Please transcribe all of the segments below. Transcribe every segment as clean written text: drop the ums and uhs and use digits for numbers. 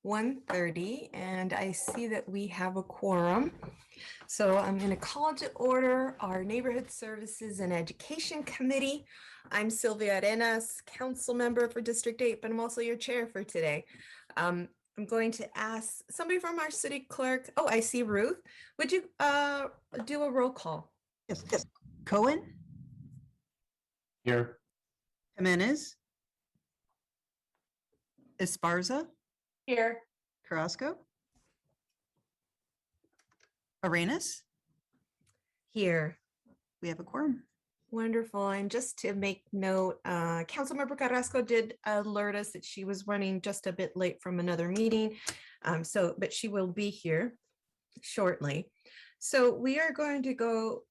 1:30, and I see that we have a quorum. So I'm going to call to order our Neighborhood Services and Education Committee. I'm Sylvia Arenas, council member for District 8, but I'm also your chair for today. I'm going to ask somebody from our city clerk. Oh, I see Ruth. Would you do a roll call? Yes. Cohen? Here. Jimenez? Esparza? Here. Carrasco? Arenas? Here. We have a quorum. Wonderful. And just to make note, Councilmember Carrasco did alert us that she was running just a bit late from another meeting. But she will be here shortly. So we are going to go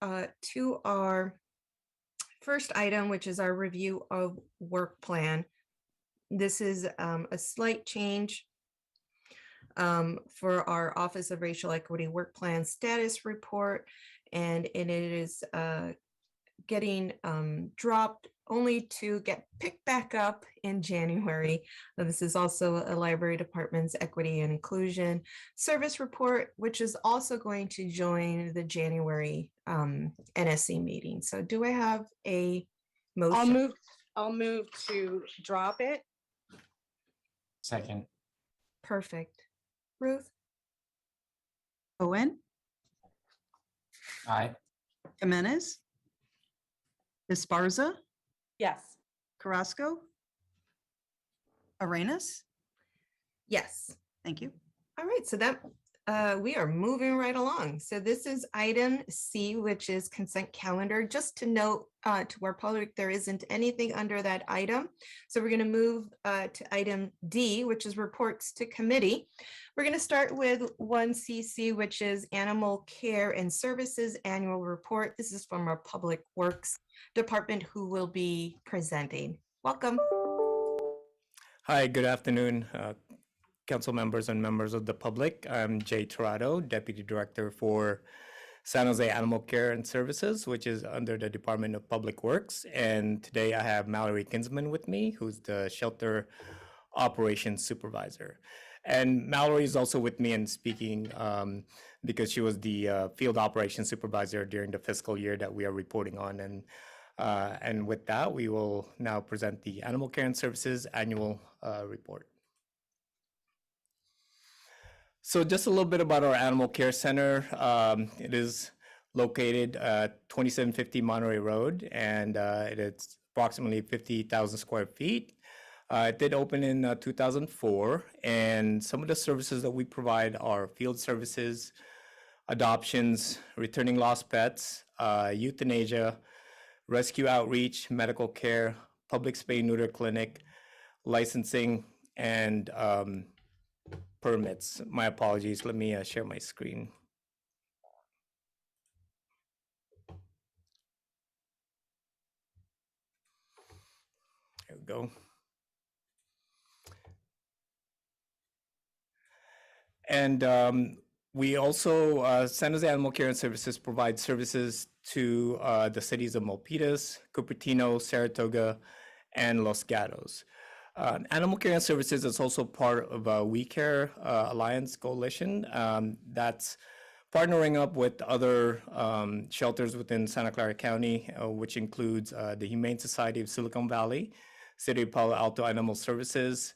to our first item, which is our review of work plan. This is a slight change for our Office of Racial Equity Work Plan Status Report, and it is getting dropped only to get picked back up in January. This is also a library department's equity and inclusion service report, which is also going to join the January NSC meeting. So do I have a motion? I'll move to drop it. Second. Perfect. Ruth? Owen, Aye. Jimenez, Esparza, Yes. Carrasco, Arenas. Yes. Thank you. All right, so that we are moving right along. So this is item C, which is consent calendar. Just to note to our public, there isn't anything under that item. So we're going to move to item D, which is reports to committee. We're going to start with 1CC, which is Animal Care and Services Annual Report. This is from our Public Works Department, who will be presenting. Welcome. Hi, good afternoon, council members and members of the public. I'm Jay Torado, Deputy Director for San Jose Animal Care and Services, which is under the Department of Public Works. And today I have Mallory Kinsman with me, who's the Shelter Operations Supervisor. And Mallory is also with me and speaking because she was the Field Operations Supervisor during the fiscal year that we are reporting on. And with that, we will now present the Animal Care and Services Annual Report. So just a little bit about our Animal Care Center. It is located at 2750 Monterey Road, and it is approximately 50,000 square feet. It did open in 2004, and some of the services that we provide are field services, adoptions, returning lost pets, euthanasia, rescue outreach, medical care, public spay-neuter clinic, licensing, and permits. My apologies. Let me share my screen. There we go. And we also, San Jose Animal Care and Services provide services to the cities of Milpitas, Cupertino, Saratoga, and Los Gatos. Animal Care and Services is also part of We Care Alliance Coalition that's partnering up with other shelters within Santa Clara County, which includes the Humane Society of Silicon Valley, City of Palo Alto Animal Services,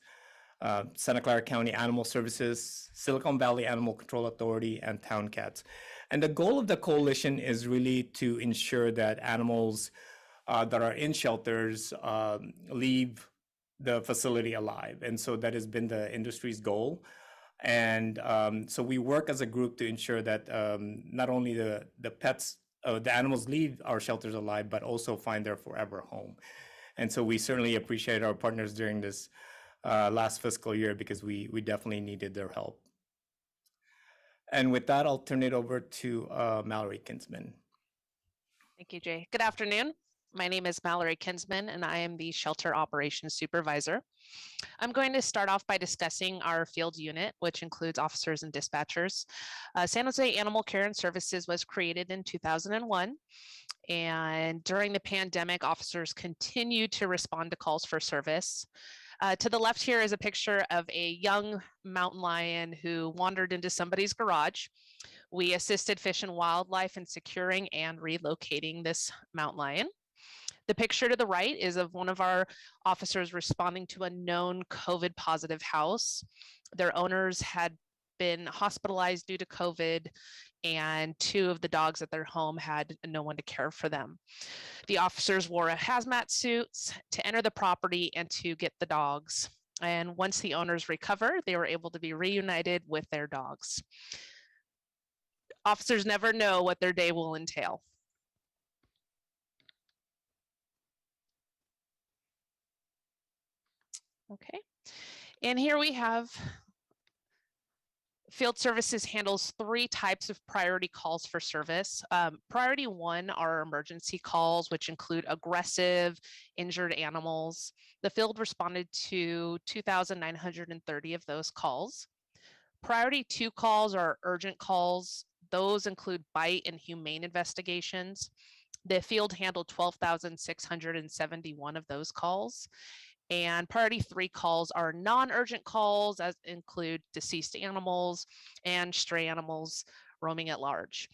Santa Clara County Animal Services, Silicon Valley Animal Control Authority, and Town Cats. And the goal of the coalition is really to ensure that animals that are in shelters leave the facility alive. And so that has been the industry's goal. And so we work as a group to ensure that not only the pets, the animals leave our shelters alive, but also find their forever home. And so we certainly appreciate our partners during this last fiscal year because we definitely needed their help. And with that, I'll turn it over to Mallory Kinsman. Thank you, Jay. Good afternoon. My name is Mallory Kinsman, and I am the Shelter Operations Supervisor. I'm going to start off by discussing our field unit, which includes officers and dispatchers. San Jose Animal Care and Services was created in 2001. And during the pandemic, officers continued to respond to calls for service. To the left here is a picture of a young mountain lion who wandered into somebody's garage. We assisted Fish and Wildlife in securing and relocating this mountain lion. The picture to the right is of one of our officers responding to a known COVID positive house. Their owners had been hospitalized due to COVID, and two of the dogs at their home had no one to care for them. The officers wore a hazmat suits to enter the property and to get the dogs. And once the owners recovered, they were able to be reunited with their dogs. Officers never know what their day will entail. Okay, and here we have Field Services handles 3 types of priority calls for service. Priority 1 are emergency calls, which include aggressive, injured animals. The field responded to 2,930 of those calls. Priority 2 calls are urgent calls. Those include bite and humane investigations. The field handled 12,671 of those calls. And priority 3 calls are non-urgent calls, as include deceased animals and stray animals roaming at large.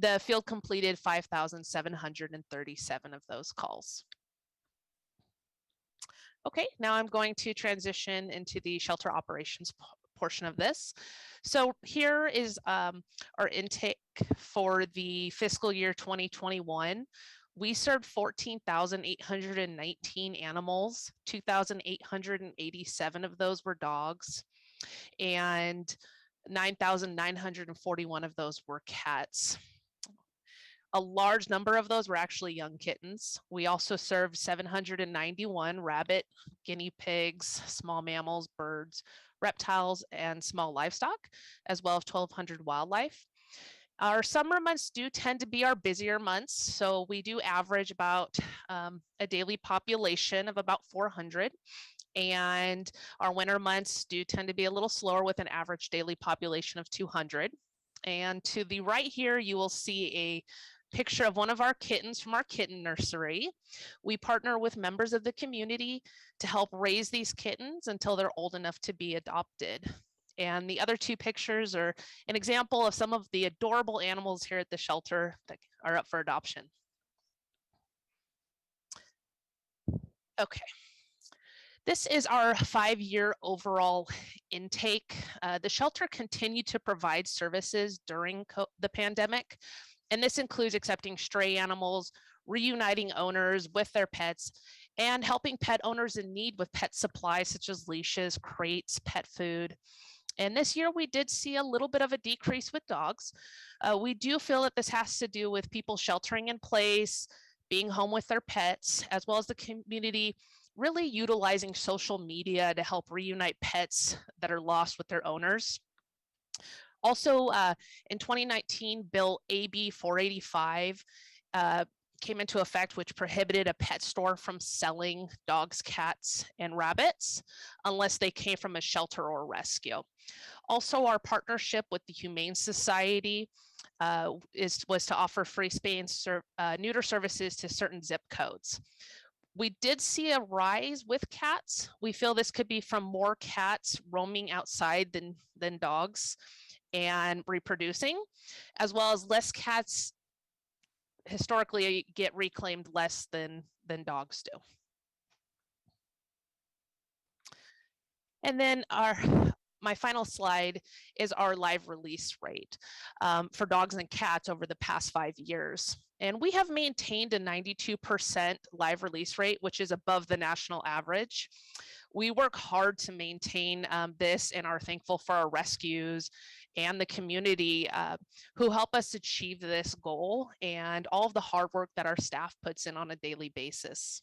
The field completed 5,737 of those calls. Okay, now I'm going to transition into the shelter operations portion of this. So here is our intake for the fiscal year 2021. We served 14,819 animals, 2,887 of those were dogs, and 9,941 of those were cats. A large number of those were actually young kittens. We also served 791 rabbit, guinea pigs, small mammals, birds, reptiles, and small livestock, as well as 1,200 wildlife. Our summer months do tend to be our busier months, so we do average about a daily population of about 400. And our winter months do tend to be a little slower with an average daily population of 200. And to the right here, you will see a picture of one of our kittens from our kitten nursery. We partner with members of the community to help raise these kittens until they're old enough to be adopted. And the other 2 pictures are an example of some of the adorable animals here at the shelter that are up for adoption. Okay. This is our 5-year overall intake. The shelter continued to provide services during the pandemic, and this includes accepting stray animals, reuniting owners with their pets, and helping pet owners in need with pet supplies such as leashes, crates, pet food. And this year we did see a little bit of a decrease with dogs. We do feel that this has to do with people sheltering in place, being home with their pets, as well as the community really utilizing social media to help reunite pets that are lost with their owners. Also, in 2019, Bill AB 485 came into effect, which prohibited a pet store from selling dogs, cats, and rabbits unless they came from a shelter or rescue. Also, our partnership with the Humane Society was to offer free spay and neuter services to certain zip codes. We did see a rise with cats. We feel this could be from more cats roaming outside than dogs and reproducing, as well as less cats historically get reclaimed less than dogs do. And then my final slide is our live release rate for dogs and cats over the past 5 years. And we have maintained a 92% live release rate, which is above the national average. We work hard to maintain this and are thankful for our rescues and the community who help us achieve this goal and all of the hard work that our staff puts in on a daily basis.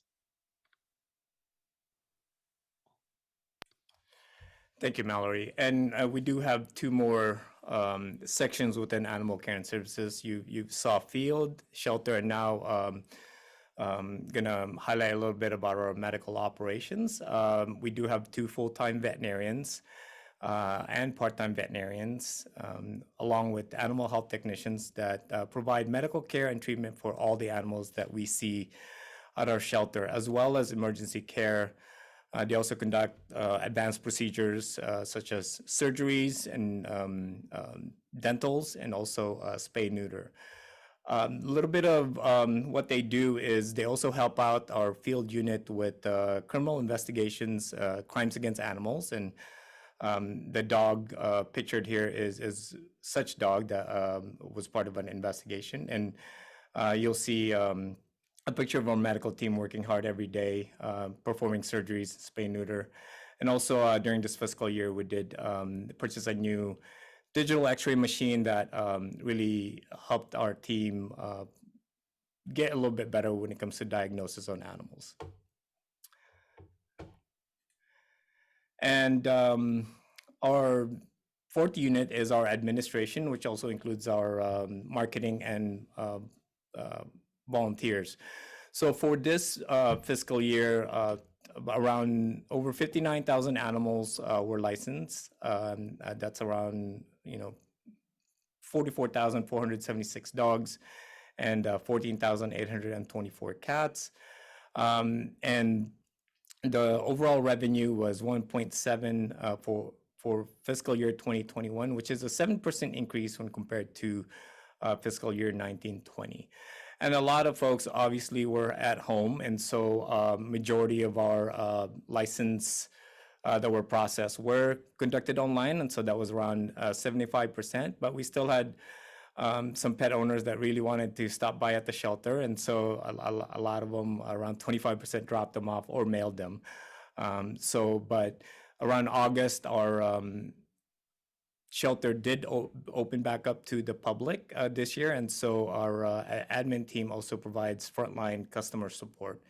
Thank you, Mallory. And we do have 2 more sections within animal care and services. You saw field, shelter, and now gonna highlight a little bit about our medical operations. We do have 2 full-time veterinarians and part-time veterinarians, along with animal health technicians that provide medical care and treatment for all the animals that we see at our shelter, as well as emergency care. They also conduct advanced procedures such as surgeries and dentals, and also spay neuter. A little bit of what they do is they also help out our field unit with criminal investigations, crimes against animals, and the dog pictured here is such dog that was part of an investigation. And you'll see a picture of our medical team working hard every day, performing surgeries, spay neuter. And also during this fiscal year, we did purchase a new digital x-ray machine that really helped our team get a little bit better when it comes to diagnosis on animals. And our 4th unit is our administration, which also includes our marketing and volunteers. So for this fiscal year around over 59,000 animals were licensed. That's around 44,476 dogs and 14,824 cats. And the overall revenue was 1.7 for fiscal year 2021, which is a 7% increase when compared to fiscal year 1920. And a lot of folks obviously were at home, and so majority of our license that were processed were conducted online, and so that was around 75%. But we still had some pet owners that really wanted to stop by at the shelter, and so a lot of them, around 25%, dropped them off or mailed them. But around August, our shelter did open back up to the public this year, and so our admin team also provides frontline customer support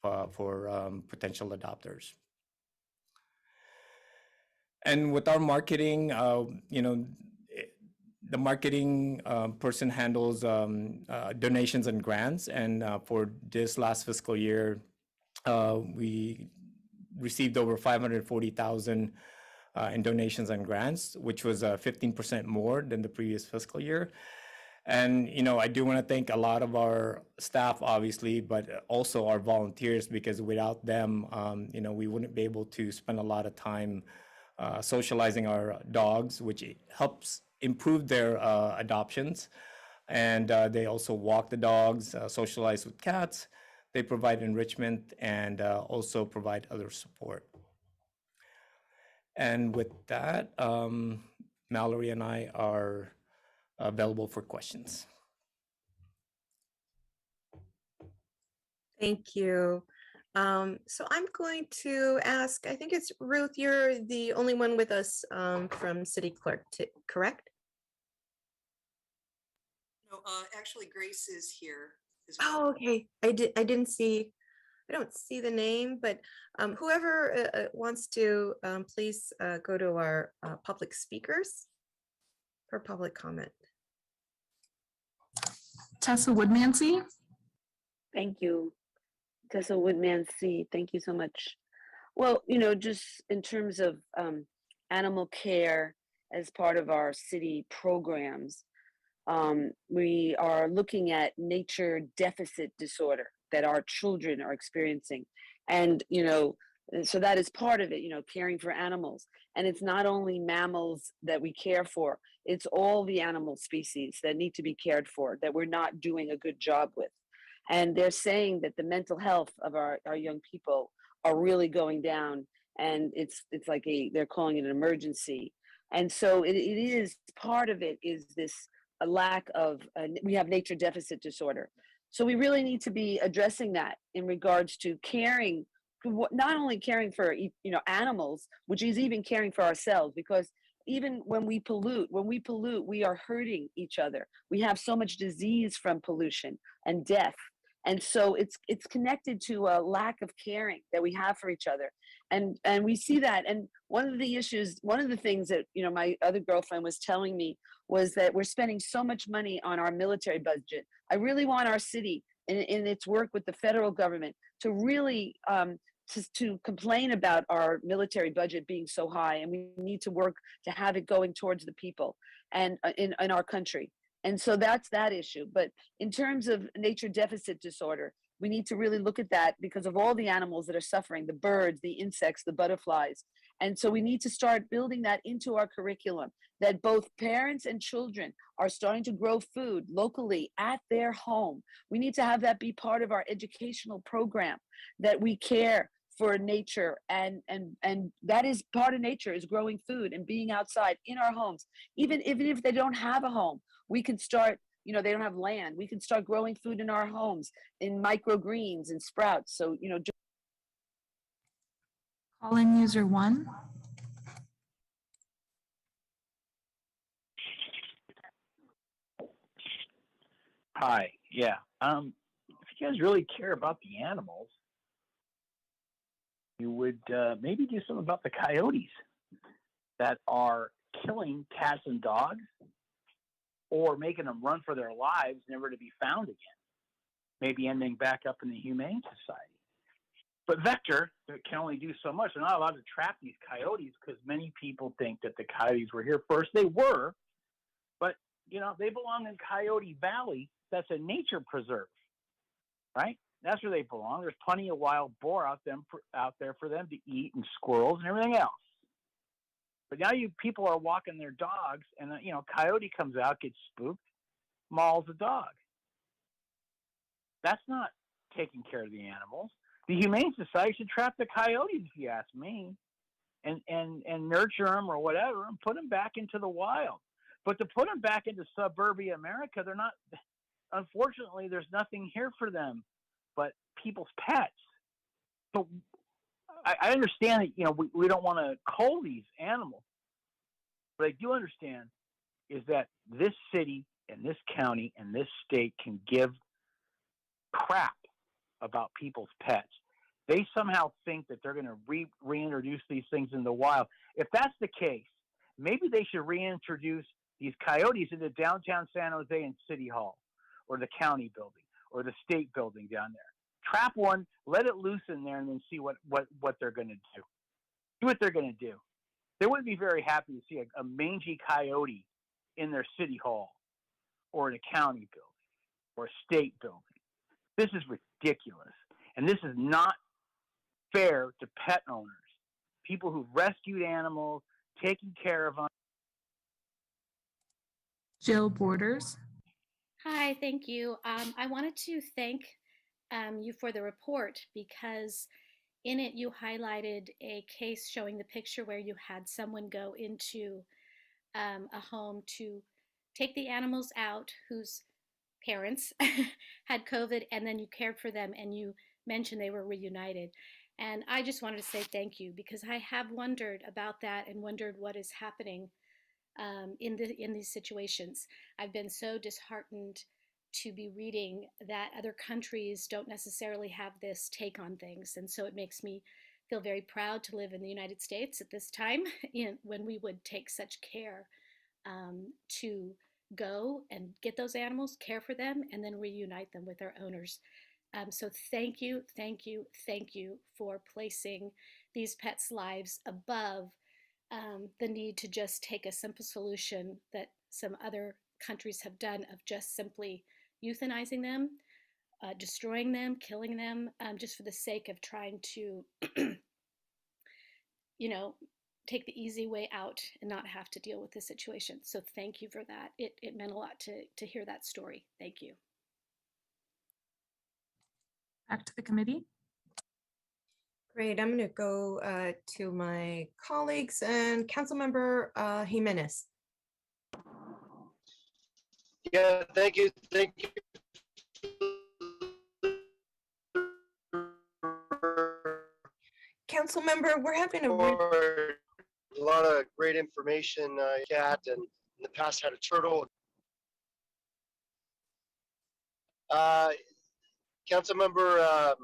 for potential adopters. And with our marketing, the marketing person handles donations and grants, and for this last fiscal year, we received over 540,000 in donations and grants, which was 15% more than the previous fiscal year. And I do want to thank a lot of our staff, obviously, but also our volunteers, because without them, we wouldn't be able to spend a lot of time socializing our dogs, which helps improve their adoptions. And they also walk the dogs, socialize with cats. They provide enrichment and also provide other support. And with that, Mallory and I are available for questions. Thank you. So I'm going to ask, I think it's Ruth, you're the only one with us from City Clerk, correct? No, actually Grace is here as Oh, well. okay. I don't see the name, but whoever wants to, please go to our public speakers for public comment. Tessa Woodmansey. Thank you. Tessa Woodmansey, thank you so much. Well, just in terms of animal care as part of our city programs, we are looking at nature deficit disorder that our children are experiencing. And, so that is part of it, caring for animals. And it's not only mammals that we care for, it's all the animal species that need to be cared for that we're not doing a good job with. And they're saying that the mental health of our young people are really going down, and it's like they're calling it an emergency. And so it is, part of it is this a lack of, we have nature deficit disorder. So we really need to be addressing that in regards to caring, not only caring for animals, which is even caring for ourselves, because even when we pollute, we are hurting each other. We have so much disease from pollution and death. And so it's connected to a lack of caring that we have for each other. And we see that. And one of the things that, my other girlfriend was telling me was that we're spending so much money on our military budget. I really want our city in its work with the federal government to really to complain about our military budget being so high, and we need to work to have it going towards the people and in our country. And so that's that issue. But in terms of nature deficit disorder, we need to really look at that because of all the animals that are suffering, the birds, the insects, the butterflies. And so we need to start building that into our curriculum, that both parents and children are starting to grow food locally at their home. We need to have that be part of our educational program, that we care for nature, and that is part of nature, is growing food and being outside in our homes. Even if they don't have a home, we can start, they don't have land, we can start growing food in our homes, in microgreens and sprouts. So, Call in user 1. Hi, yeah. If you guys really care about the animals, you would maybe do something about the coyotes that are killing cats and dogs, or making them run for their lives, never to be found again. Maybe ending back up in the Humane Society. But Vector can only do so much. They're not allowed to trap these coyotes because many people think that the coyotes were here first. They were, but they belong in Coyote Valley. That's a nature preserve, right? That's where they belong. There's plenty of wild boar out there for them to eat, and squirrels and everything else. But now people are walking their dogs, and coyote comes out, gets spooked, mauls a dog. That's not taking care of the animals. The Humane Society should trap the coyotes, if you ask me, and nurture them or whatever, and put them back into the wild. But to put them back into suburbia America, they're not. Unfortunately, there's nothing here for them but people's pets. So I understand that we don't want to cull these animals. What I do understand is that this city and this county and this state can give crap about people's pets. They somehow think that they're going to reintroduce these things in the wild. If that's the case, maybe they should reintroduce these coyotes into downtown San Jose and City Hall, or the county building, or the state building down there. Trap one, let it loose in there, and then see what they're going to do. See what they're going to do. They wouldn't be very happy to see a mangy coyote in their city hall, or in a county building, or a state building. This is ridiculous. And this is not fair to pet owners, people who've rescued animals, taken care of them. Jill Borders. Hi, thank you. I wanted to thank you for the report, because in it you highlighted a case showing the picture where you had someone go into a home to take the animals out whose parents had COVID, and then you cared for them and you mentioned they were reunited. And I just wanted to say thank you, because I have wondered about that and wondered what is happening in these situations. I've been so disheartened to be reading that other countries don't necessarily have this take on things. And so it makes me feel very proud to live in the United States at this time, when we would take such care to go and get those animals, care for them, and then reunite them with their owners. So thank you, thank you, thank you for placing these pets' lives above the need to just take a simple solution that some other countries have done of just simply euthanizing them, destroying them, killing them, just for the sake of trying to, take the easy way out and not have to deal with the situation. So thank you for that. It meant a lot to hear that story. Thank you. Back to the committee. Great. I'm going to go to my colleagues and Councilmember Jimenez. Yeah, thank you. Thank you. Councilmember, we're having a lot of great information. Cat, and in the past had a turtle. Councilmember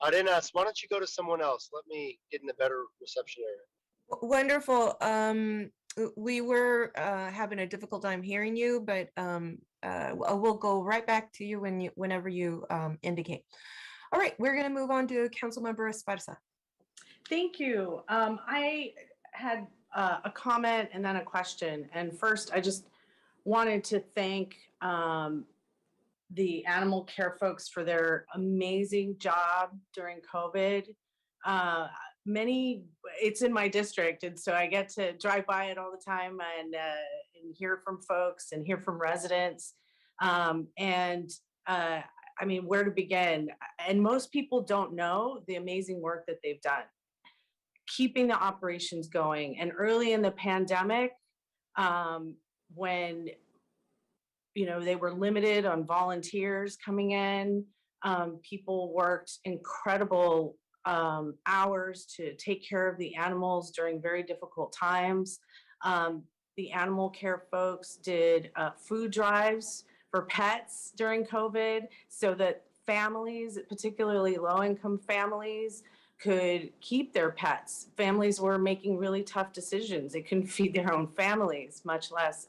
Arenas, why don't you go to someone else? Let me get in a better reception area. Wonderful. We were having a difficult time hearing you, but we'll go right back to you whenever you indicate. All right, we're going to move on to Councilmember Esparza. Thank you. I had a comment and then a question. And first, I just wanted to thank the animal care folks for their amazing job during COVID. It's in my district, and so I get to drive by it all the time and hear from folks and hear from residents. I mean, where to begin? And most people don't know the amazing work that they've done, keeping the operations going. And early in the pandemic, when they were limited on volunteers coming in, people worked incredible hours to take care of the animals during very difficult times. The animal care folks did food drives for pets during COVID so that families, particularly low-income families, could keep their pets. Families were making really tough decisions. They couldn't feed their own families, much less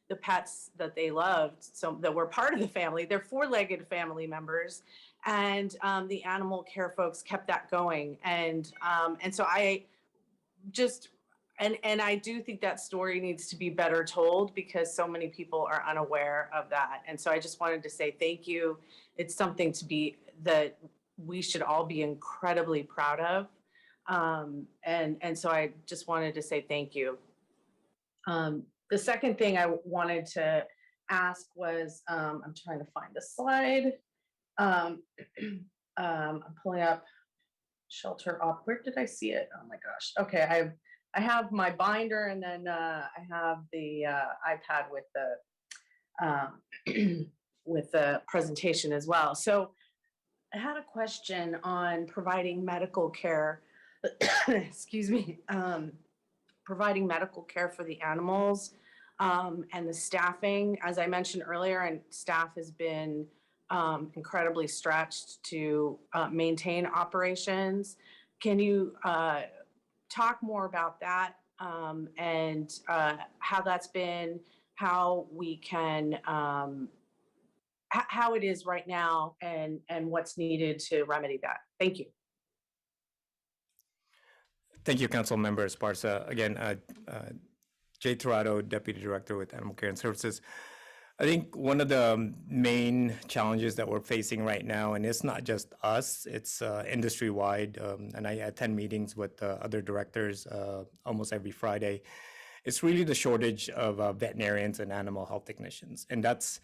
the pets that they loved, so that were part of the family. They're four-legged family members, and the animal care folks kept that going. And so I just and I do think that story needs to be better told because so many people are unaware of that. And so I just wanted to say thank you. It's something that we should all be incredibly proud of. And so I just wanted to say thank you. The second thing I wanted to ask was, I'm trying to find the slide. I'm pulling up shelter op. Where did I see it? Oh my gosh. Okay, I have my binder, and then I have the iPad with the presentation as well. So I had a question on providing medical care. Excuse me. Providing medical care for the animals and the staffing. As I mentioned earlier, and staff has been incredibly stretched to maintain operations. Can you talk more about that and how that's been, how we can, how it is right now, and what's needed to remedy that? Thank you. Thank you, Council Member Esparza. Again, Jay Torado, Deputy Director with Animal Care and Services. I think one of the main challenges that we're facing right now, and it's not just us, it's industry-wide, and I attend meetings with other directors almost every Friday. It's really the shortage of veterinarians and animal health technicians. And that's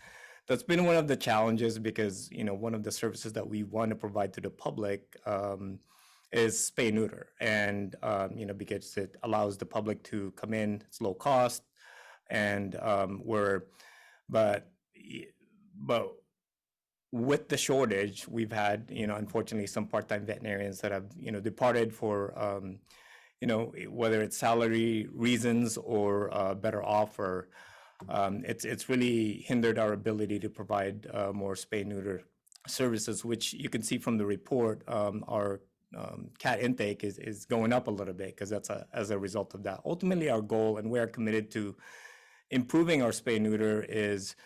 been one of the challenges because, you know, one of the services that we want to provide to the public is spay and neuter. And, you know, because it allows the public to come in, it's low cost, and but with the shortage, we've had, you know, unfortunately, some part-time veterinarians that have, you know, departed for, you know, whether it's salary reasons or better offer. It's really hindered our ability to provide more spay neuter services, which you can see from the report. Our cat intake is going up a little bit because that's as a result of that. Ultimately, our goal, and we are committed to improving our spay neuter, is,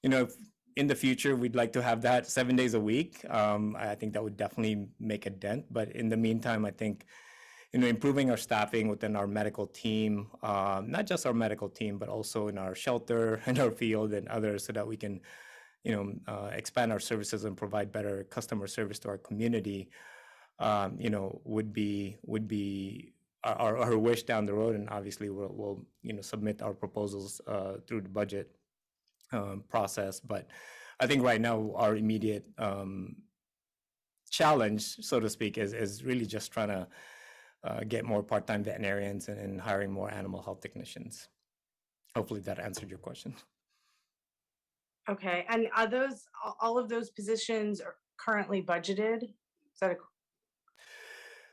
you know, if in the future we'd like to have that 7 days a week. I think that would definitely make a dent. But in the meantime, I think, you know, improving our staffing within our medical team, not just our medical team, but also in our shelter and our field and others, so that we can, you know, expand our services and provide better customer service to our community, you know, would be our wish down the road. And obviously we'll you know, submit our proposals through the budget process. But I think right now our immediate challenge, so to speak, is really just trying to get more part-time veterinarians and hiring more animal health technicians. Hopefully that answered your question. Okay, and are those, all of those positions are currently budgeted? Is that a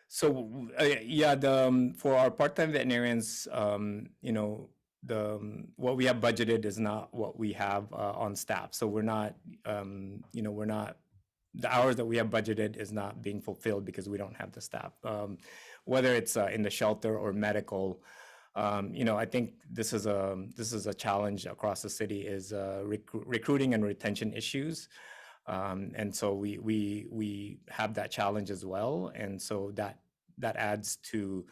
So yeah, for our part-time veterinarians, you know, what we have budgeted is not what we have on staff. So we're not, you know, the hours that we have budgeted is not being fulfilled because we don't have the staff. Whether it's in the shelter or medical, you know, I think this is a challenge across the city, is recruiting and retention issues. And so we have that challenge as well. And so that adds to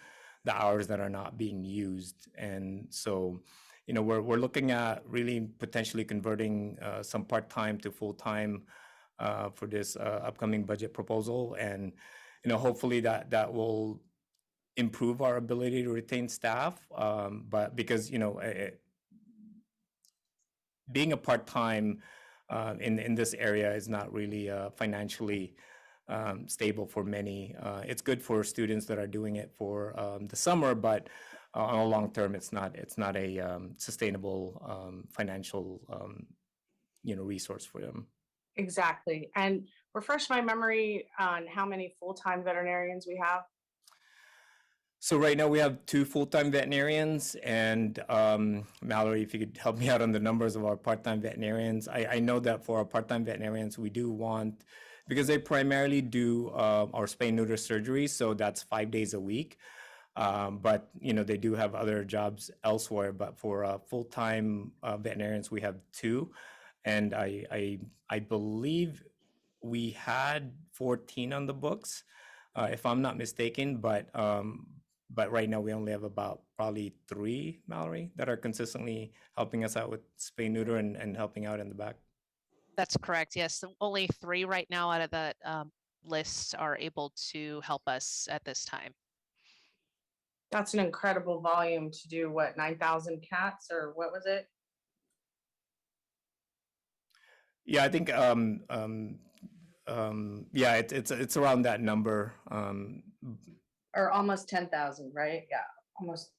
the hours that are not being used. And so, you know, we're looking at really potentially converting some part-time to full-time for this upcoming budget proposal. And, you know, hopefully that will improve our ability to retain staff. But because, you know, being a part-time in this area is not really financially stable for many. It's good for students that are doing it for the summer, but on a long term, it's not a sustainable financial you know, resource for them. Exactly. And refresh my memory on how many full-time veterinarians we have. So right now we have 2 full-time veterinarians, and Mallory, if you could help me out on the numbers of our part-time veterinarians. I know that for our part-time veterinarians, we do want, because they primarily do our spay neuter surgery, so that's 5 days a week. But they do have other jobs elsewhere. But for full-time veterinarians, we have 2, and I believe we had 14 on the books, if I'm not mistaken. But right now we only have about probably 3, Mallory, that are consistently helping us out with spay neuter and helping out in the back. That's correct. Yes, only 3 right now out of that list are able to help us at this time. That's an incredible volume to do, what, 9,000 cats, or what was it? Yeah, I think yeah, it's around that number. Or almost 10,000, right? Yeah, almost.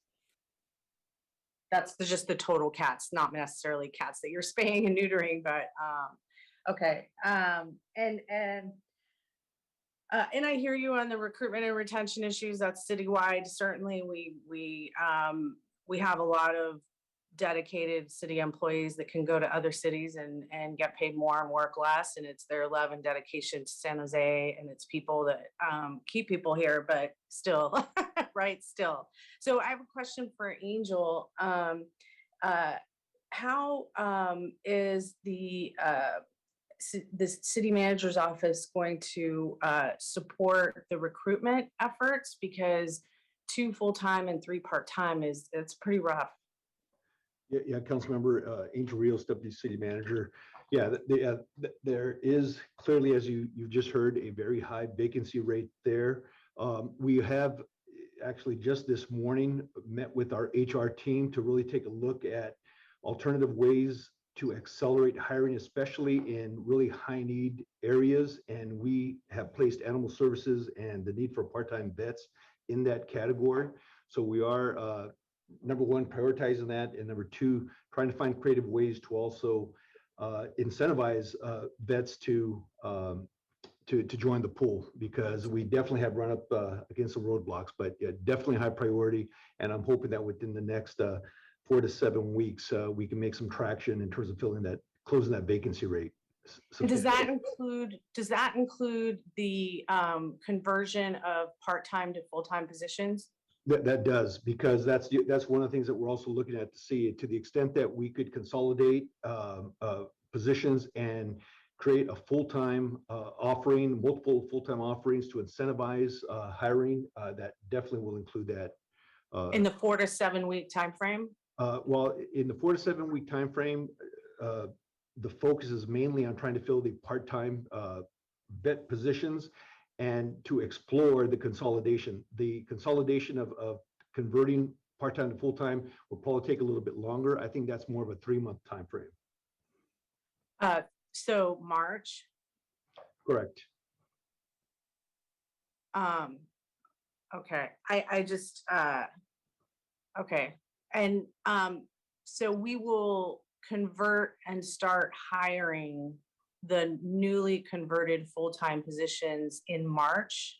That's just the total cats, not necessarily cats that you're spaying and neutering, but okay. And I hear you on the recruitment and retention issues. That's citywide. Certainly, we have a lot of dedicated city employees that can go to other cities and get paid more and work less. And it's their love and dedication to San Jose, and it's people that keep people here, but still, right? Still. So I have a question for Angel. How is the city manager's office going to support the recruitment efforts? Because 2 full-time and 3 part-time it's pretty rough. Yeah, Councilmember Angel Rios, Deputy City Manager. Yeah, there is clearly, as you've just heard, a very high vacancy rate there. We have actually just this morning met with our HR team to really take a look at alternative ways to accelerate hiring, especially in really high need areas. And we have placed animal services and the need for part-time vets in that category. So we are, number 1, prioritizing that, and number 2, trying to find creative ways to also incentivize vets to join the pool, because we definitely have run up against some roadblocks. But yeah, definitely high priority, and I'm hoping that within the next 4 to 7 weeks we can make some traction in terms of closing that vacancy rate. Does that include the conversion of part-time to full-time positions? That does, because that's one of the things that we're also looking at to see, to the extent that we could consolidate positions and create a full-time offering, multiple full-time offerings to incentivize hiring. That definitely will include that. In the 4 to 7 week time frame? Well, in the 4 to 7 week time frame, the focus is mainly on trying to fill the part-time vet positions and to explore the consolidation. The consolidation of converting part-time to full-time will probably take a little bit longer. I think that's more of a 3-month time frame. So March? Correct. Okay, I just, okay. And so we will convert and start hiring the newly converted full-time positions in March.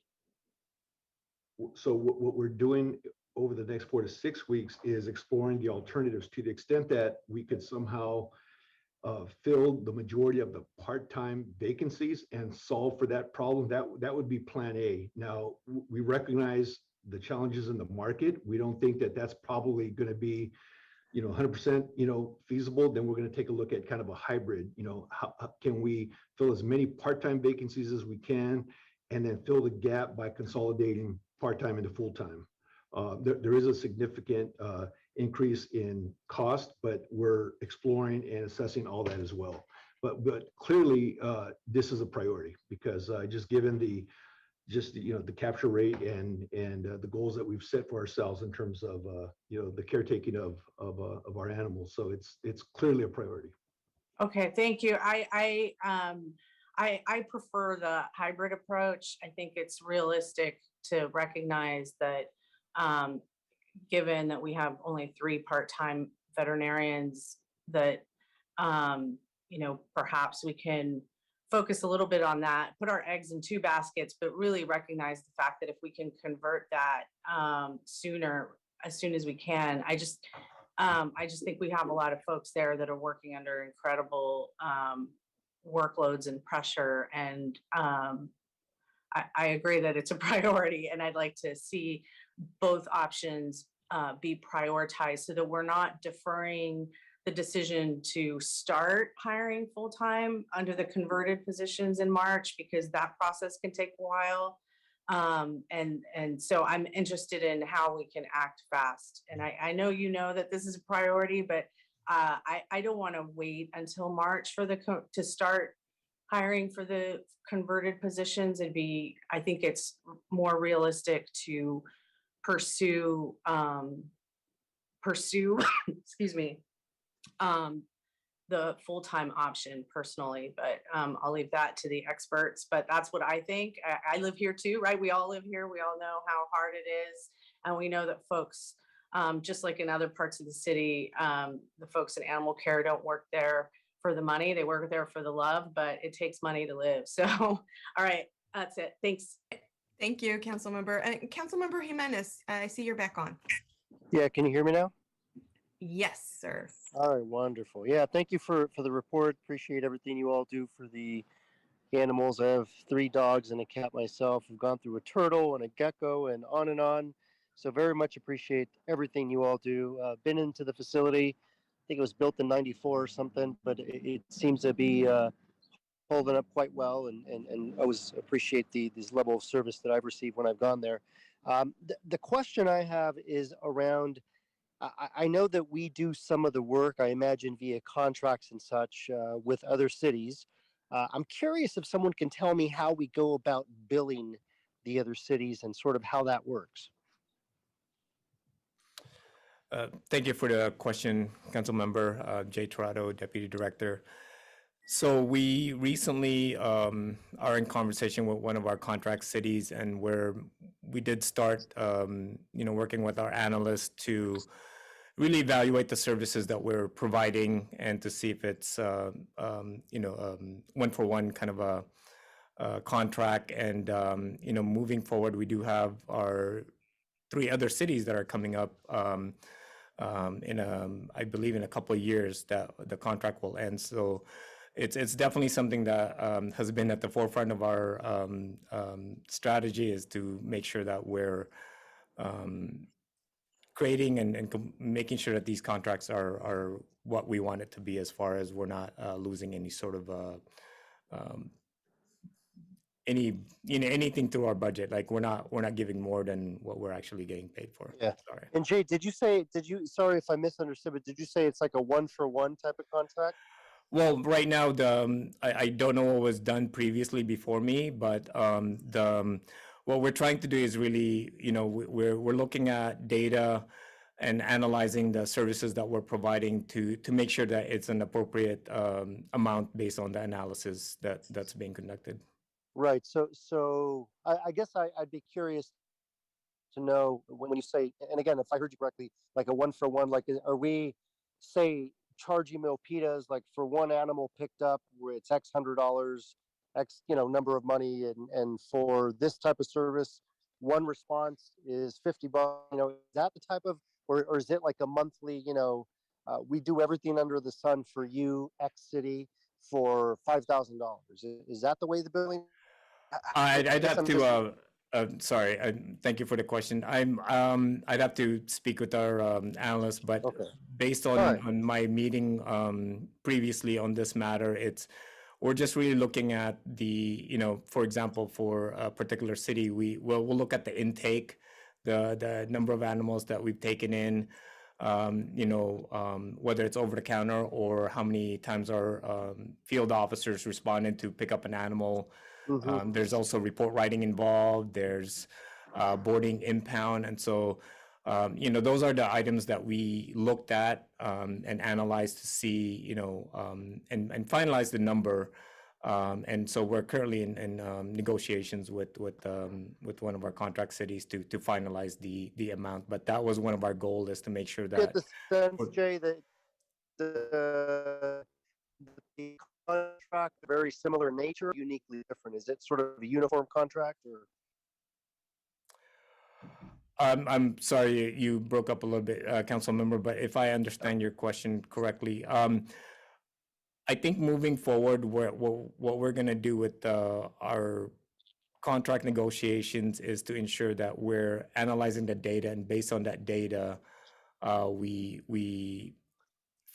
So what we're doing over the next 4 to 6 weeks is exploring the alternatives to the extent that we could somehow fill the majority of the part-time vacancies and solve for that problem. That would be plan A. Now, we recognize the challenges in the market. We don't think that that's probably going to be 100% feasible. Then we're going to take a look at kind of a hybrid. How can we fill as many part-time vacancies as we can, and then fill the gap by consolidating part-time into full-time. There is a significant increase in cost, but we're exploring and assessing all that as well. But clearly, this is a priority, because just given the capture rate and the goals that we've set for ourselves in terms of the caretaking of our animals. So it's clearly a priority. Okay, thank you. I prefer the hybrid approach. I think it's realistic to recognize that given that we have only 3 part-time veterinarians, that perhaps we can focus a little bit on that, put our eggs in 2 baskets, but really recognize the fact that if we can convert that sooner, as soon as we can. I just think we have a lot of folks there that are working under incredible workloads and pressure, and I agree that it's a priority, and I'd like to see both options be prioritized so that we're not deferring the decision to start hiring full-time under the converted positions in March, because that process can take a while. And so I'm interested in how we can act fast. And I know you know that this is a priority, but I don't want to wait until March for to start hiring for the converted positions. I think it's more realistic to pursue, excuse me, the full-time option personally, but I'll leave that to the experts. But that's what I think. I live here too, right? We all live here. We all know how hard it is. And we know that folks, just like in other parts of the city, the folks in animal care don't work there for the money. They work there for the love, but it takes money to live. So, all right, that's it. Thanks. Thank you, Councilmember. And Councilmember Jimenez, I see you're back on. Yeah, can you hear me now? Yes, sir. All right, wonderful. Yeah, thank you for the report. Appreciate everything you all do for the animals. I have 3 dogs and a cat myself. I've gone through a turtle and a gecko and on and on. So very much appreciate everything you all do. Been into the facility. I think it was built in '94 or something, but it seems to be holding up quite well. And I always appreciate this level of service that I've received when I've gone there. The question I have is around, I know that we do some of the work, I imagine, via contracts and such with other cities. I'm curious if someone can tell me how we go about billing the other cities and sort of how that works. Thank you for the question, Councilmember Jay Torado, Deputy Director. So we recently are in conversation with one of our contract cities, and where we did start, working with our analysts to really evaluate the services that we're providing and to see if it's, one-for-one kind of a contract. And, moving forward, we do have our 3 other cities that are coming up I believe in a couple of years that the contract will end. So it's definitely something that has been at the forefront of our strategy, is to make sure that we're creating and making sure that these contracts are what we want it to be, as far as we're not losing any sort of anything through our budget. Like we're not giving more than what we're actually getting paid for. Yeah. Sorry. And Jay, sorry if I misunderstood, but did you say it's like a 1-for-1 type of contract? Well, right now, I don't know what was done previously before me, but what we're trying to do is really, we're looking at data and analyzing the services that we're providing to make sure that it's an appropriate amount based on the analysis that's being conducted. Right. So I guess I'd be curious to know when you say, and again, if I heard you correctly, like a 1-for-1, like are we, say, charging milpitas like for one animal picked up where it's X $100, X number of money, and for this type of service, one response is $50. Is that the type of, or is it like a monthly? We do everything under the sun for you, X city, for $5,000. Is that the way the billing? I'd have to. Sorry, thank you for the question. I'd have to speak with our analyst, but based on my meeting previously on this matter, we're just really looking at for example, for a particular city, we'll look at the intake, the number of animals that we've taken in, whether it's over the counter or how many times our field officers responded to pick up an animal. Mm-hmm. There's also report writing involved. There's boarding, impound. And so, those are the items that we looked at and analyzed to see, and finalize the number. And so we're currently in negotiations with one of our contract cities to finalize the amount. But that was one of our goals, is to make sure that. Get the sense, Jay, that the contract very similar nature, uniquely different. Is it sort of a uniform contract, or? I'm sorry, you broke up a little bit, council member, but if I understand your question correctly, I think moving forward, what we're going to do with our contract negotiations is to ensure that we're analyzing the data, and based on that data, we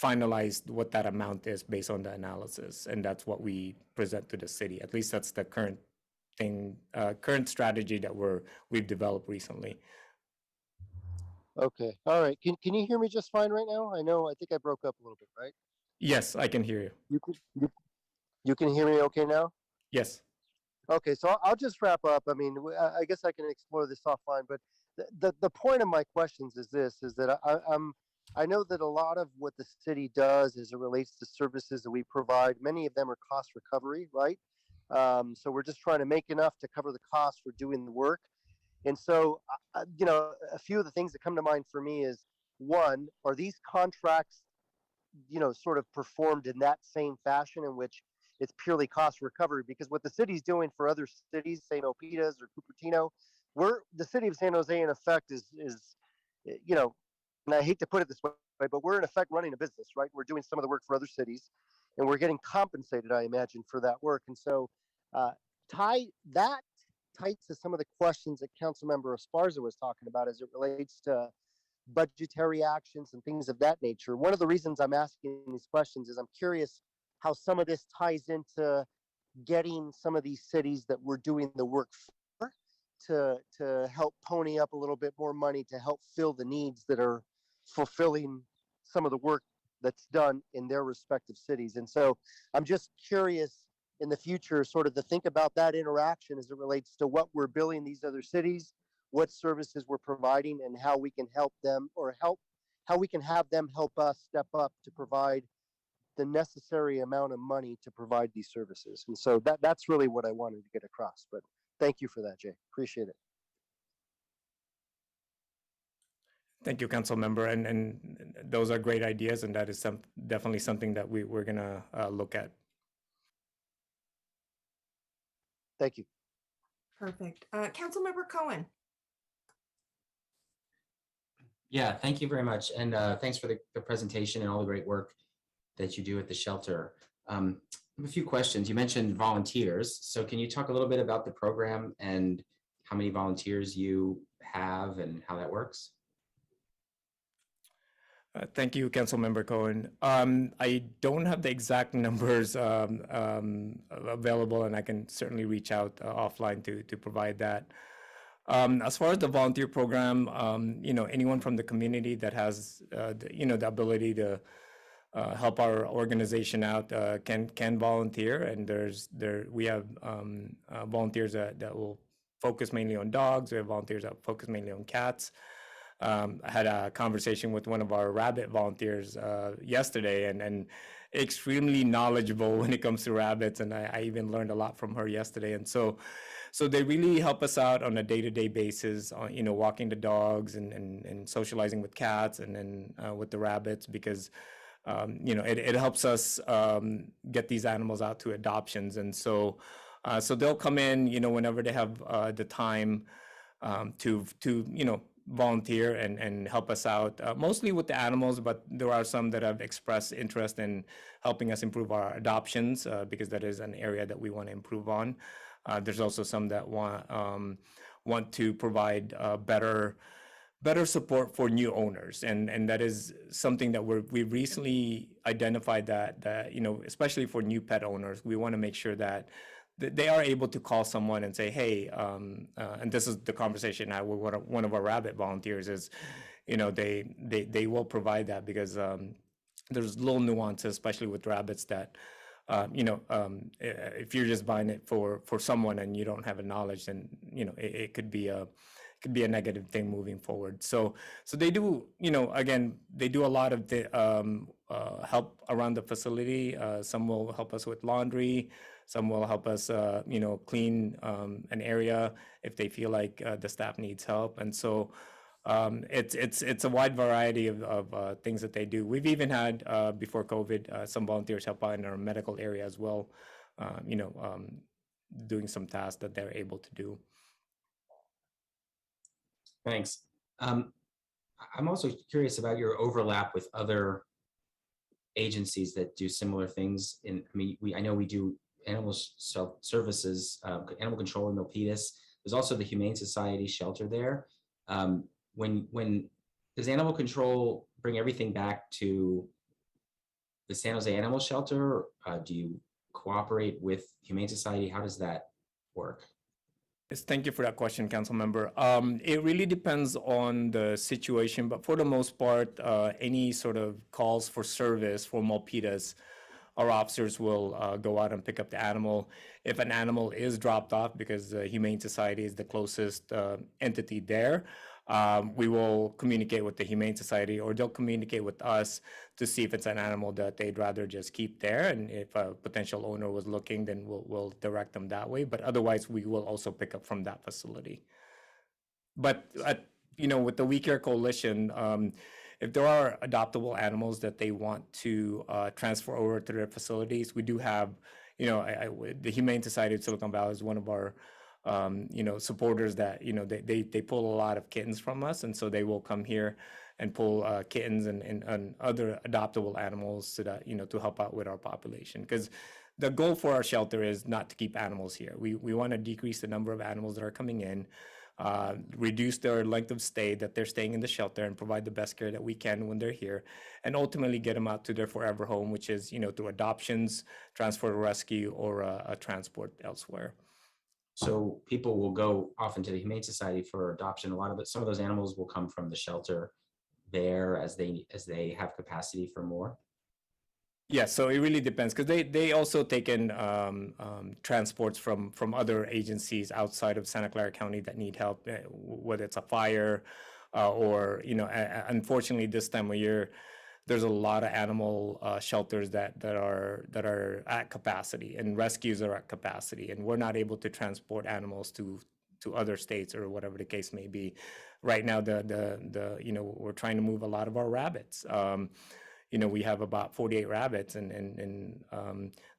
finalize what that amount is based on the analysis, and that's what we present to the city. At least that's the current thing, current strategy that we've developed recently. Okay. All right. Can you hear me just fine right now? I think I broke up a little bit, right? Yes, I can hear you. You can hear me okay now? Yes. Okay, so I'll just wrap up. I mean, I guess I can explore this offline, but the point of my questions is this: is that I know that a lot of what the city does as it relates to services that we provide, many of them are cost recovery, right? So we're just trying to make enough to cover the cost for doing the work. And so, a few of the things that come to mind for me is, one, are these contracts, sort of performed in that same fashion in which it's purely cost recovery? Because what the city's doing for other cities, say Milpitas or Cupertino, the city of San Jose in effect is, and I hate to put it this way, but we're in effect running a business, right? We're doing some of the work for other cities, and we're getting compensated, I imagine, for that work. And so, ties to some of the questions that Councilmember Esparza was talking about as it relates to budgetary actions and things of that nature. One of the reasons I'm asking these questions is I'm curious how some of this ties into getting some of these cities that we're doing the work for to help pony up a little bit more money to help fill the needs that are fulfilling some of the work that's done in their respective cities. And so I'm just curious in the future, sort of to think about that interaction as it relates to what we're billing these other cities, what services we're providing, and how we can help them, or how we can have them help us step up to provide the necessary amount of money to provide these services. And so that's really what I wanted to get across. But thank you for that, Jay. Appreciate it. Thank you, Council Member, and those are great ideas, and that is definitely something that we're gonna look at. Thank you. Perfect. Councilmember Cohen. Yeah, thank you very much. And thanks for the presentation and all the great work that you do at the shelter. I have a few questions. You mentioned volunteers. So can you talk a little bit about the program and how many volunteers you have and how that works? Thank you, Councilmember Cohen. I don't have the exact numbers available, and I can certainly reach out offline to provide that. As far as the volunteer program, anyone from the community that has, the ability to help our organization out can volunteer. And we have volunteers that will focus mainly on dogs. We have volunteers that focus mainly on cats. I had a conversation with one of our rabbit volunteers yesterday, and extremely knowledgeable when it comes to rabbits. And I even learned a lot from her yesterday. And so they really help us out on a day-to-day basis, on, walking the dogs and socializing with cats and then with the rabbits, because, it helps us get these animals out to adoptions. And so they'll come in, whenever they have the time to volunteer and help us out, mostly with the animals, but there are some that have expressed interest in helping us improve our adoptions, because that is an area that we want to improve on. There's also some that want to provide better support for new owners, and that is something that we've recently identified that especially for new pet owners, we want to make sure that they are able to call someone and say, hey, and this is the conversation I had with one of our rabbit volunteers is, they will provide that, because there's little nuances, especially with rabbits, that if you're just buying it for someone and you don't have a knowledge, then it could be a negative thing moving forward. So they do, again, they do a lot of the help around the facility. Some will help us with laundry. Some will help us, clean an area if they feel like the staff needs help. And so it's a wide variety of things that they do. We've even had, before COVID, some volunteers help out in our medical area as well, doing some tasks that they're able to do. Thanks. I'm also curious about your overlap with other agencies that do similar things. I know we do services, animal control in Milpitas. There's also the Humane Society shelter there. When does animal control bring everything back to the San Jose Animal Shelter? Do you cooperate with Humane Society? How does that work? Yes, thank you for that question, council member. It really depends on the situation, but for the most part, any sort of calls for service for Milpitas, our officers will go out and pick up the animal. If an animal is dropped off, because the Humane Society is the closest entity there, we will communicate with the Humane Society, or they'll communicate with us to see if it's an animal that they'd rather just keep there. And if a potential owner was looking, then we'll direct them that way. But otherwise, we will also pick up from that facility. But with the We Care Coalition, if there are adoptable animals that they want to transfer over to their facilities, we do have, the Humane Society of Silicon Valley is one of our, supporters that, they pull a lot of kittens from us. And so they will come here and pull kittens and other adoptable animals so that, to help out with our population. Because the goal for our shelter is not to keep animals here. We want to decrease the number of animals that are coming in, reduce their length of stay that they're staying in the shelter, and provide the best care that we can when they're here, and ultimately get them out to their forever home, which is, through adoptions, transfer to rescue, or a transport elsewhere. So people will go often to the Humane Society for adoption. Some of those animals will come from the shelter there as they have capacity for more. Yeah, so it really depends, because they also take in transports from other agencies outside of Santa Clara County that need help, whether it's a fire or, unfortunately this time of year, there's a lot of animal shelters that are at capacity, and rescues are at capacity, and we're not able to transport animals to other states or whatever the case may be. Right now, we're trying to move a lot of our rabbits. We have about 48 rabbits and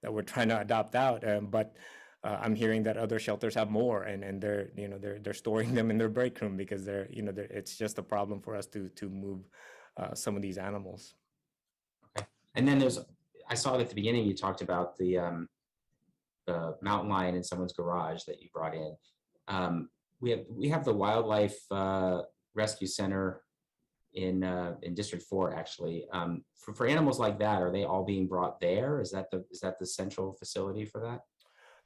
that we're trying to adopt out, but I'm hearing that other shelters have more, and they're storing them in their break room because it's just a problem for us to move some of these animals. Okay, and then I saw at the beginning you talked about the mountain lion in someone's garage that you brought in. We have the Wildlife Rescue Center in District 4, actually. For animals like that, are they all being brought there? Is that the central facility for that?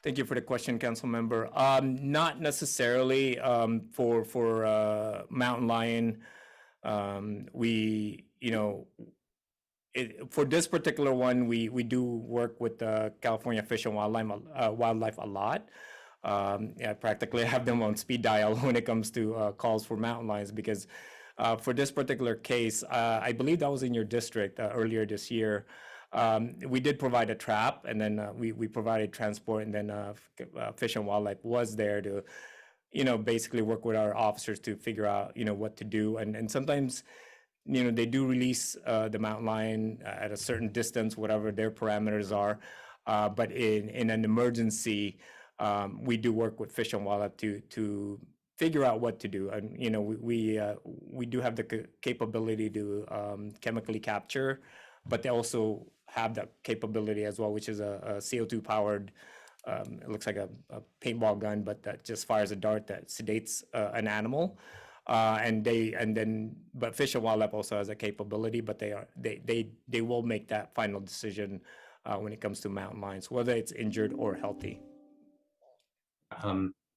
Thank you for the question, council member. Not necessarily for mountain lion. For this particular one, we do work with California Fish and Wildlife a lot. I practically have them on speed dial when it comes to calls for mountain lions, because for this particular case, I believe that was in your district earlier this year. We did provide a trap, and then we provided transport, and then Fish and Wildlife was there to, basically work with our officers to figure out, what to do. And sometimes, they do release the mountain lion at a certain distance, whatever their parameters are. But in an emergency, we do work with Fish and Wildlife to figure out what to do. And, we do have the capability to chemically capture, but they also have that capability as well, which is a CO2 powered, it looks like a paintball gun, but that just fires a dart that sedates an animal. But Fish and Wildlife also has a capability, but they will make that final decision when it comes to mountain lions, whether it's injured or healthy.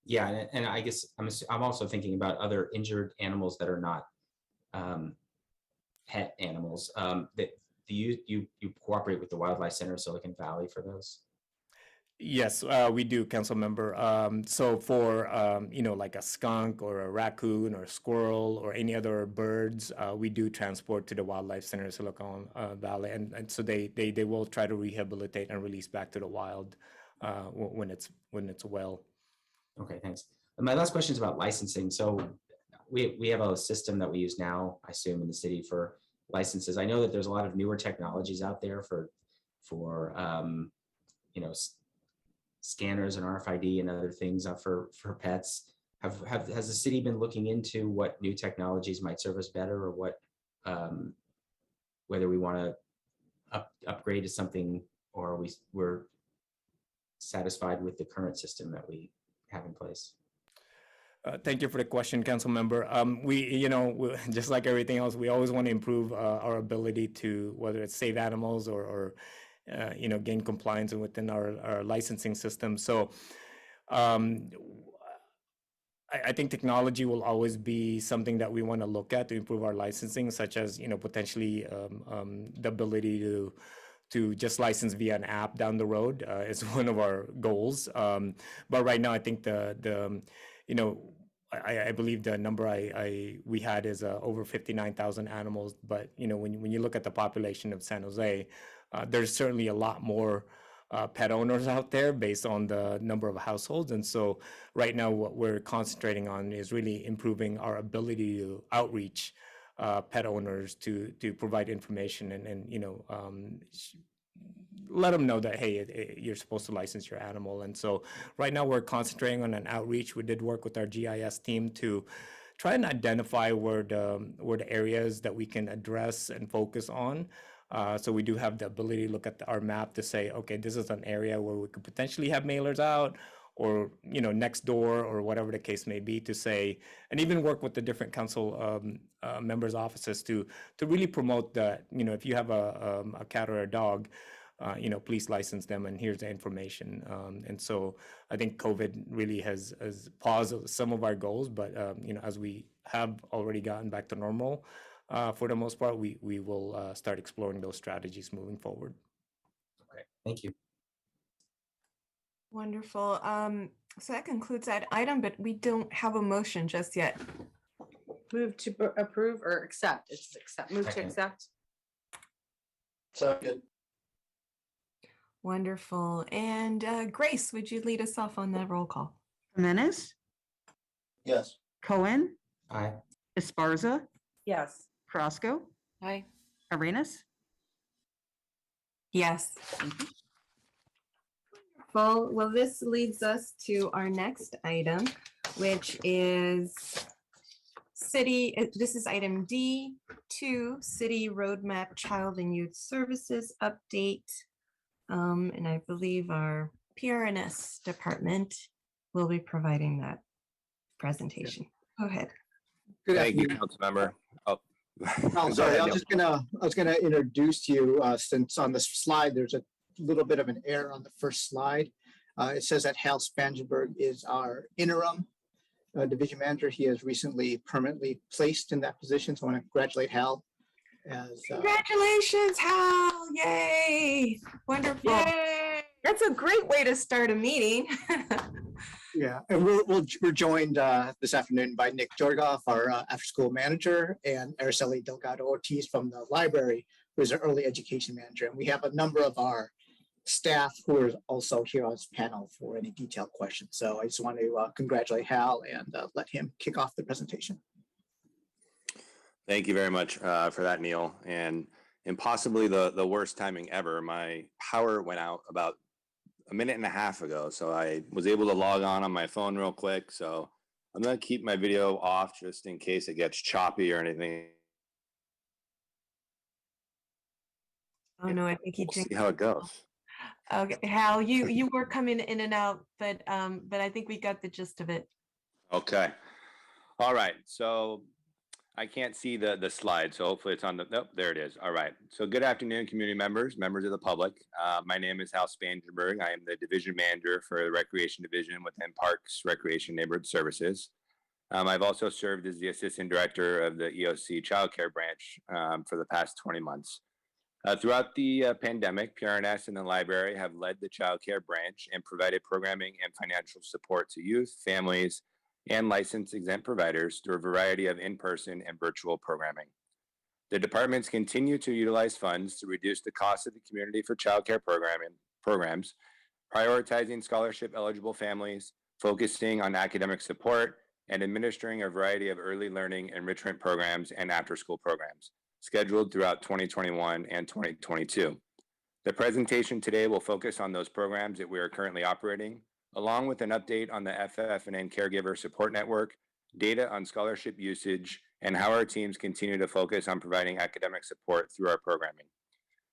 Yeah, and I guess I'm also thinking about other injured animals that are not pet animals. Do you cooperate with the Wildlife Center of Silicon Valley for those? Yes, we do, council member. So for, like a skunk or a raccoon or a squirrel or any other birds, we do transport to the Wildlife Center of Silicon Valley. And so they will try to rehabilitate and release back to the wild when it's well. Okay, thanks. And my last question is about licensing. So we have a system that we use now, I assume, in the city for licenses. I know that there's a lot of newer technologies out there for scanners and RFID and other things for pets. Has the city been looking into what new technologies might serve us better, or what whether we want to upgrade to something, or we're satisfied with the current system that we have in place? Thank you for the question, council member. Just like everything else, we always want to improve our ability to, whether it's save animals or gain compliance within our licensing system. So I think technology will always be something that we want to look at to improve our licensing, such as, potentially the ability to just license via an app down the road is one of our goals. But right now, I think I believe the number we had is over 59,000 animals. But when you look at the population of San Jose, there's certainly a lot more pet owners out there based on the number of households. And so right now, what we're concentrating on is really improving our ability to outreach pet owners to provide information and let them know that, hey, you're supposed to license your animal. And so right now we're concentrating on an outreach. We did work with our GIS team to try and identify where the areas that we can address and focus on. So we do have the ability to look at our map to say, okay, this is an area where we could potentially have mailers out, or next door, or whatever the case may be, to say, and even work with the different council members' offices to really promote that, if you have a cat or a dog, please license them, and here's the information. And so I think COVID really has paused some of our goals, but as we have already gotten back to normal, for the most part, we will start exploring those strategies moving forward. Okay, thank you. Wonderful. So that concludes that item, but we don't have a motion just yet. Move to approve or accept. It's accept. Move to Second. accept. Second. Wonderful. And Grace, would you lead us off on the roll call? Jimenez, Yes. Cohen, Aye. Esparza, Yes. Carrasco, Aye. Arenas. Yes. Well, this leads us to our next item, which is this is item D2, City Roadmap Child and Youth Services Update. And I believe our PRNS department will be providing that presentation. Go ahead. Good Thank you, afternoon. council member. Oh, Oh, sorry, I was gonna introduce you, since on the slide, there's a little bit of an error on the first slide. It says that Hal Spangenberg is our interim division manager. He has recently permanently placed in that position, so I want to congratulate Hal. Congratulations, Hal! Yay! Wonderful. Yay! That's a great way to start a meeting. Yeah, and we're joined this afternoon by Nick Jorgoff, our after-school manager, and Araceli Delgado Ortiz from the library, who is our early education manager. And we have a number of our staff who are also here on this panel for any detailed questions. So I just want to congratulate Hal and let him kick off the presentation. thank you very much for that, Neil. And possibly the worst timing ever. My power went out about a minute and a half ago, so I was able to log on my phone real quick. So I'm gonna keep my video off just in case it gets choppy or anything. Oh no, I think he We'll see how it goes. Okay, Hal, you were coming in and out, but I think we got the gist of it. Okay. All right. So I can't see the slide, so hopefully it's on the, nope, there it is. All right. So good afternoon, community members of the public. My name is Hal Spangenberg. I am the division manager for the Recreation Division within Parks, Recreation, Neighborhood Services. I've also served as the assistant director of the EOC Child Care Branch for the past 20 months. Throughout the pandemic, PRNS and the library have led the Child Care Branch and provided programming and financial support to youth, families, and licensed exempt providers through a variety of in-person and virtual programming. The departments continue to utilize funds to reduce the cost of the community for childcare programs, prioritizing scholarship-eligible families, focusing on academic support, and administering a variety of early learning enrichment programs and after-school programs scheduled throughout 2021 and 2022. The presentation today will focus on those programs that we are currently operating, along with an update on the FF&N Caregiver Support Network, data on scholarship usage, and how our teams continue to focus on providing academic support through our programming.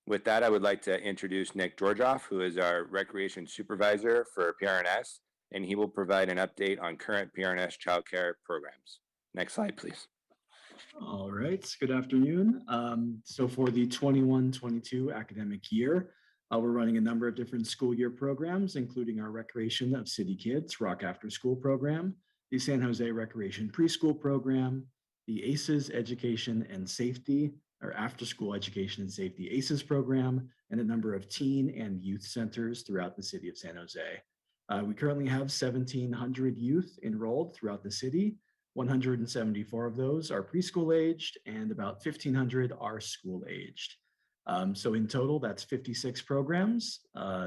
With that, I would like to introduce Nick Georgioff, who is our Recreation Supervisor for PRNS, and he will provide an update on current PRNS childcare programs. Next slide, please. All right, good afternoon. So for the 21-22 academic year, we're running a number of different school year programs, including our Recreation of City Kids Rock After School program, the San Jose Recreation Preschool program, the ACES Education and Safety, or After School Education and Safety ACES program, and a number of teen and youth centers throughout the city of San Jose. We currently have 1,700 youth enrolled throughout the city. 174 of those are preschool aged and about 1,500 are school aged. So in total, that's 56 programs,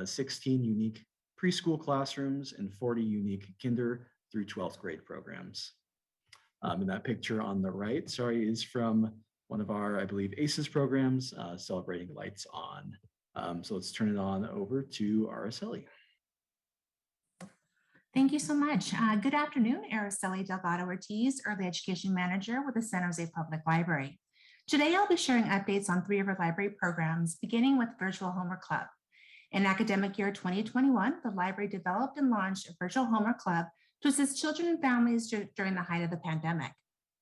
16 unique preschool classrooms, and 40 unique kinder through 12th grade programs. And that picture on the right, is from one of our, I believe, ACES programs, Celebrating Lights On. So let's turn it on over to Araceli. Thank you so much. Good afternoon, Araceli Delgado Ortiz, Early Education Manager with the San Jose Public Library. Today, I'll be sharing updates on 3 of our library programs, beginning with Virtual Homework Club. In academic year 2021, the library developed and launched a Virtual Homework Club to assist children and families during the height of the pandemic.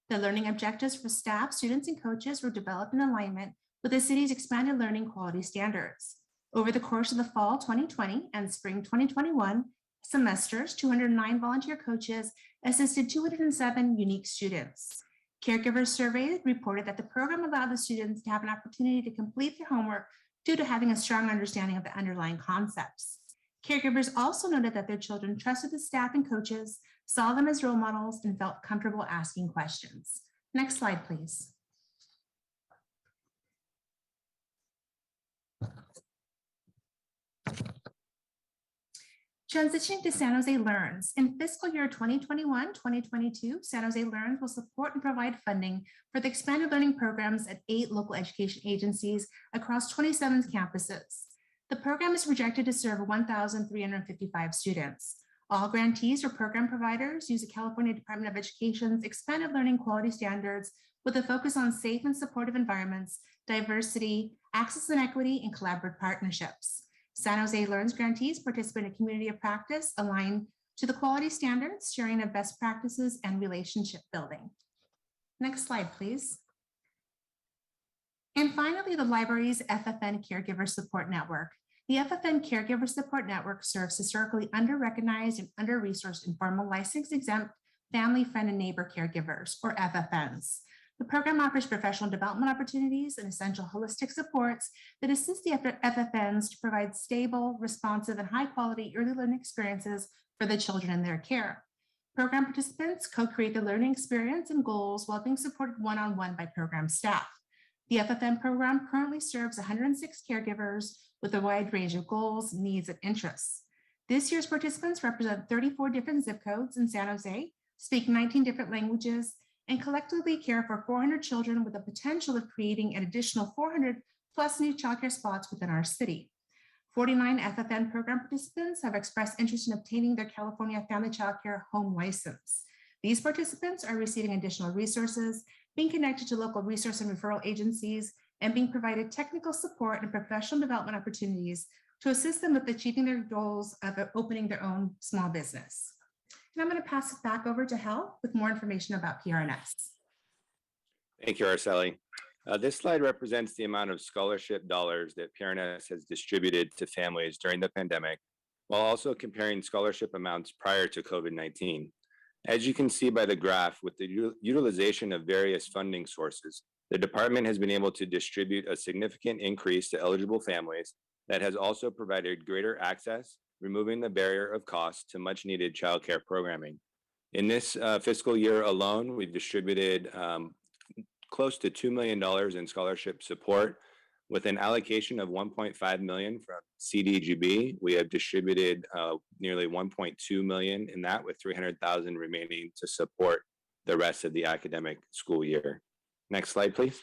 The learning objectives for staff, students, and coaches were developed in alignment with the city's expanded learning quality standards. Over the course of the fall 2020 and spring 2021 semesters, 209 volunteer coaches assisted 207 unique students. Caregivers surveyed reported that the program allowed the students to have an opportunity to complete their homework due to having a strong understanding of the underlying concepts. Caregivers also noted that their children trusted the staff and coaches, saw them as role models, and felt comfortable asking questions. Next slide, please. Transitioning to San Jose Learns. In fiscal year 2021-2022, San Jose Learns will support and provide funding for the expanded learning programs at 8 local education agencies across 27 campuses. The program is projected to serve 1,355 students. All grantees or program providers use the California Department of Education's expanded learning quality standards with a focus on safe and supportive environments, diversity, access and equity, and collaborative partnerships. San Jose Learns grantees participate in a community of practice aligned to the quality standards, sharing of best practices, and relationship building. Next slide, please. And finally, the library's FFN Caregiver Support Network. The FFN Caregiver Support Network serves historically under-recognized and under-resourced informal license-exempt family, friend, and neighbor caregivers, or FFNs. The program offers professional development opportunities and essential holistic supports that assist the FFNs to provide stable, responsive, and high-quality early learning experiences for the children in their care. Program participants co-create the learning experience and goals while being supported one-on-one by program staff. The FFN program currently serves 106 caregivers with a wide range of goals, needs, and interests. This year's participants represent 34 different zip codes in San Jose, speak 19 different languages, and collectively care for 400 children with the potential of creating an additional 400 plus new childcare spots within our city. 49 FFN program participants have expressed interest in obtaining their California Family Childcare Home License. These participants are receiving additional resources, being connected to local resource and referral agencies, and being provided technical support and professional development opportunities to assist them with achieving their goals of opening their own small business. And I'm going to pass it back over to Hel with more information about PRNS. Thank you, Araceli. This slide represents the amount of scholarship dollars that PRNS has distributed to families during the pandemic, while also comparing scholarship amounts prior to COVID-19. As you can see by the graph, with the utilization of various funding sources, the department has been able to distribute a significant increase to eligible families that has also provided greater access, removing the barrier of cost to much needed childcare programming. In this fiscal year alone, we've distributed close to $2 million in scholarship support. With an allocation of $1.5 million from CDGB, we have distributed nearly $1.2 million in that, with $300,000 remaining to support the rest of the academic school year. Next slide, please.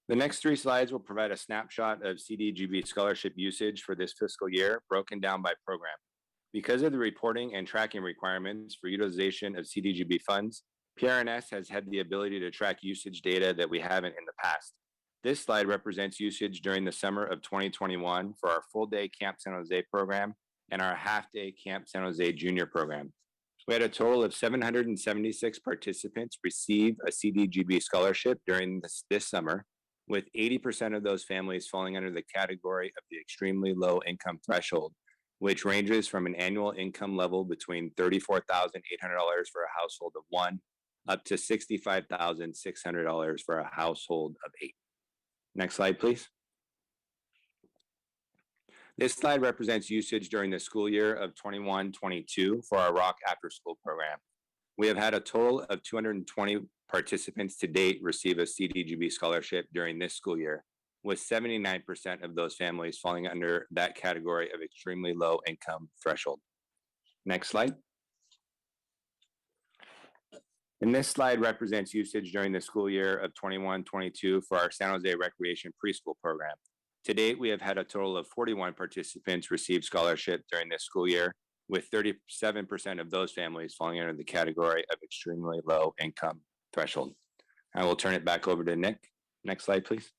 The next 3 slides will provide a snapshot of CDGB scholarship usage for this fiscal year, broken down by program. Because of the reporting and tracking requirements for utilization of CDGB funds, PRNS has had the ability to track usage data that we haven't in the past. This slide represents usage during the summer of 2021 for our full-day Camp San Jose program and our half-day Camp San Jose Junior program. We had a total of 776 participants receive a CDGB scholarship during this summer, with 80% of those families falling under the category of the extremely low income threshold, which ranges from an annual income level between $34,800 for a household of one up to $65,600 for a household of 8. Next slide, please. This slide represents usage during the school year of 21-22 for our Rock After School program. We have had a total of 220 participants to date receive a CDGB scholarship during this school year, with 79% of those families falling under that category of extremely low income threshold. Next slide. And this slide represents usage during the school year of 21-22 for our San Jose Recreation Preschool program. To date, we have had a total of 41 participants receive scholarship during this school year, with 37% of those families falling under the category of extremely low income threshold. I will turn it back over to Nick. Next slide, please.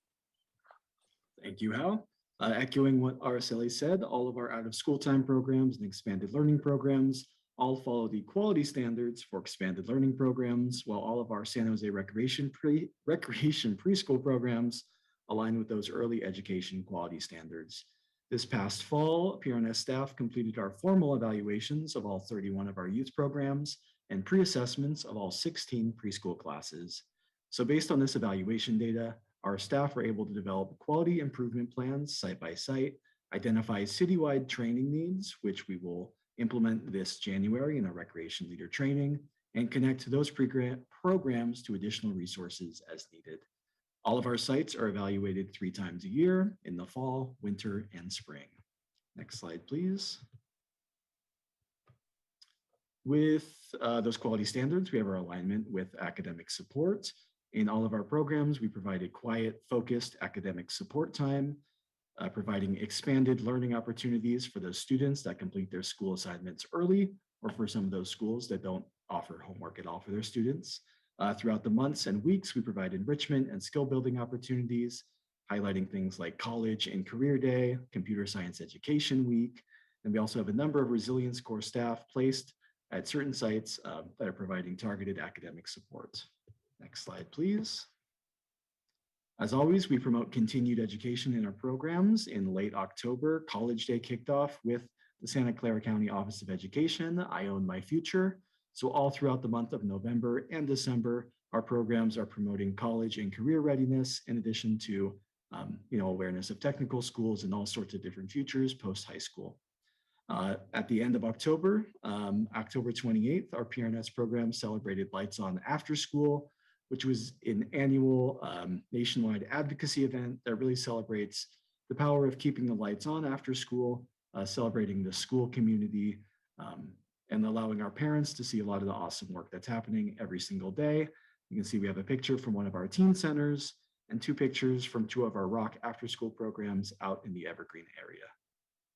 Thank you, Hal. Echoing what Araceli said, all of our out-of-school time programs and expanded learning programs all follow the quality standards for expanded learning programs, while all of our San Jose Recreation Preschool programs align with those early education quality standards. This past fall, PRNS staff completed our formal evaluations of all 31 of our youth programs and pre-assessments of all 16 preschool classes. So based on this evaluation data, our staff were able to develop quality improvement plans site by site, identify citywide training needs, which we will implement this January in our recreation leader training, and connect those programs to additional resources as needed. All of our sites are evaluated 3 times a year in the fall, winter, and spring. Next slide, please. With those quality standards, we have our alignment with academic support. In all of our programs, we provided quiet, focused academic support time, providing expanded learning opportunities for those students that complete their school assignments early, or for some of those schools that don't offer homework at all for their students. Throughout the months and weeks, we provide enrichment and skill building opportunities, highlighting things like College and Career Day, Computer Science Education Week, and we also have a number of Resilience Corps staff placed at certain sites that are providing targeted academic support. Next slide, please. As always, we promote continued education in our programs. In late October, College Day kicked off with the Santa Clara County Office of Education, I Own My Future. So all throughout the month of November and December, our programs are promoting college and career readiness, in addition to awareness of technical schools and all sorts of different futures post-high school. At the end of October, October 28th, our PRNS program celebrated Lights On After School, which was an annual nationwide advocacy event that really celebrates the power of keeping the lights on after school, celebrating the school community, and allowing our parents to see a lot of the awesome work that's happening every single day. You can see we have a picture from one of our teen centers and 2 pictures from 2 of our Rock After School programs out in the Evergreen area.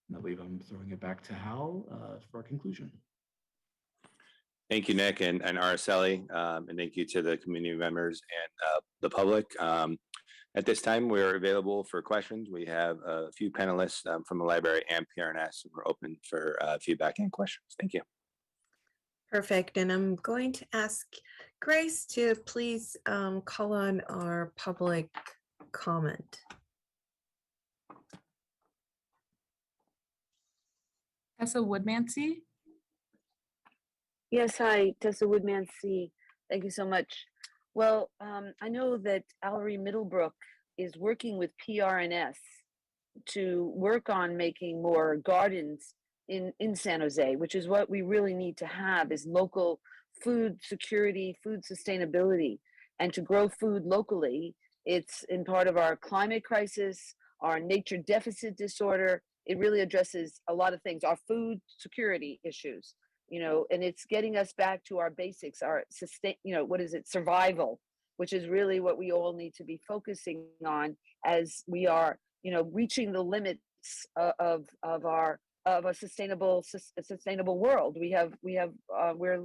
And I believe I'm throwing it back to Hal for our conclusion. Thank you, Nick and Araceli, and thank you to the community members and the public. At this time, we're available for questions. We have a few panelists from the library and PRNS. We're open for feedback and questions. Thank you. Perfect. And I'm going to ask Grace to please call on our public comment. Tessa Woodmansey. Yes, hi, Tessa Woodmansey. Thank you so much. Well, I know that Allery Middlebrook is working with PRNS to work on making more gardens in San Jose, which is what we really need to have, is local food security, food sustainability, and to grow food locally. It's in part of our climate crisis, our nature deficit disorder. It really addresses a lot of things, our food security issues, and it's getting us back to our basics, our survival, which is really what we all need to be focusing on as we are, reaching the limits of our of a sustainable world. We're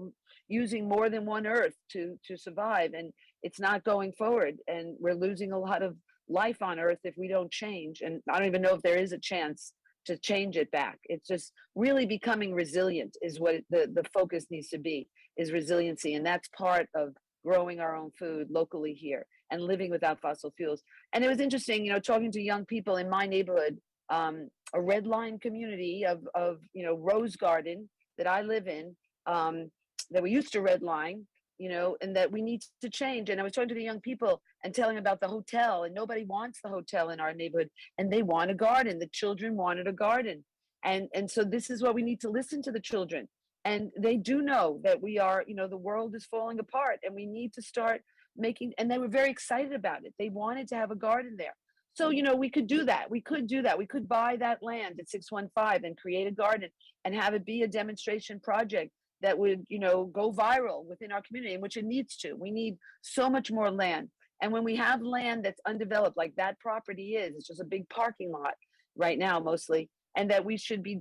using more than one earth to survive, and it's not going forward, and we're losing a lot of life on earth if we don't change. And I don't even know if there is a chance to change it back. It's just really becoming resilient is what the focus needs to be, is resiliency. And that's part of growing our own food locally here and living without fossil fuels. And it was interesting, talking to young people in my neighborhood, a red line community of Rose Garden that I live in, that we used to red line, and that we need to change. And I was talking to the young people and telling them about the hotel, and nobody wants the hotel in our neighborhood, and they want a garden. The children wanted a garden. And so this is what we need to listen to the children. And they do know that we are, the world is falling apart, and we need to start making, and they were very excited about it. They wanted to have a garden there. So, we could do that. We could do that. We could buy that land at 615 and create a garden and have it be a demonstration project that would, go viral within our community, in which it needs to. We need so much more land. And when we have land that's undeveloped, like that property is, it's just a big parking lot right now, mostly, and that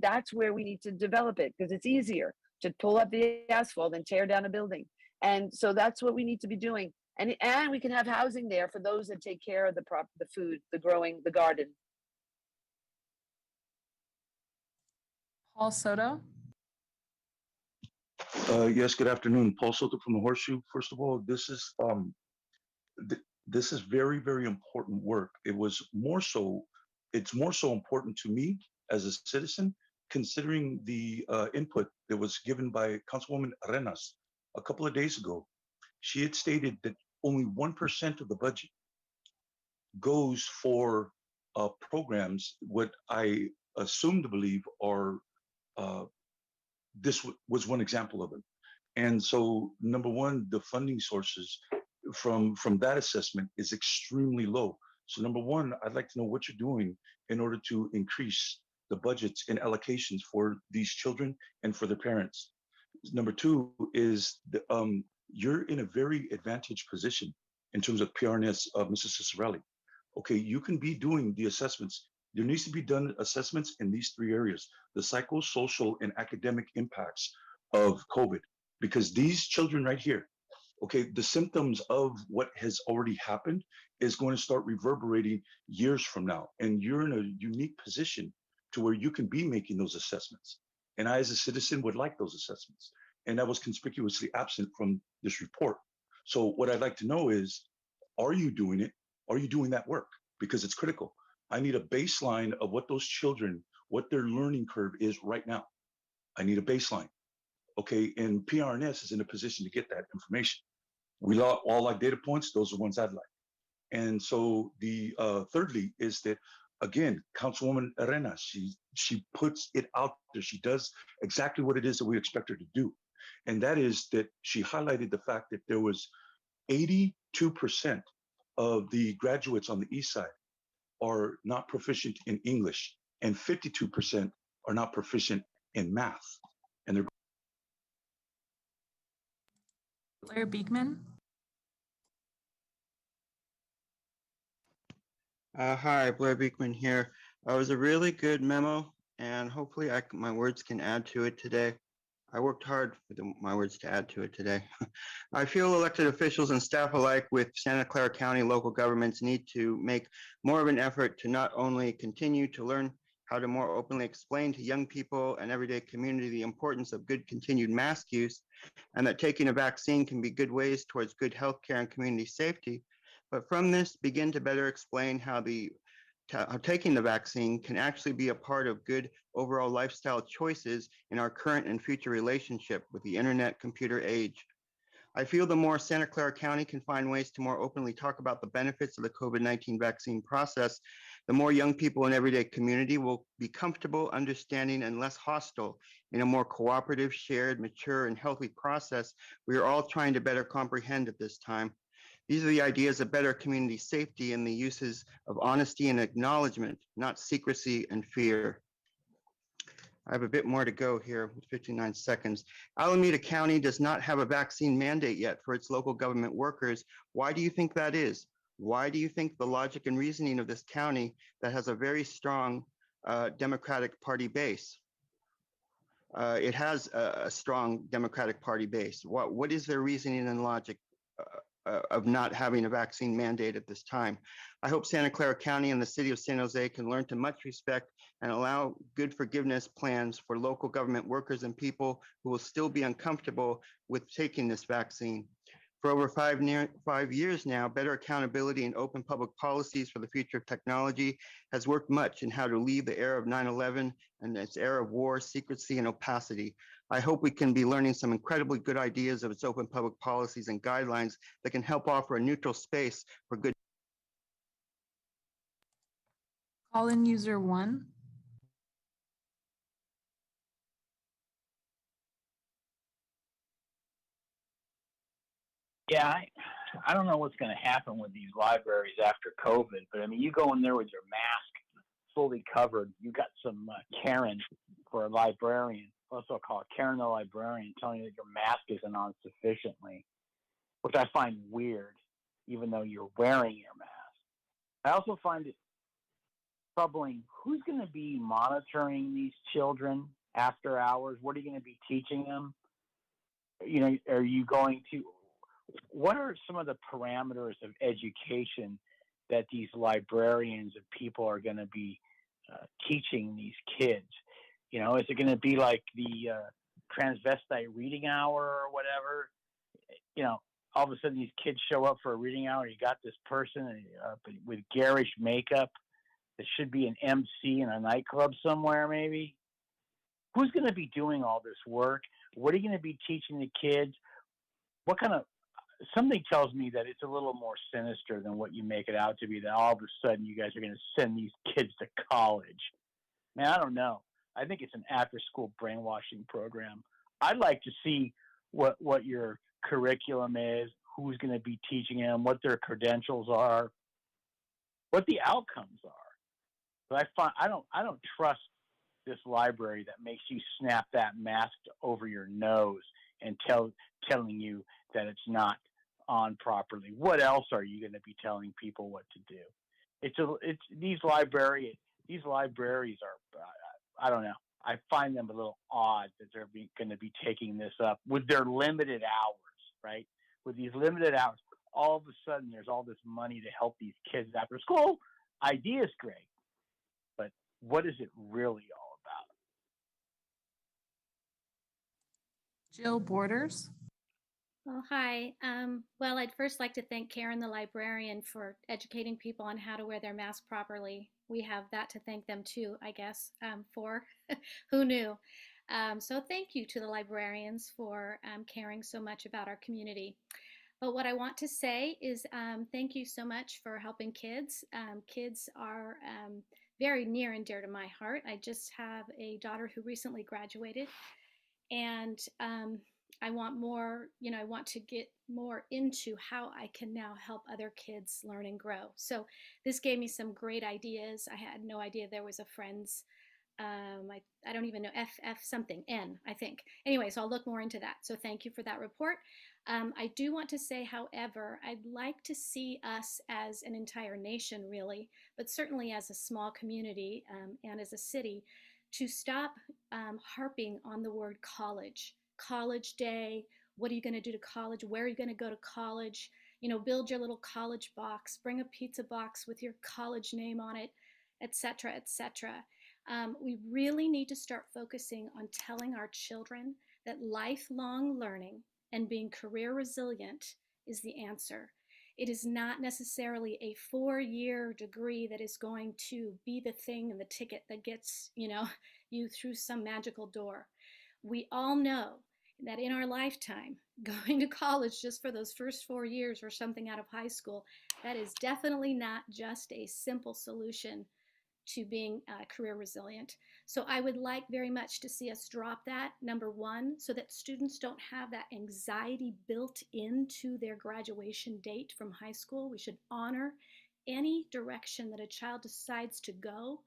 that's where we need to develop it, because it's easier to pull up the asphalt and tear down a building. And so that's what we need to be doing. And we can have housing there for those that take care of the food, the growing, the garden. Paul Soto. Yes, good afternoon. Paul Soto from the Horseshoe. First of all, this is very, very important work. It's more so important to me as a citizen, considering the input that was given by Councilwoman Arenas a couple of days ago. She had stated that only 1% of the budget goes for programs, what I assume to believe are, this was one example of it. And so, number one, the funding sources from that assessment is extremely low. So number one, I'd like to know what you're doing in order to increase the budgets and allocations for these children and for their parents. Number two is you're in a very advantaged position in terms of PRNS of Mrs. Ciccarelli. Okay, you can be doing the assessments. There needs to be done assessments in these three areas: the psychosocial and academic impacts of COVID, because these children right here, okay, the symptoms of what has already happened is going to start reverberating years from now. And you're in a unique position to where you can be making those assessments. And I, as a citizen, would like those assessments. And that was conspicuously absent from this report. So what I'd like to know is, are you doing it? Are you doing that work? Because it's critical. I need a baseline of what those children, what their learning curve is right now. I need a baseline. Okay, and PRNS is in a position to get that information. We all like data points. Those are ones I'd like. And so the thirdly is that, again, Councilwoman Arenas, she puts it out there. She does exactly what it is that we expect her to do. And that is that she highlighted the fact that there was 82% of the graduates on the east side are not proficient in English, and 52% are not proficient in math. And they're Blair Beekman. Hi, Blair Beekman here. It was a really good memo, and hopefully my words can add to it today. I worked hard for my words to add to it today. I feel elected officials and staff alike with Santa Clara County local governments need to make more of an effort to not only continue to learn how to more openly explain to young people and everyday community the importance of good continued mask use, and that taking a vaccine can be good ways towards good healthcare and community safety, but from this begin to better explain how taking the vaccine can actually be a part of good overall lifestyle choices in our current and future relationship with the internet computer age. I feel the more Santa Clara County can find ways to more openly talk about the benefits of the COVID-19 vaccine process, the more young people in everyday community will be comfortable, understanding, and less hostile in a more cooperative, shared, mature, and healthy process we are all trying to better comprehend at this time. These are the ideas of better community safety and the uses of honesty and acknowledgement, not secrecy and fear. I have a bit more to go here with 59 seconds. Alameda County does not have a vaccine mandate yet for its local government workers. Why do you think that is? Why do you think the logic and reasoning of this county that has a very strong Democratic Party base it has a strong Democratic Party base. What is their reasoning and logic of not having a vaccine mandate at this time? I hope Santa Clara County and the city of San Jose can learn to much respect and allow good forgiveness plans for local government workers and people who will still be uncomfortable with taking this vaccine. For over 5 years now, better accountability and open public policies for the future of technology has worked much in how to leave the era of 9/11 and its era of war, secrecy, and opacity. I hope we can be learning some incredibly good ideas of its open public policies and guidelines that can help offer a neutral space for good. Call in user 1. Yeah, I don't know what's going to happen with these libraries after COVID, but I mean, you go in there with your mask fully covered. You got some Karen for a librarian. Also call it Karen the librarian, telling you that your mask isn't on sufficiently, which I find weird, even though you're wearing your mask. I also find it troubling. Who's going to be monitoring these children after hours? What are you going to be teaching them? You know, are you going to? What are some of the parameters of education that these librarians and people are going to be teaching these kids? You know, is it going to be like the transvestite reading hour or whatever? You know, all of a sudden these kids show up for a reading hour. You got this person with garish makeup that should be an MC in a nightclub somewhere, maybe. Who's going to be doing all this work? What are you going to be teaching the kids? What kind of, something tells me that it's a little more sinister than what you make it out to be, that all of a sudden you guys are going to send these kids to college. Man, I don't know. I think it's an after-school brainwashing program. I'd like to see what your curriculum is, who's going to be teaching them, what their credentials are, what the outcomes are. But I don't trust this library that makes you snap that mask over your nose and telling you that it's not on properly. What else are you going to be telling people what to do? These libraries are, I don't know. I find them a little odd that they're going to be taking this up with their limited hours, right? With these limited hours, all of a sudden there's all this money to help these kids after school. Idea is great, but what is it really all about? Jill Borders. Well, hi. Well, I'd first like to thank Karen, the librarian, for educating people on how to wear their mask properly. We have that to thank them too, I guess, for who knew. So thank you to the librarians for caring so much about our community. But what I want to say is thank you so much for helping kids. Kids are very near and dear to my heart. I just have a daughter who recently graduated, and I want more, I want to get more into how I can now help other kids learn and grow. So this gave me some great ideas. I had no idea there was a Friends, I don't even know, FF something, N, I think. Anyway, so I'll look more into that. So thank you for that report. I do want to say, however, I'd like to see us as an entire nation, really, but certainly as a small community and as a city, to stop harping on the word college. College day, what are you going to do to college? Where are you going to go to college? Build your little college box, bring a pizza box with your college name on it, etc., etc. We really need to start focusing on telling our children that lifelong learning and being career resilient is the answer. It is not necessarily a 4-year degree that is going to be the thing and the ticket that gets, you through some magical door. We all know that in our lifetime, going to college just for those first 4 years or something out of high school, that is definitely not just a simple solution to being career resilient. So I would like very much to see us drop that, number one, so that students don't have that anxiety built into their graduation date from high school. We should honor any direction that a child decides to go.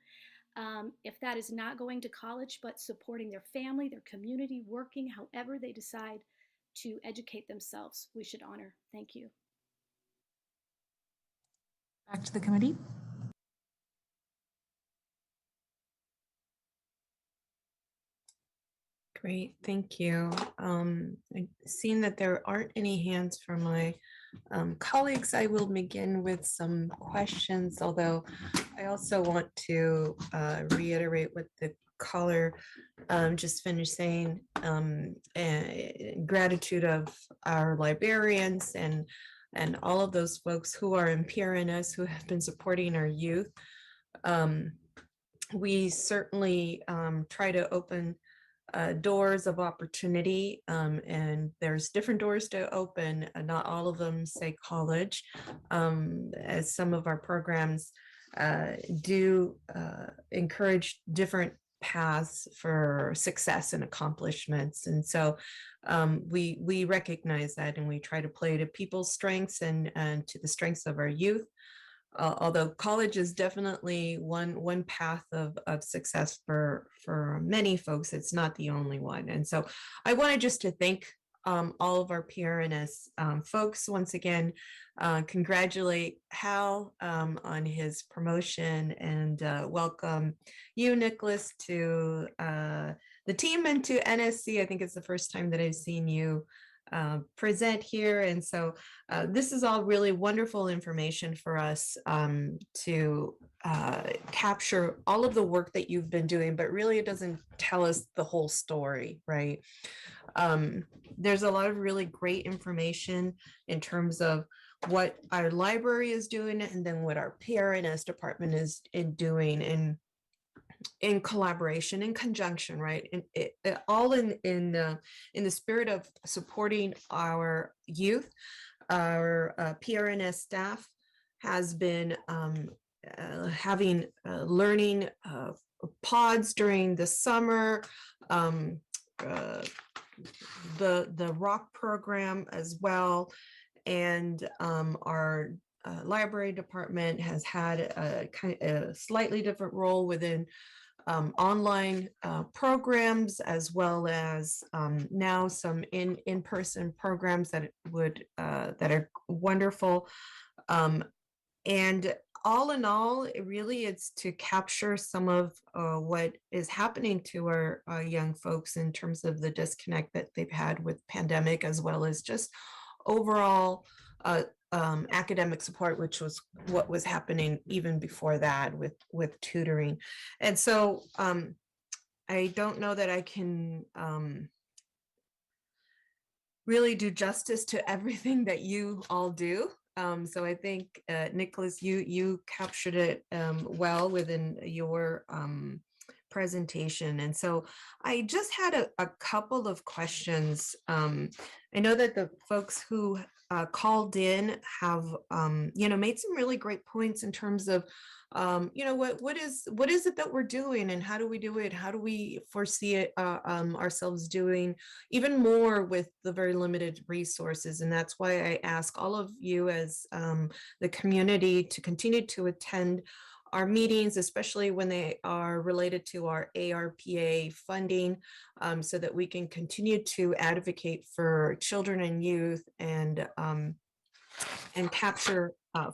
If that is not going to college, but supporting their family, their community, working, however they decide to educate themselves, we should honor. Thank you. Back to the committee. Great, thank you. Seeing that there aren't any hands from my colleagues, I will begin with some questions, although I also want to reiterate what the caller just finished saying, gratitude of our librarians and all of those folks who are in PRNS who have been supporting our youth. We certainly try to open doors of opportunity, and there's different doors to open, not all of them say college, as some of our programs do encourage different paths for success and accomplishments. And so we recognize that, and we try to play to people's strengths and to the strengths of our youth. Although college is definitely one path of success for many folks, it's not the only one. And so I wanted just to thank all of our PRNS folks once again, congratulate Hal on his promotion, and welcome you, Nicholas, to the team and to NSC. I think it's the first time that I've seen you present here. And so this is all really wonderful information for us to capture all of the work that you've been doing, but really it doesn't tell us the whole story, right? There's a lot of really great information in terms of what our library is doing, and then what our PRNS department is doing in collaboration, in conjunction, right? And all in the spirit of supporting our youth. Our PRNS staff has been having learning pods during the summer, the rock program as well, and our library department has had a slightly different role within online programs, as well as now some in-person programs that are wonderful. And all in all, it's to capture some of what is happening to our young folks in terms of the disconnect that they've had with pandemic, as well as just overall academic support, which was what was happening even before that with tutoring. And so I don't know that I can really do justice to everything that you all do. So I think, Nicholas, you captured it well within your presentation. And so I just had a couple of questions. I know that the folks who called in have made some really great points in terms of what is it that we're doing, and how do we do it? How do we foresee it ourselves doing even more with the very limited resources? And that's why I ask all of you as the community to continue to attend our meetings, especially when they are related to our ARPA funding, so that we can continue to advocate for children and youth and capture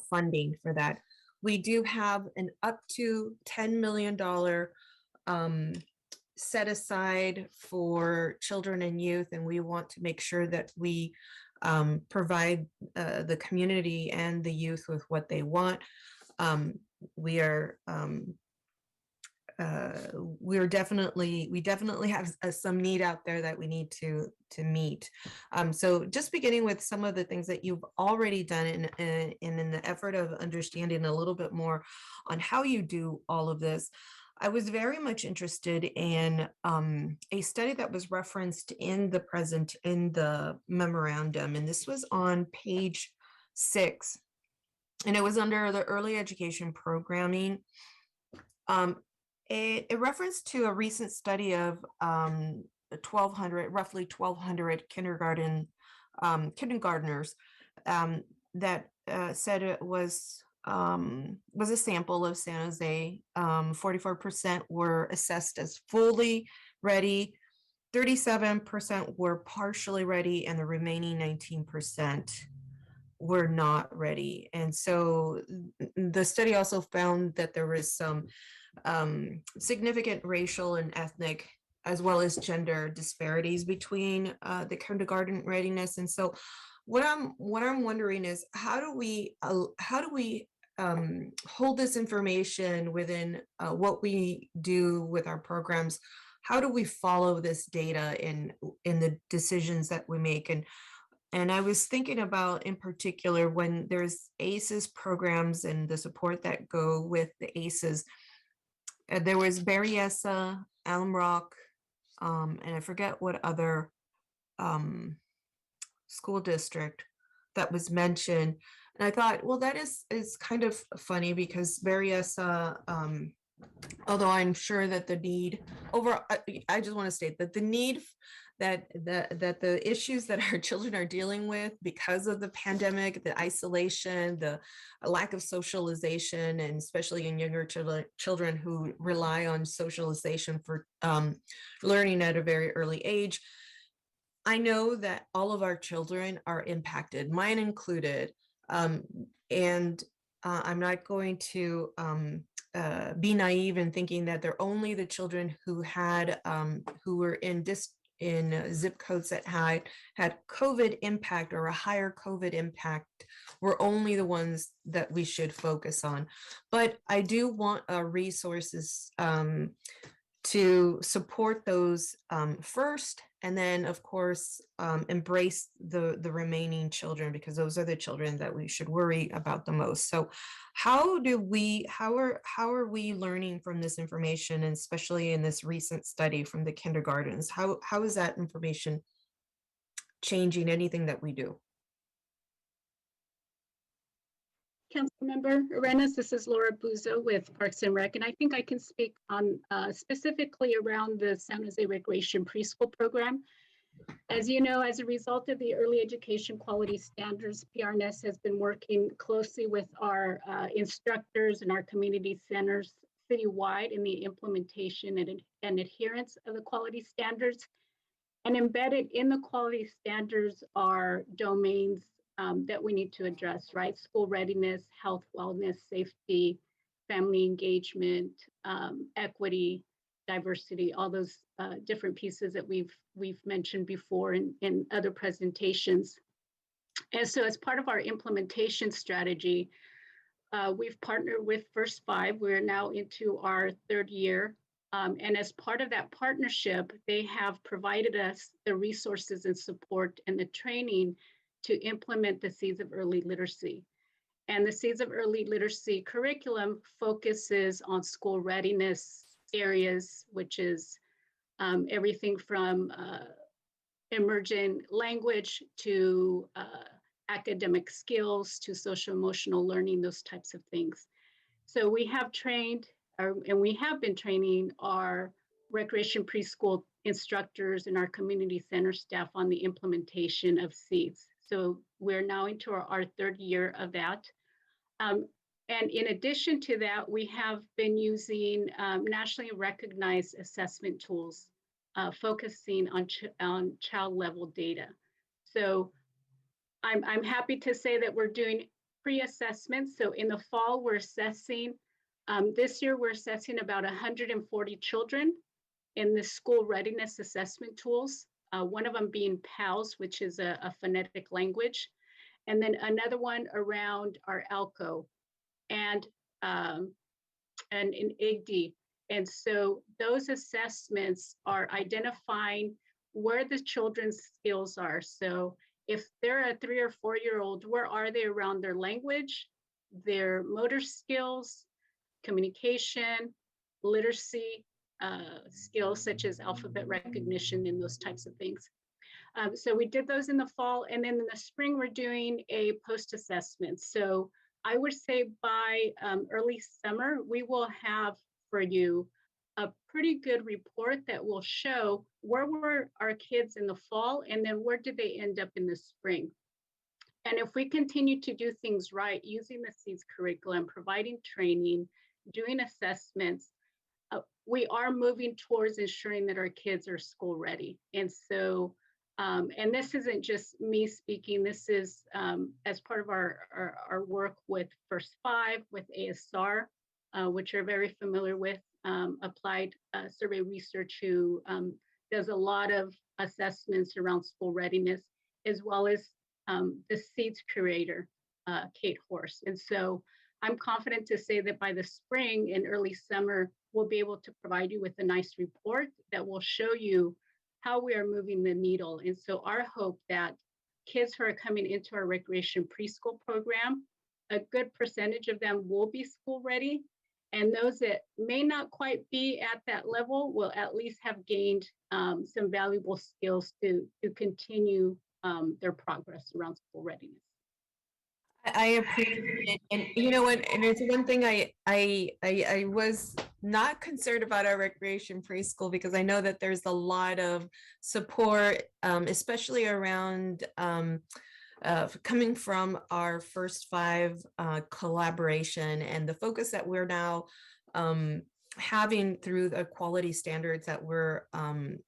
funding for that. We do have an up to $10 million set aside for children and youth, and we want to make sure that we provide the community and the youth with what they want. We definitely have some need out there that we need to meet. So just beginning with some of the things that you've already done in the effort of understanding a little bit more on how you do all of this, I was very much interested in a study that was referenced in the memorandum, and this was on page 6. And it was under the early education programming. It referenced to a recent study of roughly 1,200 kindergartners that said it was a sample of San Jose. 44% were assessed as fully ready, 37% were partially ready, and the remaining 19% were not ready. And so the study also found that there was some significant racial and ethnic as well as gender disparities between the kindergarten readiness. And so what I'm wondering is how do we hold this information within what we do with our programs? How do we follow this data in the decisions that we make? And I was thinking about, in particular, when there's ACEs programs and the support that go with the ACEs. There was Berryessa, Alum Rock, and I forget what other school district that was mentioned. And I thought, well, that is kind of funny because Berryessa, although I'm sure that the need I just want to state that the need that the issues that our children are dealing with because of the pandemic, the isolation, the lack of socialization, and especially in younger children who rely on socialization for learning at a very early age. I know that all of our children are impacted, mine included, and I'm not going to be naive in thinking that they're only the children who had who were in zip codes that had COVID impact or a higher COVID impact were only the ones that we should focus on. But I do want resources to support those first, and then of course embrace the remaining children, because those are the children that we should worry about the most. So how are we learning from this information, and especially in this recent study from the kindergartens? How is that information changing anything that we do? Councilmember Arenas, this is Laura Buzo with Parks and Rec, and I think I can speak on specifically around the San Jose Recreation Preschool Program. As you know, as a result of the Early Education Quality Standards, PRNS has been working closely with our instructors and our community centers citywide in the implementation and adherence of the quality standards. And embedded in the quality standards are domains that we need to address, right? School readiness, health, wellness, safety, family engagement, equity, diversity, all those different pieces that we've mentioned before in other presentations. And so as part of our implementation strategy, we've partnered with First Five. We're now into our third year. And as part of that partnership, they have provided us the resources and support and the training to implement the Seeds of Early Literacy. And the Seeds of Early Literacy curriculum focuses on school readiness areas, which is everything from emergent language to academic skills to social emotional learning, those types of things. So we have trained, and we have been training our recreation preschool instructors and our community center staff on the implementation of Seeds. So we're now into our third year of that. And in addition to that, we have been using nationally recognized assessment tools, focusing on child level data. So I'm happy to say that we're doing pre-assessments. So in the fall, we're assessing, this year we're assessing about 140 children in the school readiness assessment tools. One of them being PALS, which is a phonetic language, and then another one around our ALCO and in IGD. And so those assessments are identifying where the children's skills are. So if they're a 3 or 4 year old, where are they around their language, their motor skills, communication, literacy, skills such as alphabet recognition and those types of things. So we did those in the fall, and then in the spring we're doing a post-assessment. So I would say by early summer, we will have for you a pretty good report that will show where were our kids in the fall, and then where did they end up in the spring. And if we continue to do things right, using the Seeds curriculum, providing training, doing assessments, we are moving towards ensuring that our kids are school ready. And so, and this isn't just me speaking, this is as part of our work with First Five, with ASR, which are very familiar with applied survey research, who does a lot of assessments around school readiness, as well as the SEEDS curator, Kate Horse. And so I'm confident to say that by the spring and early summer, we'll be able to provide you with a nice report that will show you how we are moving the needle. And so our hope that kids who are coming into our recreation preschool program, a good percentage of them will be school ready. And those that may not quite be at that level will at least have gained some valuable skills to continue their progress around school readiness. I appreciate it. And you know what, and it's one thing I was not concerned about our recreation preschool, because I know that there's a lot of support, especially around coming from our First Five collaboration and the focus that we're now having through the quality standards that we're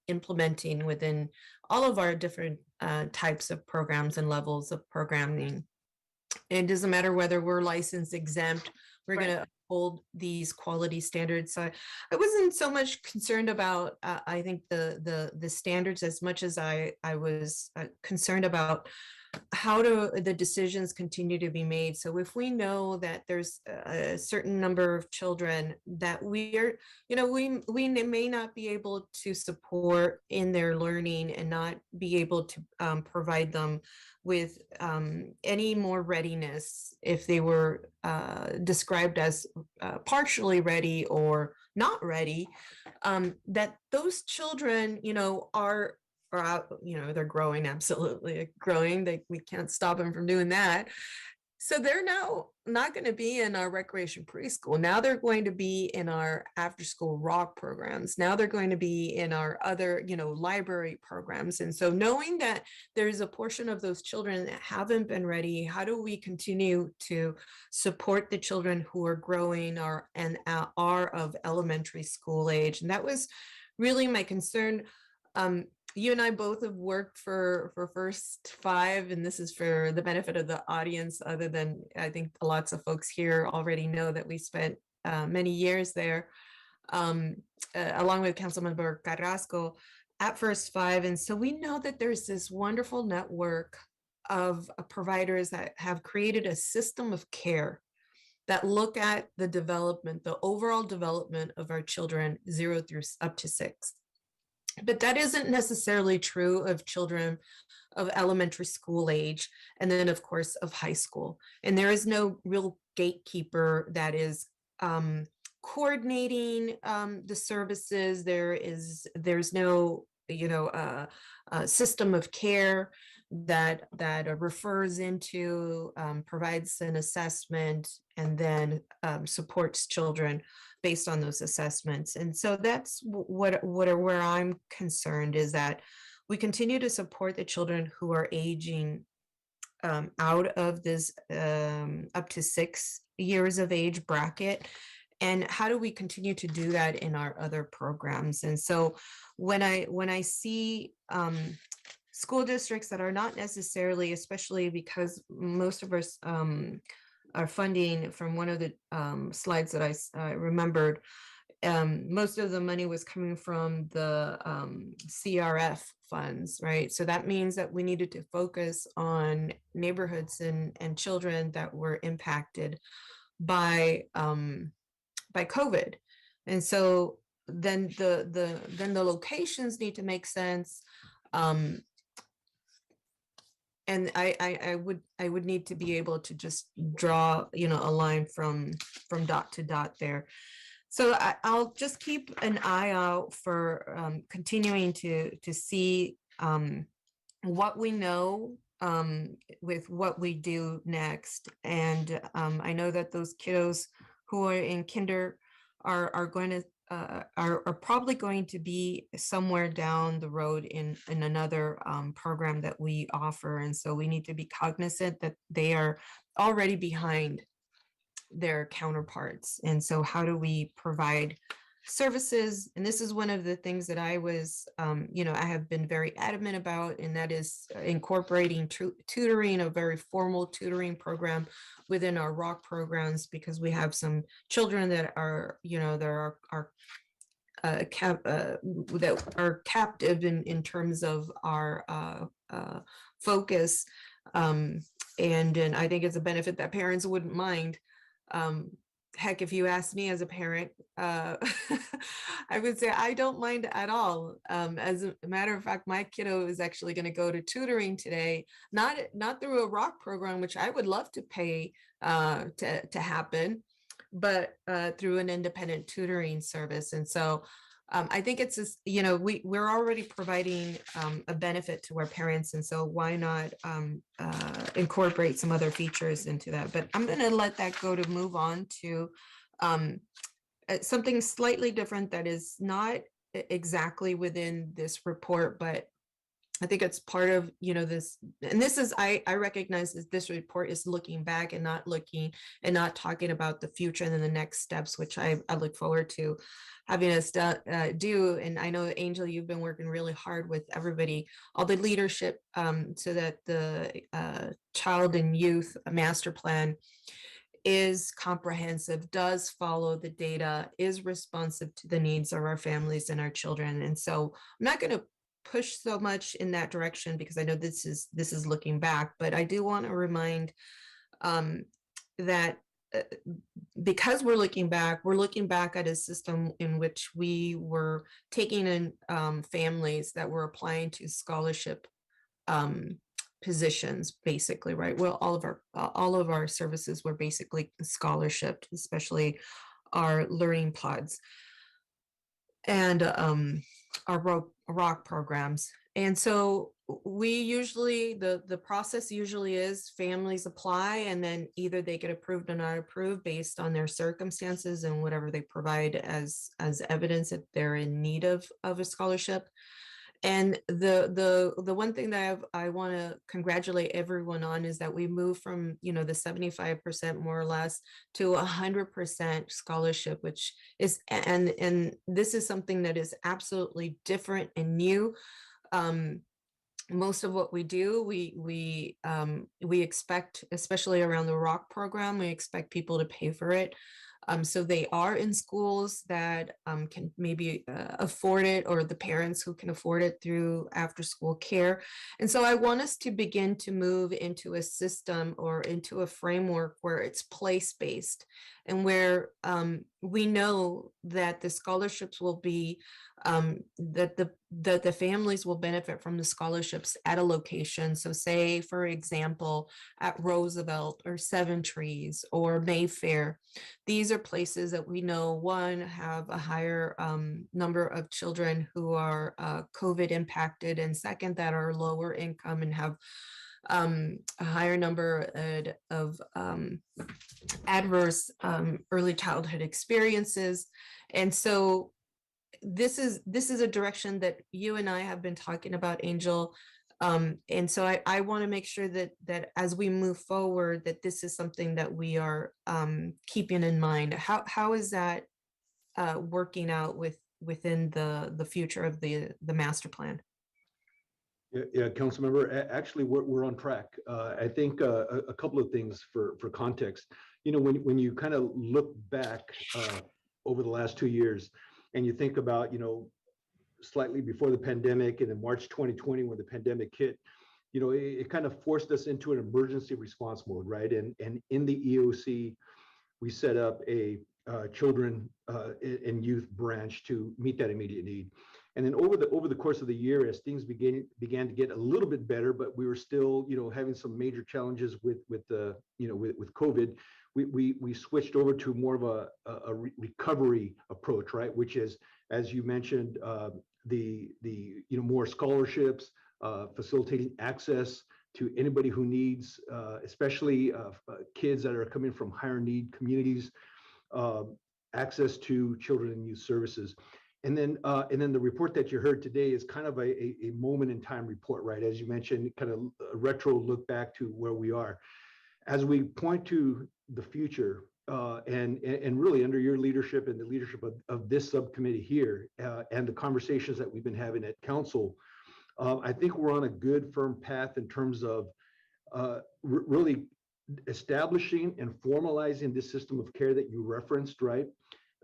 implementing within all of our different types of programs and levels of programming. It doesn't matter whether we're licensed, exempt, we're going to uphold these quality standards. So I wasn't so much concerned about, I think, the standards as much as I was concerned about how do the decisions continue to be made. So if we know that there's a certain number of children that we may not be able to support in their learning and not be able to provide them with any more readiness if they were described as partially ready or not ready, that those children, are out, they're growing, absolutely growing. We can't stop them from doing that. So they're now not going to be in our recreation preschool. Now they're going to be in our after school rock programs. Now they're going to be in our other, library programs. And so knowing that there's a portion of those children that haven't been ready, how do we continue to support the children who are growing and are of elementary school age? And that was really my concern. You and I both have worked for First Five, and this is for the benefit of the audience, other than I think lots of folks here already know that we spent many years there, along with Councilmember Carrasco at First Five. And so we know that there's this wonderful network of providers that have created a system of care that look at the development, the overall development of our children 0 through up to 6. But that isn't necessarily true of children of elementary school age, and then of course of high school. And there is no real gatekeeper that is coordinating the services. There's no system of care that refers into, provides an assessment, and then supports children based on those assessments. And so that's where I'm concerned, is that we continue to support the children who are aging out of this up to 6 years of age bracket. And how do we continue to do that in our other programs? And so when I see school districts that are not necessarily, especially because most of us our funding, from one of the slides that I remembered, most of the money was coming from the CRF funds, right? So that means that we needed to focus on neighborhoods and children that were impacted by COVID. And so then the locations need to make sense. And I would need to be able to just draw, a line from dot to dot there. So I'll just keep an eye out for continuing to see what we know with what we do next. And I know that those kiddos who are in kinder are going to are probably going to be somewhere down the road in another program that we offer. And so we need to be cognizant that they are already behind their counterparts. And so how do we provide services, and this is one of the things that I was, I have been very adamant about, and that is incorporating tutoring, a very formal tutoring program within our ROC programs, because we have some children that are, that are captive in terms of our focus. And I think it's a benefit that parents wouldn't mind. Heck, if you ask me as a parent, I would say I don't mind at all. As a matter of fact, my kiddo is actually going to go to tutoring today, not through a ROC program, which I would love to pay to happen, but through an independent tutoring service. And so I think it's just, we're already providing a benefit to our parents. And so why not incorporate some other features into that? But I'm going to let that go to move on to something slightly different that is not exactly within this report, but I think it's part of, this, and this is, I recognize that this report is looking back and not talking about the future and then the next steps, which I look forward to having us do. And I know, Angel, you've been working really hard with everybody, all the leadership, so that the child and youth master plan is comprehensive, does follow the data, is responsive to the needs of our families and our children. And so I'm not going to push so much in that direction because I know this is looking back, but I do want to remind that because we're looking back at a system in which we were taking in families that were applying to scholarship positions, basically, right? Well, all of our services were basically scholarship, especially our learning pods and our ROC programs. And so we usually, the process usually is families apply and then either they get approved or not approved based on their circumstances and whatever they provide as evidence that they're in need of a scholarship. And the one thing that I want to congratulate everyone on is that we moved from, the 75% more or less to 100% scholarship, which is, and this is something that is absolutely different and new. Most of what we do, we expect, especially around the ROC program, we expect people to pay for it. So they are in schools that can maybe afford it, or the parents who can afford it through after school care. And so I want us to begin to move into a system or into a framework where it's place-based and where we know that the scholarships will be, that the families will benefit from the scholarships at a location. So say, for example, at Roosevelt or Seven Trees or Mayfair, these are places that we know, one, have a higher number of children who are COVID impacted, and second, that are lower income and have a higher number of adverse early childhood experiences. And so this is a direction that you and I have been talking about, Angel. And so I want to make sure that as we move forward, that this is something that we are keeping in mind. How is that working out within the future of the master plan? Yeah, council member, actually, we're on track. I think a couple of things for context. When you kind of look back over the last 2 years, and you think about, slightly before the pandemic and in March 2020, when the pandemic hit, it kind of forced us into an emergency response mode, right? And in the EOC, we set up a children and youth branch to meet that immediate need. And then over the course of the year, as things began to get a little bit better, but we were still, having some major challenges with COVID, we switched over to more of a recovery approach, right? Which is, as you mentioned, the more scholarships, facilitating access to anybody who needs, especially kids that are coming from higher need communities, access to children and youth services. And then the report that you heard today is kind of a moment in time report, right? As you mentioned, kind of a retro look back to where we are. as we point to the future, and really under your leadership and the leadership of this subcommittee here, and the conversations that we've been having at council, I think we're on a good, firm path in terms of really establishing and formalizing this system of care that you referenced, right?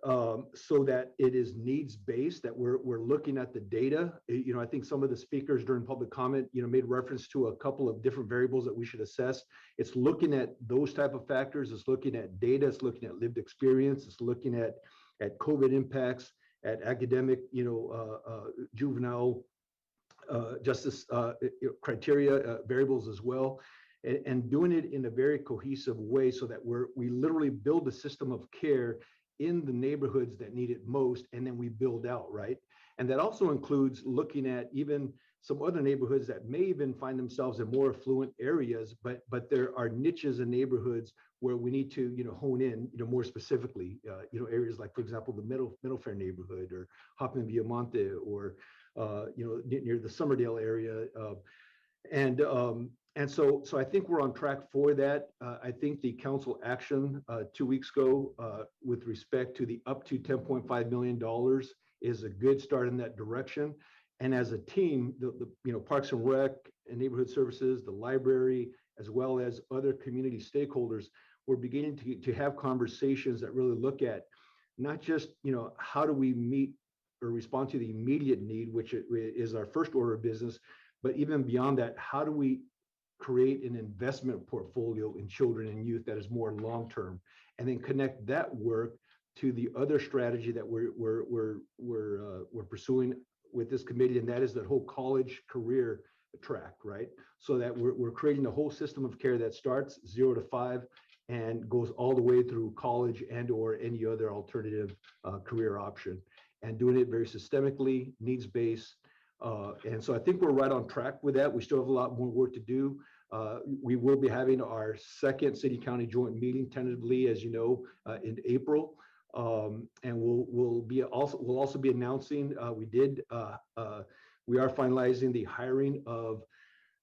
So that it is needs-based, that we're looking at the data. I think some of the speakers during public comment, made reference to a couple of different variables that we should assess. It's looking at those type of factors. It's looking at data. It's looking at lived experience. It's looking at COVID impacts, at academic, juvenile justice criteria variables as well, and doing it in a very cohesive way so that we literally build a system of care in the neighborhoods that need it most, and then we build out, right? And that also includes looking at even some other neighborhoods that may even find themselves in more affluent areas, but there are niches in neighborhoods where we need to, hone in, more specifically, areas like, for example, the Middlefare neighborhood, or Hoffman Viamonte, or near the Summerdale area, and so I think we're on track for that. I think the council action 2 weeks ago with respect to the up to $10.5 million is a good start in that direction. And as a team, the Parks and Rec and Neighborhood Services, the library, as well as other community stakeholders, we're beginning to have conversations that really look at not just, how do we meet or respond to the immediate need, which is our first order of business, but even beyond that, how do we create an investment portfolio in children and youth that is more long-term, and then connect that work to the other strategy that we're pursuing with this committee, and that is that whole college career track, right? So that we're creating a whole system of care that starts 0 to 5 and goes all the way through college and or any other alternative career option, and doing it very systemically, needs-based. And so I think we're right on track with that. We still have a lot more work to do. We will be having our second city-county joint meeting tentatively, as you know, in April. And we'll also be announcing, we are finalizing the hiring of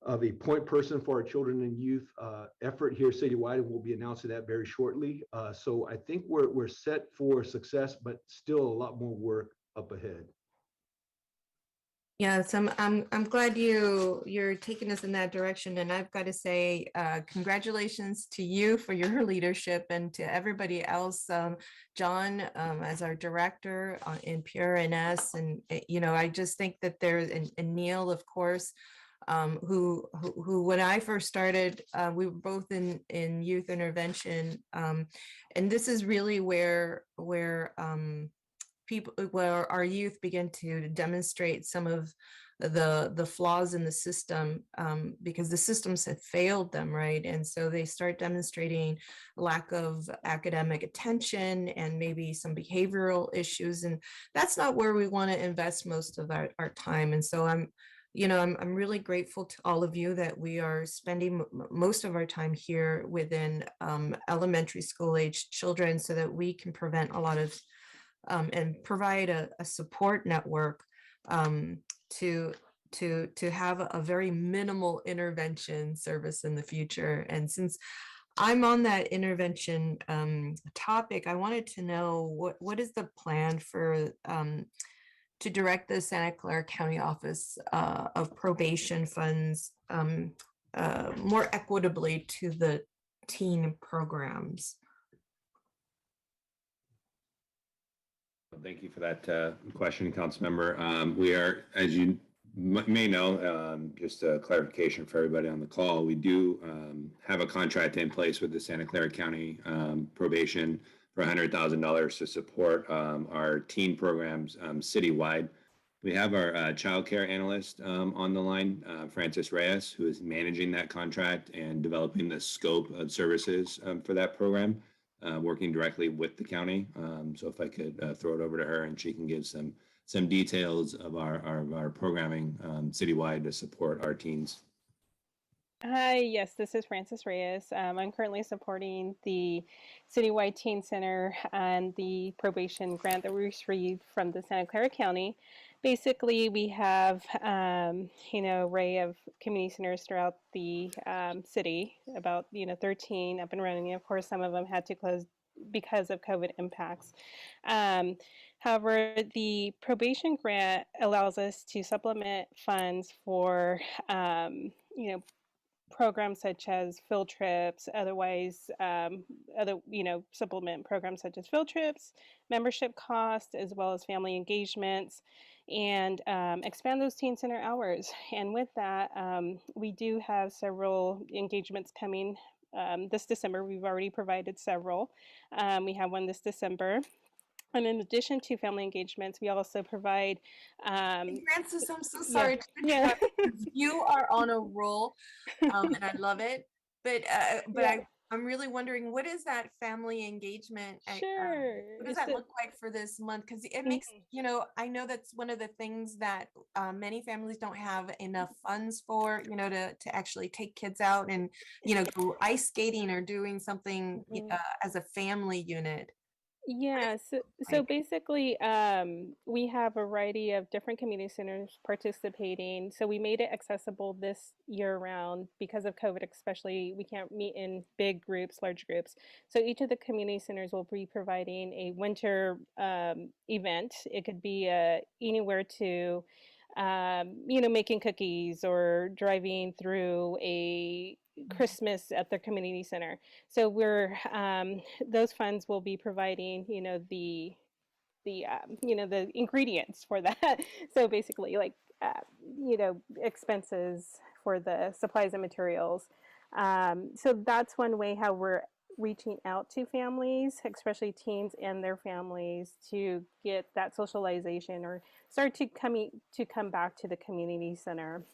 a point person for our children and youth effort here citywide, and we'll be announcing that very shortly. So I think we're set for success, but still a lot more work up ahead. Yes, I'm glad you're taking us in that direction, and I've got to say congratulations to you for your leadership, and to everybody else. John, as our director in PRNS, and I just think that there's and Neil, of course, who when I first started, we were both in youth intervention, and this is really where our youth begin to demonstrate some of the flaws in the system, because the systems have failed them, right? And so they start demonstrating lack of academic attention and maybe some behavioral issues, and that's not where we want to invest most of our time. And so I'm really grateful to all of you that we are spending most of our time here within elementary school age children, so that we can prevent a lot of and provide a support network to have a very minimal intervention service in the future. And since I'm on that intervention topic, I wanted to know what is the plan for to direct the Santa Clara County Office of Probation funds more equitably to the teen programs. Thank you for that question, Councilmember. We are, as you may know, just a clarification for everybody on the call, we do have a contract in place with the Santa Clara County Probation for $100,000 to support our teen programs citywide. We have our child care analyst on the line, Francis Reyes, who is managing that contract and developing the scope of services for that program. Working directly with the county. So if I could throw it over to her, and she can give some details of our programming citywide to support our teens. Hi, yes, this is Francis Reyes. I'm currently supporting the Citywide Teen Center and the probation grant that we received from the Santa Clara County. basically we have, array of community centers throughout the city, about, 13 up and running. Of course, some of them had to close because of COVID impacts. However, the probation grant allows us to supplement funds for, programs such as field trips, otherwise, supplement programs such as field trips, membership costs, as well as family engagements, and expand those teen center hours. And with that, we do have several engagements coming this December. We've already provided several. We have one this December. And in addition to family engagements, we also provide. Francis, I'm so sorry to Yeah. interrupt. You are on a roll, and I love it. But I'm really wondering, what is that family engagement? Sure. What does that look like for this month? Because it makes, I know that's one of the things that many families don't have enough funds for, to actually take kids out and, go ice skating or doing something as a family unit. Yeah, so basically, we have a variety of different community centers participating. So we made it accessible this year round because of COVID, especially. We can't meet in big groups, large groups. So each of the community centers will be providing a winter event. It could be anywhere to, making cookies or driving through a Christmas at the community center. So we're those funds will be providing, the ingredients for that. So basically, like expenses for the supplies and materials. So that's one way how we're reaching out to families, especially teens and their families, to get that socialization or start to come back to the community center.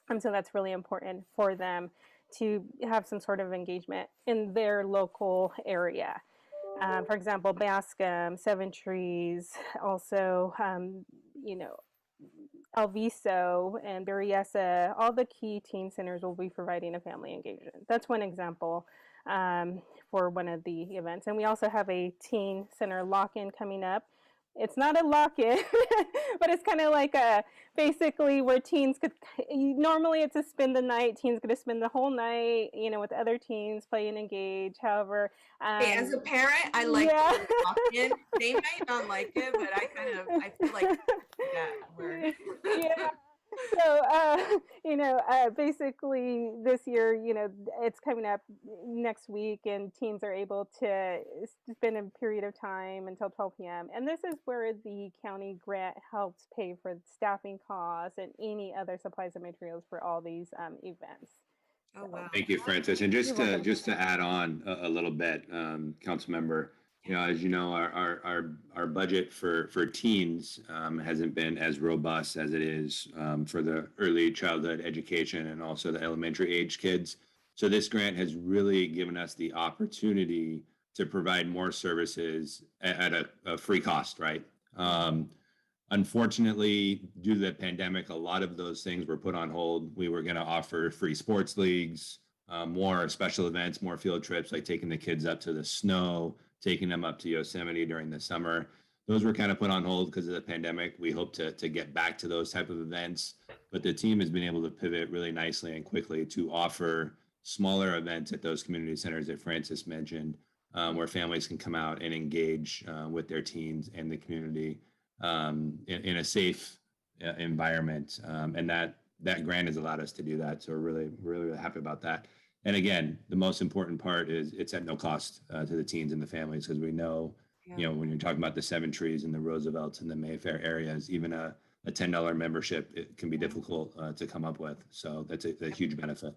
And so that's really important for them to have some sort of engagement in their local area. For example, Bascom, Seven Trees, also, Alviso and Berryessa, all the key teen centers will be providing a family engagement. That's one example for one of the events. And we also have a teen center lock-in coming up. It's not a lock-in, but it's kind of like basically where teens could, normally it's a spend the night, teens get to spend the whole night, with other teens, play and engage. However, hey, as a parent, I like the lock-in. They might not like it, but I feel like that word. Yeah. So, basically this year, it's coming up next week and teens are able to spend a period of time until 12 p.m. And this is where the county grant helps pay for staffing costs and any other supplies and materials for all these events. Oh, wow. Thank you, Francis. And just to add on a little bit, council member, as you know, our budget for teens hasn't been as robust as it is for the early childhood education and also the elementary age kids. So this grant has really given us the opportunity to provide more services at a free cost, right? Unfortunately, due to the pandemic, a lot of those things were put on hold. We were going to offer free sports leagues, more special events, more field trips, like taking the kids up to the snow, taking them up to Yosemite during the summer. Those were kind of put on hold because of the pandemic. We hope to get back to those type of events, but the team has been able to pivot really nicely and quickly to offer smaller events at those community centers that Francis mentioned, where families can come out and engage with their teens and the community in a safe environment. And that grant has allowed us to do that. So we're really happy about that. And again, the most important part is it's at no cost to the teens and the families, because we know, when you're talking about the Seven Trees and the Roosevelts and the Mayfair areas, even a $10 membership, it can be difficult to come up with. So that's a huge benefit.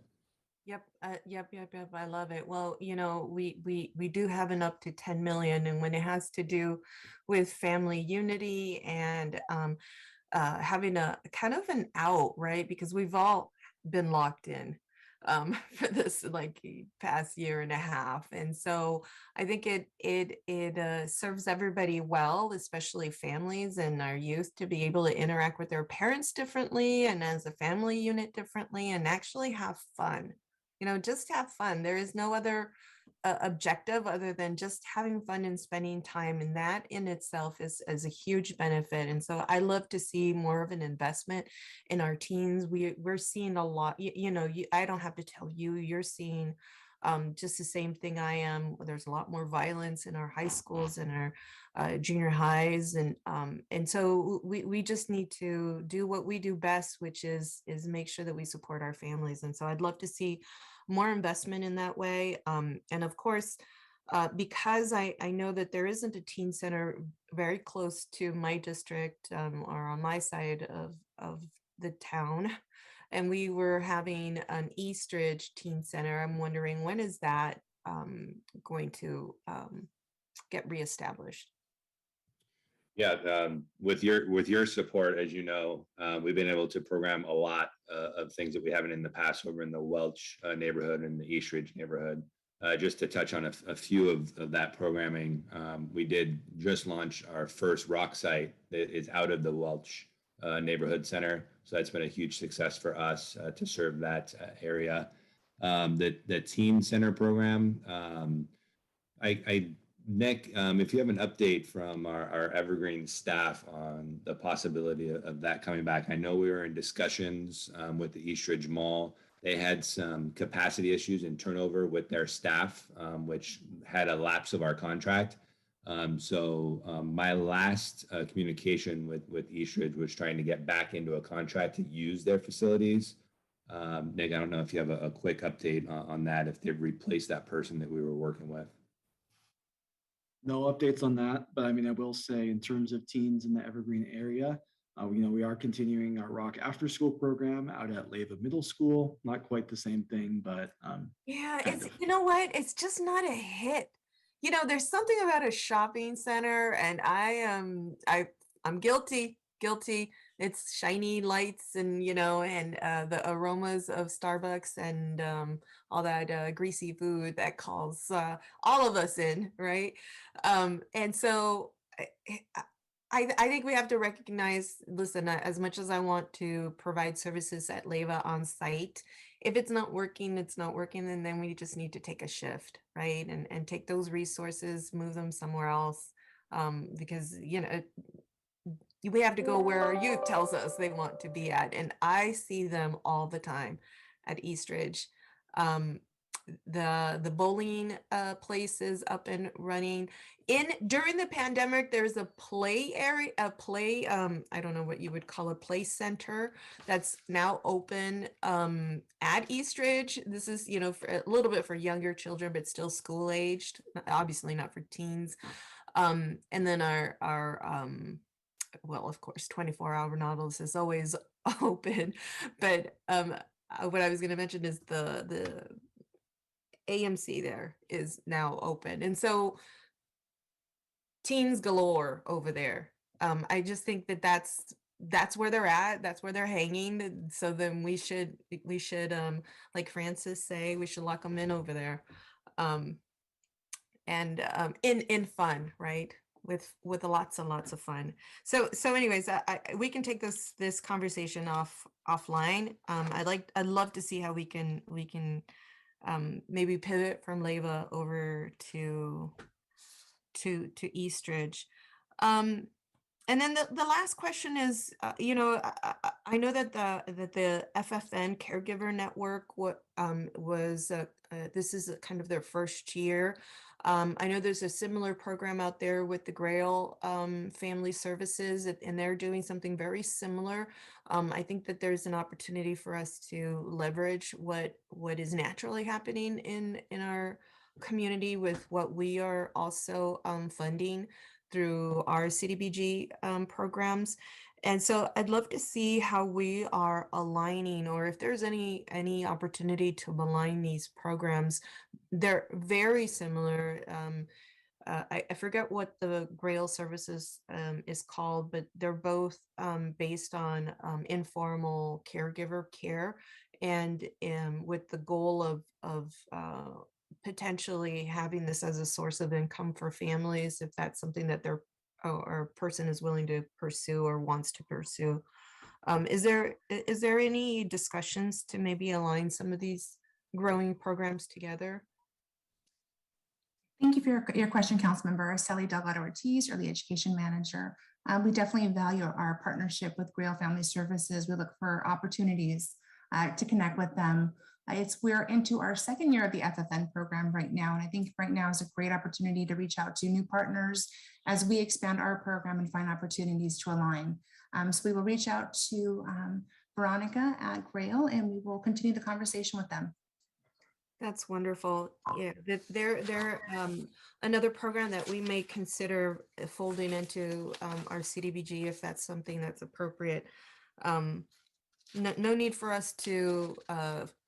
Yep. I love it. Well, we do have an up to 10 million, and when it has to do with family unity and having a kind of an out, right? Because we've all been locked in for this past year and a half, and so I think it serves everybody well, especially families and our youth, to be able to interact with their parents differently and as a family unit differently, and actually have fun. Just have fun. There is no other objective other than just having fun and spending time, and that in itself is a huge benefit. And so I love to see more of an investment in our teens. We're seeing a lot, I don't have to tell you, you're seeing just the same thing I am. There's a lot more violence in our high schools and our junior highs, and so we just need to do what we do best, which is make sure that we support our families. And so I'd love to see more investment in that way. And of course, because I know that there isn't a teen center very close to my district, or on my side of the town, and we were having an Eastridge Teen Center. I'm wondering, when is that going to get reestablished? Yeah, with your support, as you know, we've been able to program a lot of things that we haven't in the past over in the Welch neighborhood and the Eastridge neighborhood. Just to touch on a few of that programming, we did just launch our first rock site that is out of the Welch neighborhood center. So that's been a huge success for us to serve that area. The teen center program, Nick, if you have an update from our Evergreen staff on the possibility of that coming back. I know we were in discussions with the Eastridge Mall. They had some capacity issues and turnover with their staff, which had a lapse of our contract. So my last communication with Eastridge was trying to get back into a contract to use their facilities. Nick, I don't know if you have a quick update on that, if they've replaced that person that we were working with. No updates on that, but I mean, I will say in terms of teens in the Evergreen area, we are continuing our Rock After School program out at Leyva Middle School. Not quite the same thing, but yeah, it's you know what? It's just not a hit. There's something about a shopping center, and I'm guilty. It's shiny lights and the aromas of Starbucks and all that greasy food that calls all of us in, right? And so I think we have to recognize, listen, as much as I want to provide services at Leyva on site, if it's not working, it's not working, and then we just need to take a shift, right? And take those resources, move them somewhere else, because we have to go where our youth tells us they want to be at. And I see them all the time at Eastridge. The bowling place is up and running. During the pandemic, there's a play area, I don't know what you would call a play center that's now open at Eastridge. This is, for a little bit for younger children, but still school aged, obviously not for teens. And then our well, of course, 24-hour Nautilus is always open, but what I was going to mention is the AMC there is now open, and so teens galore over there. I just think that's where they're at, that's where they're hanging. So then we should like Francis say, we should lock them in over there, and in fun, right? With lots and lots of fun. So anyways, we can take this conversation offline. I'd love to see how we can maybe pivot from Leyva over to Eastridge. And then the last question is, I know that the FFN Caregiver Network was this is kind of their first year. I know there's a similar program out there with the Grail Family Services, and they're doing something very similar. I think that there's an opportunity for us to leverage what is naturally happening in our community with what we are also funding through our CDBG programs. And so I'd love to see how we are aligning, or if there's any opportunity to align these programs. They're very similar. I forget what the Grail services is called, but they're both based on informal caregiver care, and with the goal of potentially having this as a source of income for families, if that's something that they're or a person is willing to pursue or wants to pursue. Is there any discussions to maybe align some of these growing programs together? Thank you for your question, Councilmember. Sally Delgado Ortiz, Early Education Manager. We definitely value our partnership with Grail Family Services. We look for opportunities to connect with them. We're into our second year of the FFN program right now, and I think right now is a great opportunity to reach out to new partners as we expand our program and find opportunities to align. So we will reach out to Veronica at Grail, and we will continue the conversation with them. That's wonderful. Yeah, they're another program that we may consider folding into our CDBG if that's something that's appropriate. No need for us to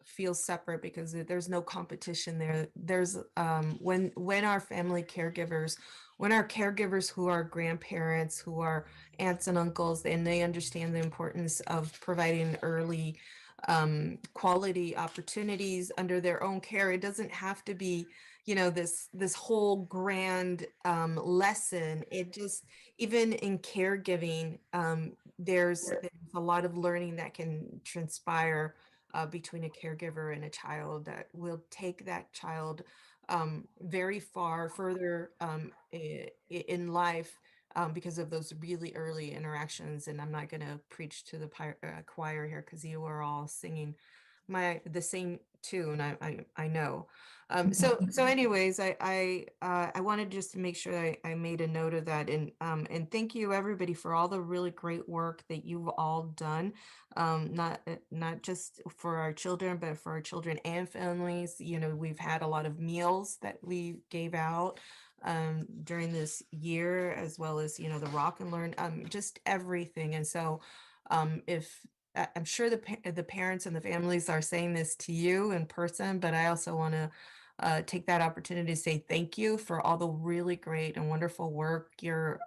feel separate because there's no competition there. There's when our family caregivers, when our caregivers who are grandparents, who are aunts and uncles, and they understand the importance of providing early quality opportunities under their own care. It doesn't have to be, you know, this whole grand lesson. It just, even in caregiving, there's a lot of learning that can transpire between a caregiver and a child that will take that child very far further in life because of those really early interactions. And I'm not going to preach to the choir here because you are all singing the same tune. I know. So anyways, I wanted just to make sure I made a note of that, and thank you everybody for all the really great work that you've all done, not just for our children, but for our children and families. You know, we've had a lot of meals that we gave out during this year, as well as, you know, the Rock and Learn, just everything. And so if I'm sure the parents and the families are saying this to you in person, but I also want to take that opportunity to say thank you for all the really great and wonderful work you're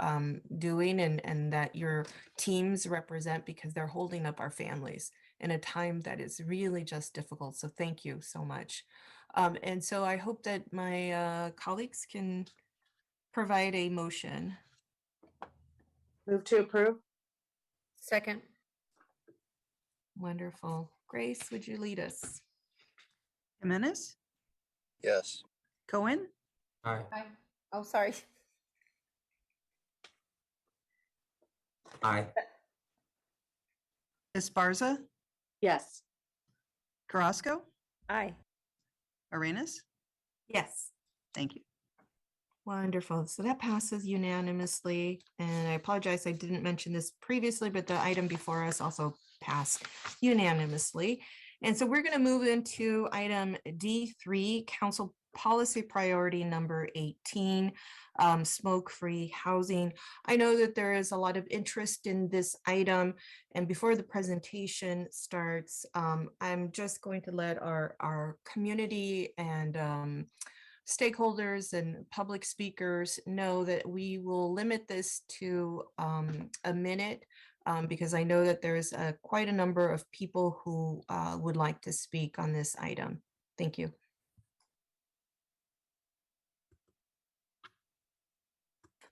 doing and that your teams represent, because they're holding up our families in a time that is really just difficult. So thank you so much. And so I hope that my colleagues can provide a motion. Move to approve. Second. Wonderful. Grace, would you lead us? Jimenez, Yes. Cohen, Aye. Oh, sorry. Aye. Esparza, Yes. Carrasco, Aye. Arenas. Yes. Thank you. Wonderful. So that passes unanimously. And I apologize, I didn't mention this previously, but the item before us also passed unanimously. And so we're going to move into item D3, Council Policy Priority number 18, smoke-free housing. I know that there is a lot of interest in this item. And before the presentation starts, I'm just going to let our community and stakeholders and public speakers know that we will limit this to a minute because I know that there's quite a number of people who would like to speak on this item. Thank you.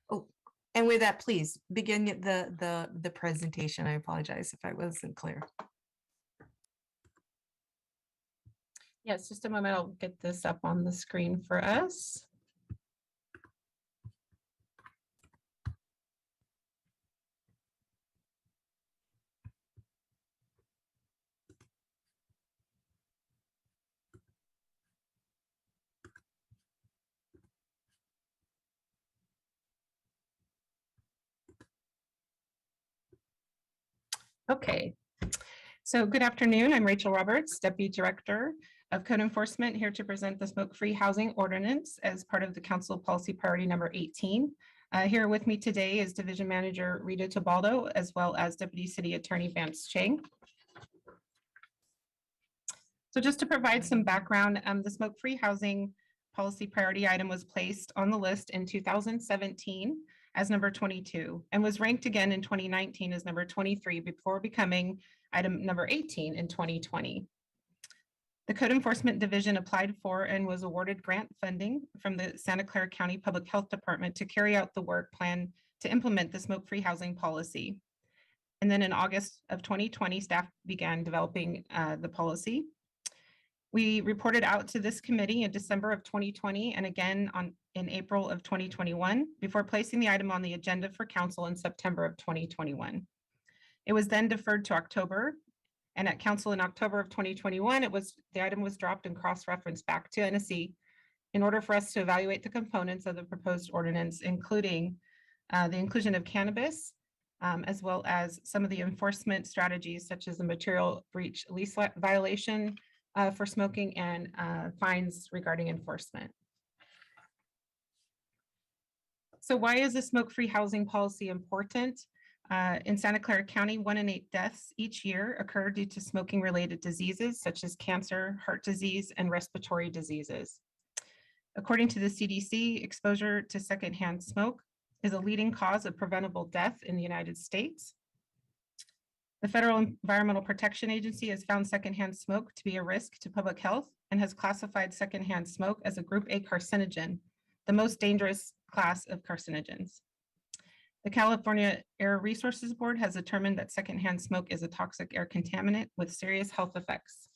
Oh, and with that, please begin the presentation. I apologize if I wasn't clear. Yes, just a moment. I'll get this up on the screen for us. Okay, so good afternoon. I'm Rachel Roberts, Deputy Director of Code Enforcement, here to present the Smoke-Free Housing Ordinance as part of the Council Policy Priority number 18. Here with me today is Division Manager Rita Tobaldo, as well as Deputy City Attorney Vance Chang. So just to provide some background, the Smoke-Free Housing Policy Priority item was placed on the list in 2017 as number 22 and was ranked again in 2019 as number 23 before becoming item number 18 in 2020. The Code Enforcement Division applied for and was awarded grant funding from the Santa Clara County Public Health Department to carry out the work plan to implement the smoke-free housing policy. And then in August of 2020, staff began developing the policy. We reported out to this committee in December of 2020 and again in April of 2021 before placing the item on the agenda for council in September of 2021. It was then deferred to October, and at council in October of 2021, the item was dropped and cross-referenced back to NSC in order for us to evaluate the components of the proposed ordinance, including the inclusion of cannabis, as well as some of the enforcement strategies such as the material breach lease violation for smoking and fines regarding enforcement. So why is the smoke-free housing policy important? In Santa Clara County, 1 in 8 deaths each year occur due to smoking-related diseases such as cancer, heart disease, and respiratory diseases. According to the CDC, exposure to secondhand smoke is a leading cause of preventable death in the United States. The Federal Environmental Protection Agency has found secondhand smoke to be a risk to public health and has classified secondhand smoke as a Group A carcinogen, the most dangerous class of carcinogens. The California Air Resources Board has determined that secondhand smoke is a toxic air contaminant with serious health effects.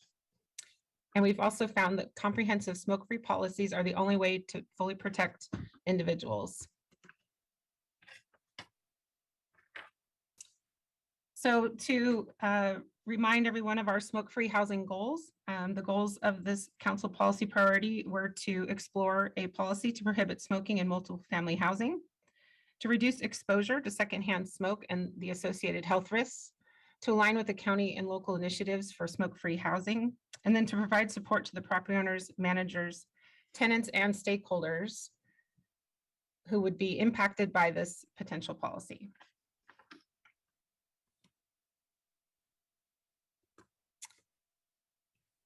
And we've also found that comprehensive smoke-free policies are the only way to fully protect individuals. So to remind everyone of our smoke-free housing goals, the goals of this council policy priority were to explore a policy to prohibit smoking in multiple family housing, to reduce exposure to secondhand smoke and the associated health risks, to align with the county and local initiatives for smoke-free housing, and then to provide support to the property owners, managers, tenants, and stakeholders who would be impacted by this potential policy.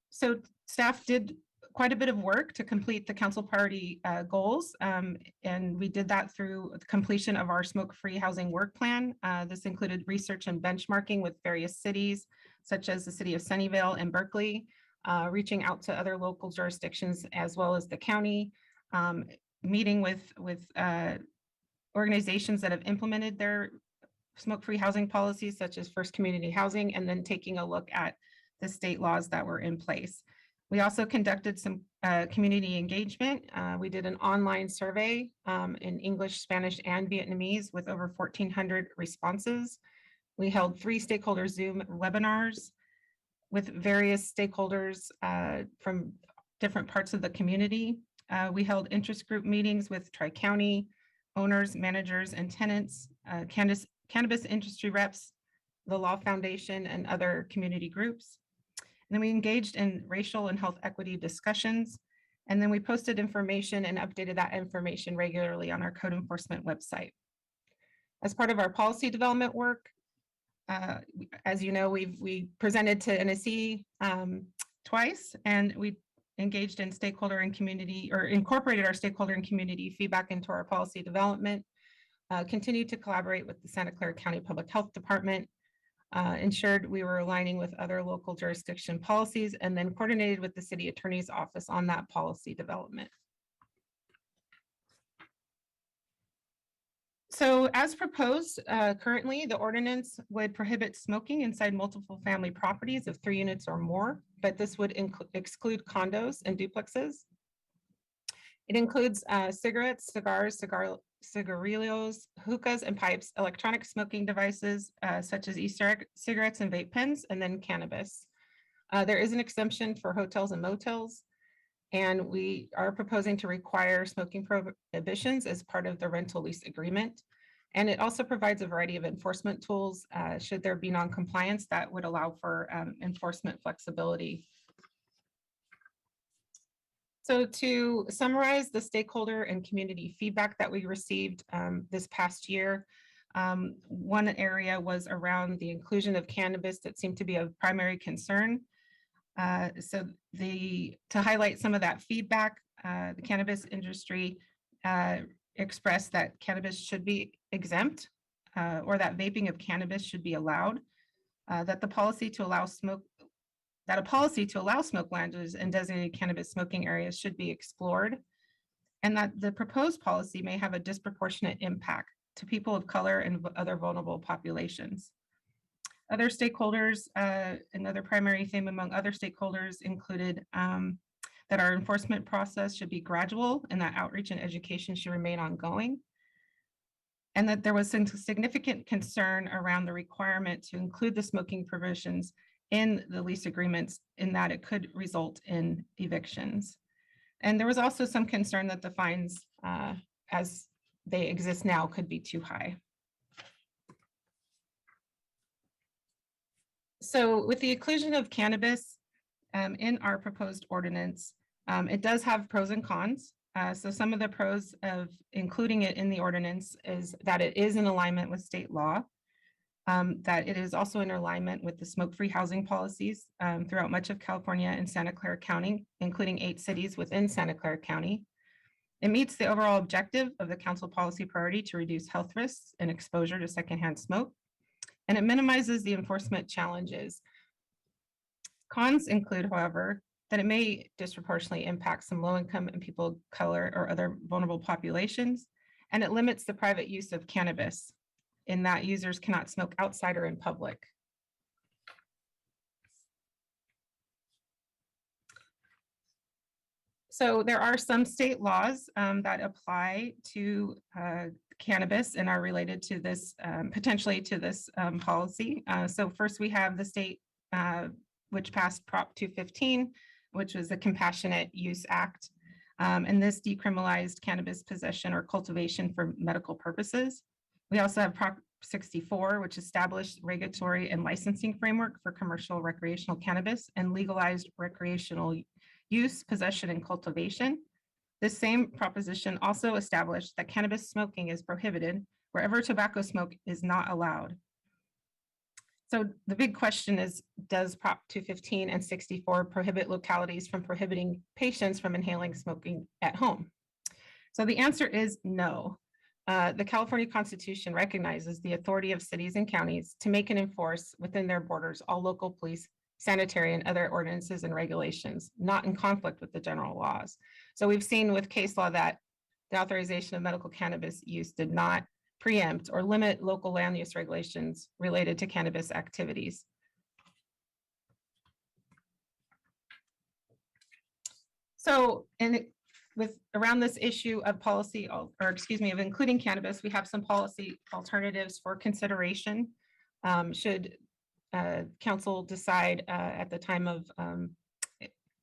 So staff did quite a bit of work to complete the council priority goals, and we did that through the completion of our smoke-free housing work plan. This included research and benchmarking with various cities, such as the city of Sunnyvale and Berkeley, reaching out to other local jurisdictions as well as the county, meeting with organizations that have implemented their smoke-free housing policies, such as First Community Housing, and then taking a look at the state laws that were in place. We also conducted some community engagement. We did an online survey in English, Spanish, and Vietnamese with over 1,400 responses. We held 3 stakeholder Zoom webinars with various stakeholders from different parts of the community. We held interest group meetings with Tri-County owners, managers, and tenants, cannabis industry reps, the Law Foundation, and other community groups. And then we engaged in racial and health equity discussions. And then we posted information and updated that information regularly on our code enforcement website. As part of our policy development work, as you know, we presented to NSC twice, and we engaged in stakeholder and community, or incorporated our stakeholder and community feedback into our policy development, continued to collaborate with the Santa Clara County Public Health Department, ensured we were aligning with other local jurisdiction policies, and then coordinated with the city attorney's office on that policy development. So as proposed, currently the ordinance would prohibit smoking inside multiple family properties of 3 units or more, but this would exclude condos and duplexes. It includes cigarettes, cigars, cigarillos, hookahs and pipes, electronic smoking devices such as e-cigarettes and vape pens, and then cannabis. There is an exemption for hotels and motels, and we are proposing to require smoking prohibitions as part of the rental lease agreement. And it also provides a variety of enforcement tools should there be non-compliance that would allow for enforcement flexibility. So to summarize the stakeholder and community feedback that we received this past year, one area was around the inclusion of cannabis that seemed to be of primary concern. So to highlight some of that feedback, the cannabis industry expressed that cannabis should be exempt, or that vaping of cannabis should be allowed, that a policy to allow smoke lounges and designated cannabis smoking areas should be explored, and that the proposed policy may have a disproportionate impact to people of color and other vulnerable populations. Other stakeholders, another primary theme among other stakeholders included that that our enforcement process should be gradual and that outreach and education should remain ongoing. And that there was some significant concern around the requirement to include the smoking provisions in the lease agreements in that it could result in evictions. And there was also some concern that the fines as they exist now could be too high. So with the inclusion of cannabis in our proposed ordinance, it does have pros and cons. So some of the pros of including it in the ordinance is that it is in alignment with state law, that it is also in alignment with the smoke-free housing policies throughout much of California and Santa Clara County, including 8 cities within Santa Clara County. It meets the overall objective of the council policy priority to reduce health risks and exposure to secondhand smoke, and it minimizes the enforcement challenges. Cons include, however, that it may disproportionately impact some low-income and people of color or other vulnerable populations, and it limits the private use of cannabis in that users cannot smoke outside or in public. So there are some state laws that apply to cannabis and are related to this, potentially to this policy. So first we have the state which passed Prop 215, which was the Compassionate Use Act. And this decriminalized cannabis possession or cultivation for medical purposes. We also have Prop 64, which established regulatory and licensing framework for commercial recreational cannabis and legalized recreational use, possession, and cultivation. This same proposition also established that cannabis smoking is prohibited wherever tobacco smoke is not allowed. So the big question is, does Prop 215 and 64 prohibit localities from prohibiting patients from inhaling smoking at home? So the answer is no. The California Constitution recognizes the authority of cities and counties to make and enforce within their borders all local police, sanitary, and other ordinances and regulations, not in conflict with the general laws. So we've seen with case law that the authorization of medical cannabis use did not preempt or limit local land use regulations related to cannabis activities. So with around this issue of policy, or excuse me, of including cannabis, we have some policy alternatives for consideration. Should council decide at the time of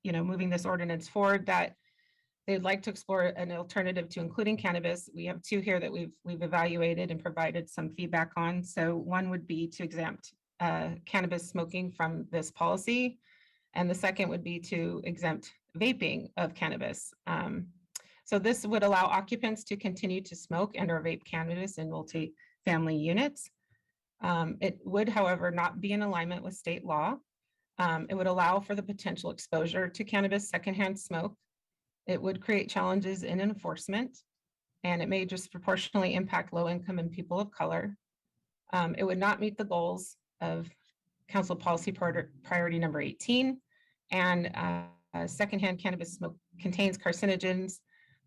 moving this ordinance forward that they'd like to explore an alternative to including cannabis. We have 2 here that we've evaluated and provided some feedback on. So one would be to exempt cannabis smoking from this policy. And the second would be to exempt vaping of cannabis. So this would allow occupants to continue to smoke and or vape cannabis in multi-family units. It would, however, not be in alignment with state law. It would allow for the potential exposure to cannabis secondhand smoke. It would create challenges in enforcement, and it may disproportionately impact low-income and people of color. It would not meet the goals of Council Policy Priority number 18, and secondhand cannabis smoke contains carcinogens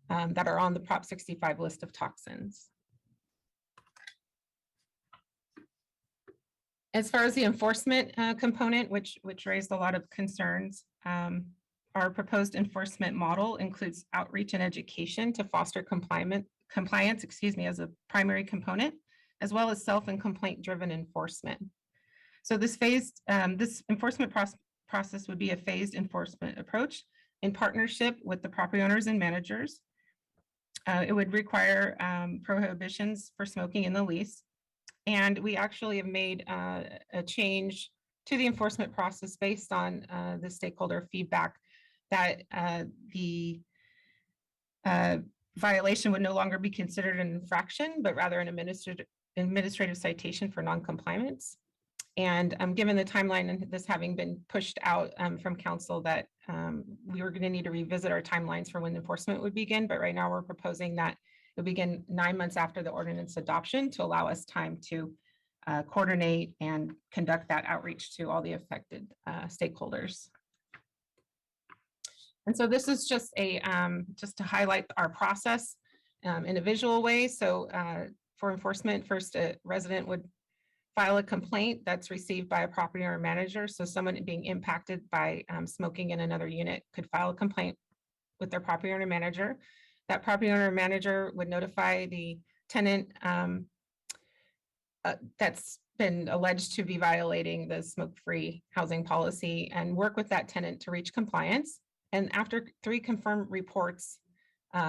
that are on the Prop 65 list of toxins. As far as the enforcement component, which raised a lot of concerns, our proposed enforcement model includes outreach and education to foster compliance, as a primary component, as well as self and complaint-driven enforcement. So this enforcement process would be a phased enforcement approach in partnership with the property owners and managers. It would require prohibitions for smoking in the lease. And we actually have made a change to the enforcement process based on the stakeholder feedback that the violation would no longer be considered an infraction, but rather an administrative citation for non-compliance. And given the timeline and this having been pushed out from council, that we were going to need to revisit our timelines for when enforcement would begin. But right now we're proposing that it will begin 9 months after the ordinance adoption to allow us time to coordinate and conduct that outreach to all the affected stakeholders. And so this is just just to highlight our process in a visual way. So for enforcement, first a resident would file a complaint that's received by a property owner manager. So someone being impacted by smoking in another unit could file a complaint with their property owner manager. That property owner manager would notify the tenant that's been alleged to be violating the smoke-free housing policy and work with that tenant to reach compliance. And after 3 confirmed reports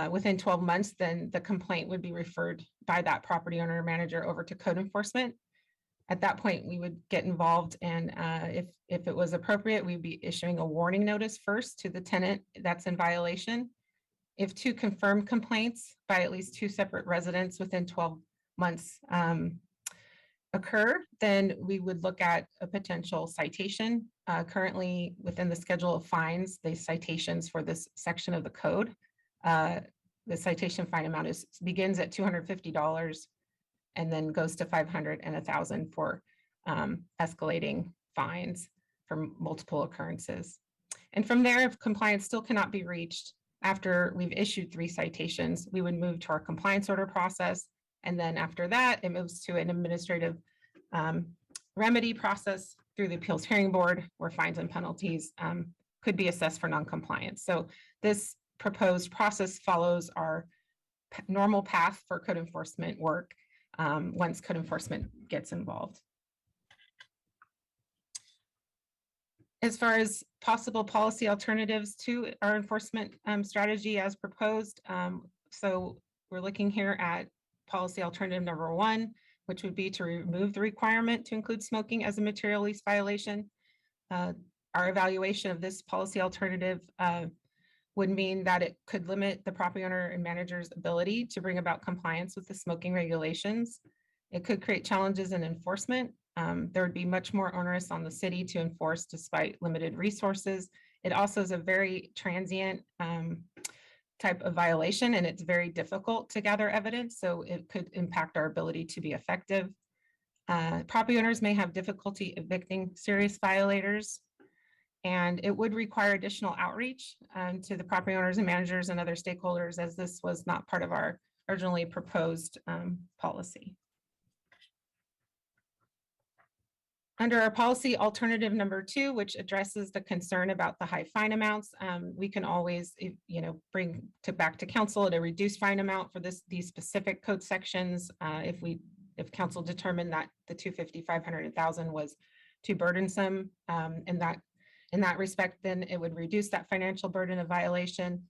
within 12 months, then the complaint would be referred by that property owner manager over to code enforcement. At that point, we would get involved, and if it was appropriate, we'd be issuing a warning notice first to the tenant that's in violation. If 2 confirmed complaints by at least 2 separate residents within 12 months occur, then we would look at a potential citation. Currently, within the schedule of fines, the citations for this section of the code, the citation fine amount begins at $250 and then goes to $500 and $1,000 for escalating fines for multiple occurrences. And from there, if compliance still cannot be reached after we've issued 3 citations, we would move to our compliance order process. And then after that, it moves to an administrative remedy process through the Appeals Hearing Board, where fines and penalties could be assessed for noncompliance. So this proposed process follows our normal path for code enforcement work once code enforcement gets involved. As far as possible policy alternatives to our enforcement strategy as proposed, so we're looking here at policy alternative number 1, which would be to remove the requirement to include smoking as a material lease violation. Our evaluation of this policy alternative would mean that it could limit the property owner and manager's ability to bring about compliance with the smoking regulations. It could create challenges in enforcement. There would be much more onerous on the city to enforce despite limited resources. It also is a very transient type of violation, and it's very difficult to gather evidence, so it could impact our ability to be effective. Property owners may have difficulty evicting serious violators, and it would require additional outreach to the property owners and managers and other stakeholders, as this was not part of our originally proposed policy. Under our policy alternative number 2, which addresses the concern about the high fine amounts, we can always, bring back to council at a reduced fine amount for these specific code sections. If council determined that the $250, $500, and $1,000 was too burdensome, in that respect, then it would reduce that financial burden of violation.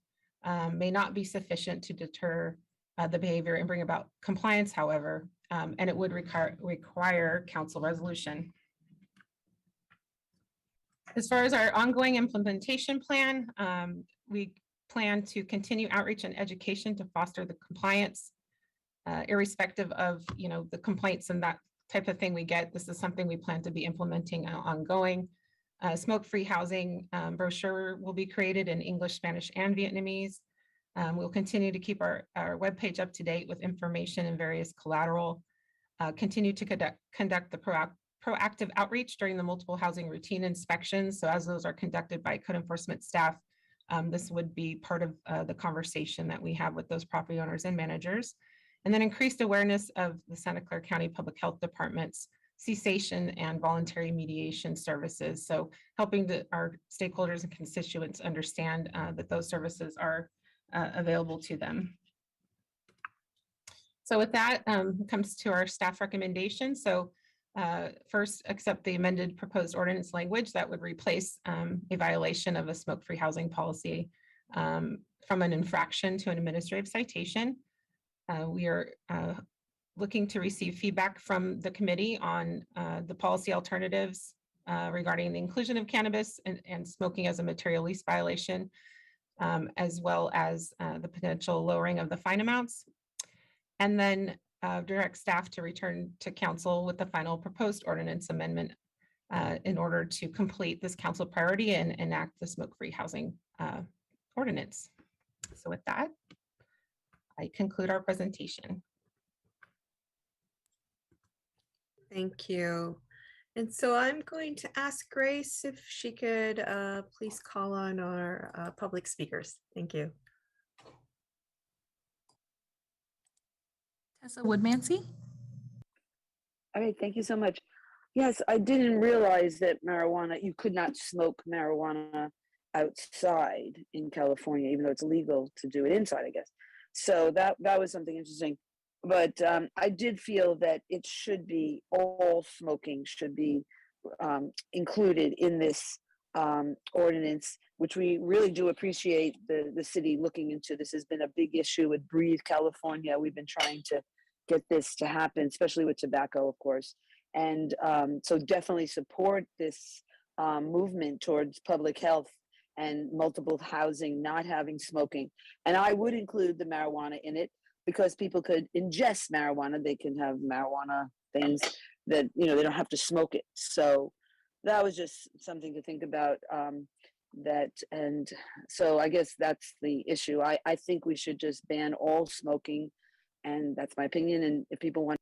May not be sufficient to deter the behavior and bring about compliance, however, and it would require council resolution. As far as our ongoing implementation plan, we plan to continue outreach and education to foster the compliance, irrespective of the complaints and that type of thing we get. This is something we plan to be implementing ongoing. Smoke-free housing brochure will be created in English, Spanish, and Vietnamese. We'll continue to keep our webpage up to date with information and various collateral. Continue to conduct the proactive outreach during the multiple housing routine inspections. So as those are conducted by code enforcement staff, this would be part of the conversation that we have with those property owners and managers. And then increased awareness of the Santa Clara County Public Health Department's cessation and voluntary mediation services. So helping our stakeholders and constituents understand that those services are available to them. So with that comes to our staff recommendation. So first, accept the amended proposed ordinance language that would replace a violation of a smoke-free housing policy from an infraction to an administrative citation. We are looking to receive feedback from the committee on the policy alternatives regarding the inclusion of cannabis and smoking as a material lease violation, as well as the potential lowering of the fine amounts. And then direct staff to return to council with the final proposed ordinance amendment in order to complete this council priority and enact the smoke-free housing ordinance. So with that, I conclude our presentation. Thank you. And so I'm going to ask Grace if she could please call on our public speakers. Thank you. Tessa Woodmansey. All right, thank you so much. Yes, I didn't realize that you could not smoke marijuana outside in California, even though it's legal to do it inside, I guess. So that was something interesting. But I did feel that it should be, all smoking should be included in this ordinance, which we really do appreciate the city looking into. This has been a big issue with Breathe California. We've been trying to get this to happen, especially with tobacco, of course. And so definitely support this movement towards public health and multiple housing, not having smoking. And I would include the marijuana in it, because people could ingest marijuana. They can have marijuana things that, you know, they don't have to smoke it. So that was just something to think about. That, and so I guess that's the issue. I think we should just ban all smoking, and that's my opinion. And if people want.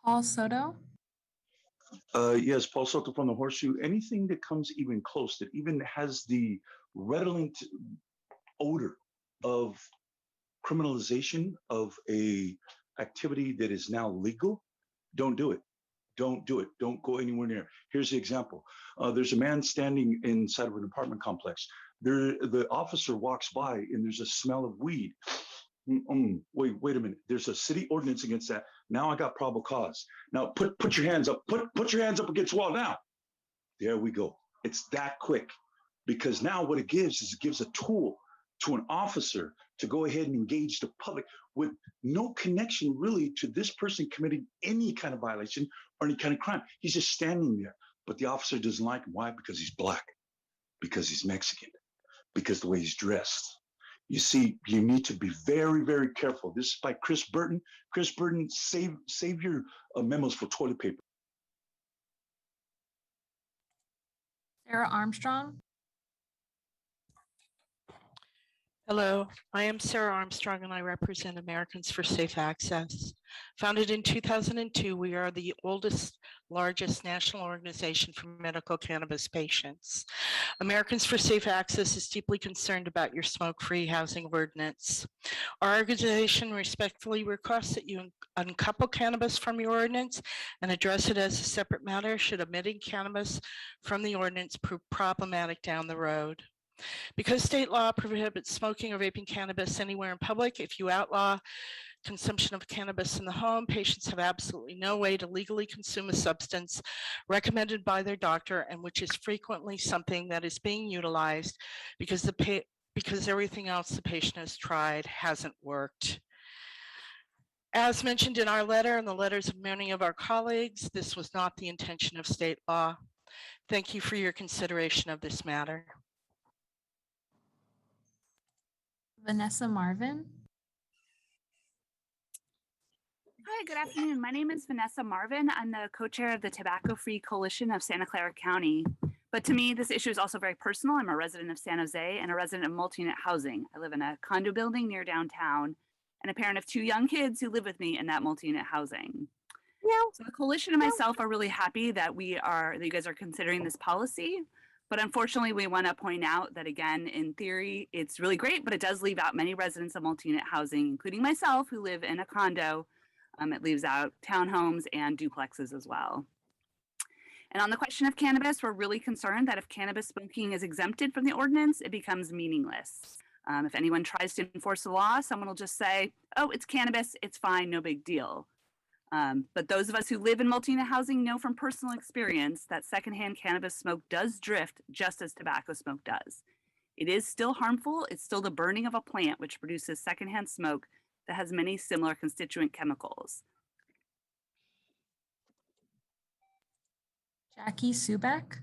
Paul Soto? Yes, Paul Soto from the Horseshoe. Anything that comes even close, that even has the redolent odor of criminalization of a activity that is now legal, don't do it. Don't do it. Don't go anywhere near. Here's the example. There's a man standing inside of an apartment complex. The officer walks by and there's a smell of weed. Wait a minute. There's a city ordinance against that. Now I got probable cause. Now put your hands up. Put your hands up against the wall now. There we go. It's that quick. Because now what it gives is it gives a tool to an officer to go ahead and engage the public with no connection really to this person committing any kind of violation or any kind of crime. He's just standing there, but the officer doesn't like him. Why? Because he's black, because he's Mexican, because the way he's dressed. You see, you need to be very, very careful. This is by Chris Burton. Chris Burton, save your memos for toilet paper. Sarah Armstrong? Hello, I am Sarah Armstrong and I represent Americans for Safe Access. Founded in 2002, we are the largest national organization for medical cannabis patients. Americans for Safe Access is deeply concerned about your smoke-free housing ordinance. Our organization respectfully requests that you uncouple cannabis from your ordinance and address it as a separate matter should omitting cannabis from the ordinance prove problematic down the road. Because state law prohibits smoking or vaping cannabis anywhere in public, if you outlaw consumption of cannabis in the home, patients have absolutely no way to legally consume a substance recommended by their doctor, and which is frequently something that is being utilized because everything else the patient has tried hasn't worked. As mentioned in our letter and the letters of many of our colleagues, this was not the intention of state law. Thank you for your consideration of this matter. Vanessa Marvin? Hi, good afternoon. My name is Vanessa Marvin. I'm the co-chair of the Tobacco Free Coalition of Santa Clara County. But to me, this issue is also very personal. I'm a resident of San Jose and a resident of multi-unit housing. I live in a condo building near downtown and a parent of 2 young kids who live with me in that multi-unit housing. So the coalition and myself are really happy that you guys are considering this policy. But unfortunately, we want to point out that, again, in theory, it's really great, but it does leave out many residents of multi-unit housing, including myself, who live in a condo. It leaves out townhomes and duplexes as well. And on the question of cannabis, we're really concerned that if cannabis smoking is exempted from the ordinance, it becomes meaningless. If anyone tries to enforce the law, someone will just say, oh, it's cannabis, it's fine, no big deal. But those of us who live in multi-unit housing know from personal experience that secondhand cannabis smoke does drift just as tobacco smoke does. It is still harmful. It's still the burning of a plant which produces secondhand smoke that has many similar constituent chemicals. Jackie Subek?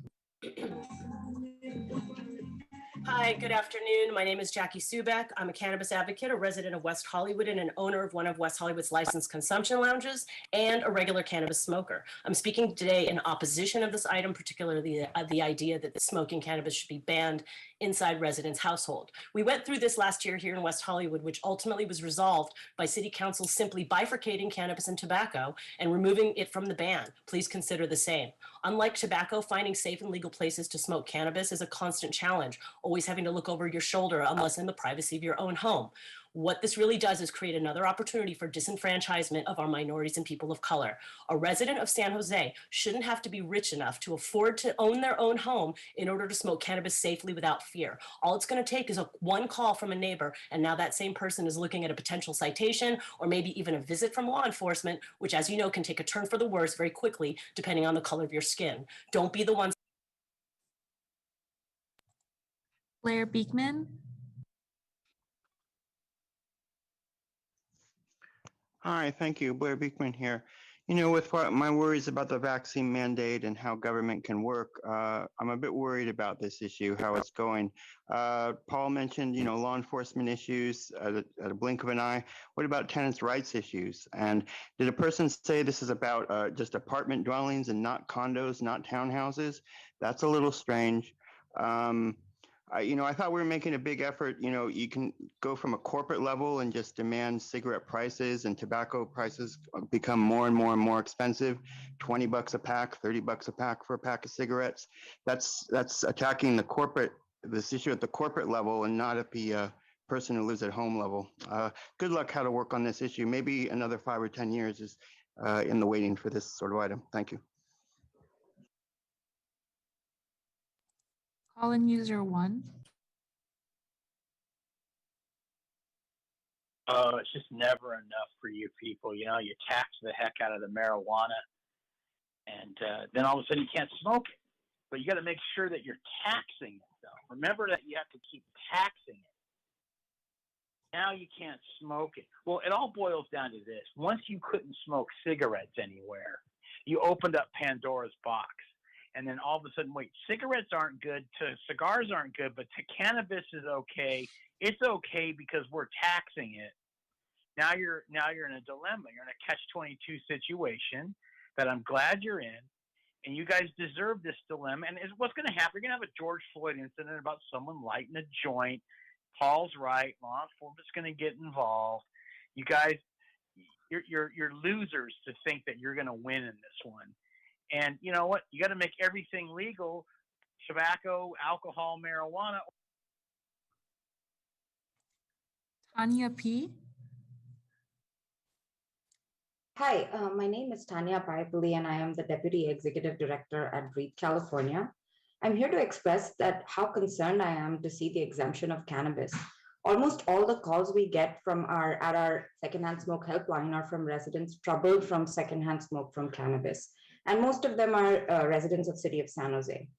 Hi, good afternoon. My name is Jackie Subek. I'm a cannabis advocate, a resident of West Hollywood, and an owner of one of West Hollywood's licensed consumption lounges, and a regular cannabis smoker. I'm speaking today in opposition of this item, particularly the idea that the smoking cannabis should be banned inside residents' household. We went through this last year here in West Hollywood, which ultimately was resolved by City Council simply bifurcating cannabis and tobacco and removing it from the ban. Please consider the same. Unlike tobacco, finding safe and legal places to smoke cannabis is a constant challenge, always having to look over your shoulder unless in the privacy of your own home. What this really does is create another opportunity for disenfranchisement of our minorities and people of color. A resident of San Jose shouldn't have to be rich enough to afford to own their own home in order to smoke cannabis safely without fear. All it's going to take is one call from a neighbor, and now that same person is looking at a potential citation or maybe even a visit from law enforcement, which, as you know, can take a turn for the worse very quickly depending on the color of your skin. Don't be the one. Blair Beekman. Hi, thank you. Blair Beekman here. You know, with my worries about the vaccine mandate and how government can work, I'm a bit worried about this issue, how it's going. Paul mentioned, you know, law enforcement issues at a blink of an eye. What about tenants' rights issues? And did a person say this is about just apartment dwellings and not condos, not townhouses? That's a little strange. You know, I thought we were making a big effort. You know, you can go from a corporate level and just demand cigarette prices, and tobacco prices become more and more and more expensive. $20 a pack, $30 a pack for a pack of cigarettes. That's attacking this issue at the corporate level and not at the person who lives at home level. Good luck how to work on this issue. Maybe another 5 or 10 years is in the waiting for this sort of item. Thank you. Calling user 1. Oh, it's just never enough for you people. You know, you tax the heck out of the marijuana, and then all of a sudden you can't smoke it. But you got to make sure that you're taxing it, though. Remember that you have to keep taxing it. Now you can't smoke it. Well, it all boils down to this. Once you couldn't smoke cigarettes anywhere, you opened up Pandora's box. And then all of a sudden, wait, cigarettes aren't good, cigars aren't good, but to cannabis is okay. It's okay because we're taxing it. Now you're in a dilemma. You're in a catch-22 situation that I'm glad you're in, and you guys deserve this dilemma. And what's going to happen? You're going to have a George Floyd incident about someone lighting a joint. Paul's right. Law enforcement's going to get involved. You guys, you're losers to think that you're going to win in this one. And you know what? You got to make everything legal: tobacco, alcohol, marijuana. Tanya P. Hi, my name is Tanya Paipuli, and I am the Deputy Executive Director at Breathe California. I'm here to express that how concerned I am to see the exemption of cannabis. Almost all the calls we get at our secondhand smoke helpline are from residents troubled from secondhand smoke from cannabis. And most of them are residents of City of San Jose.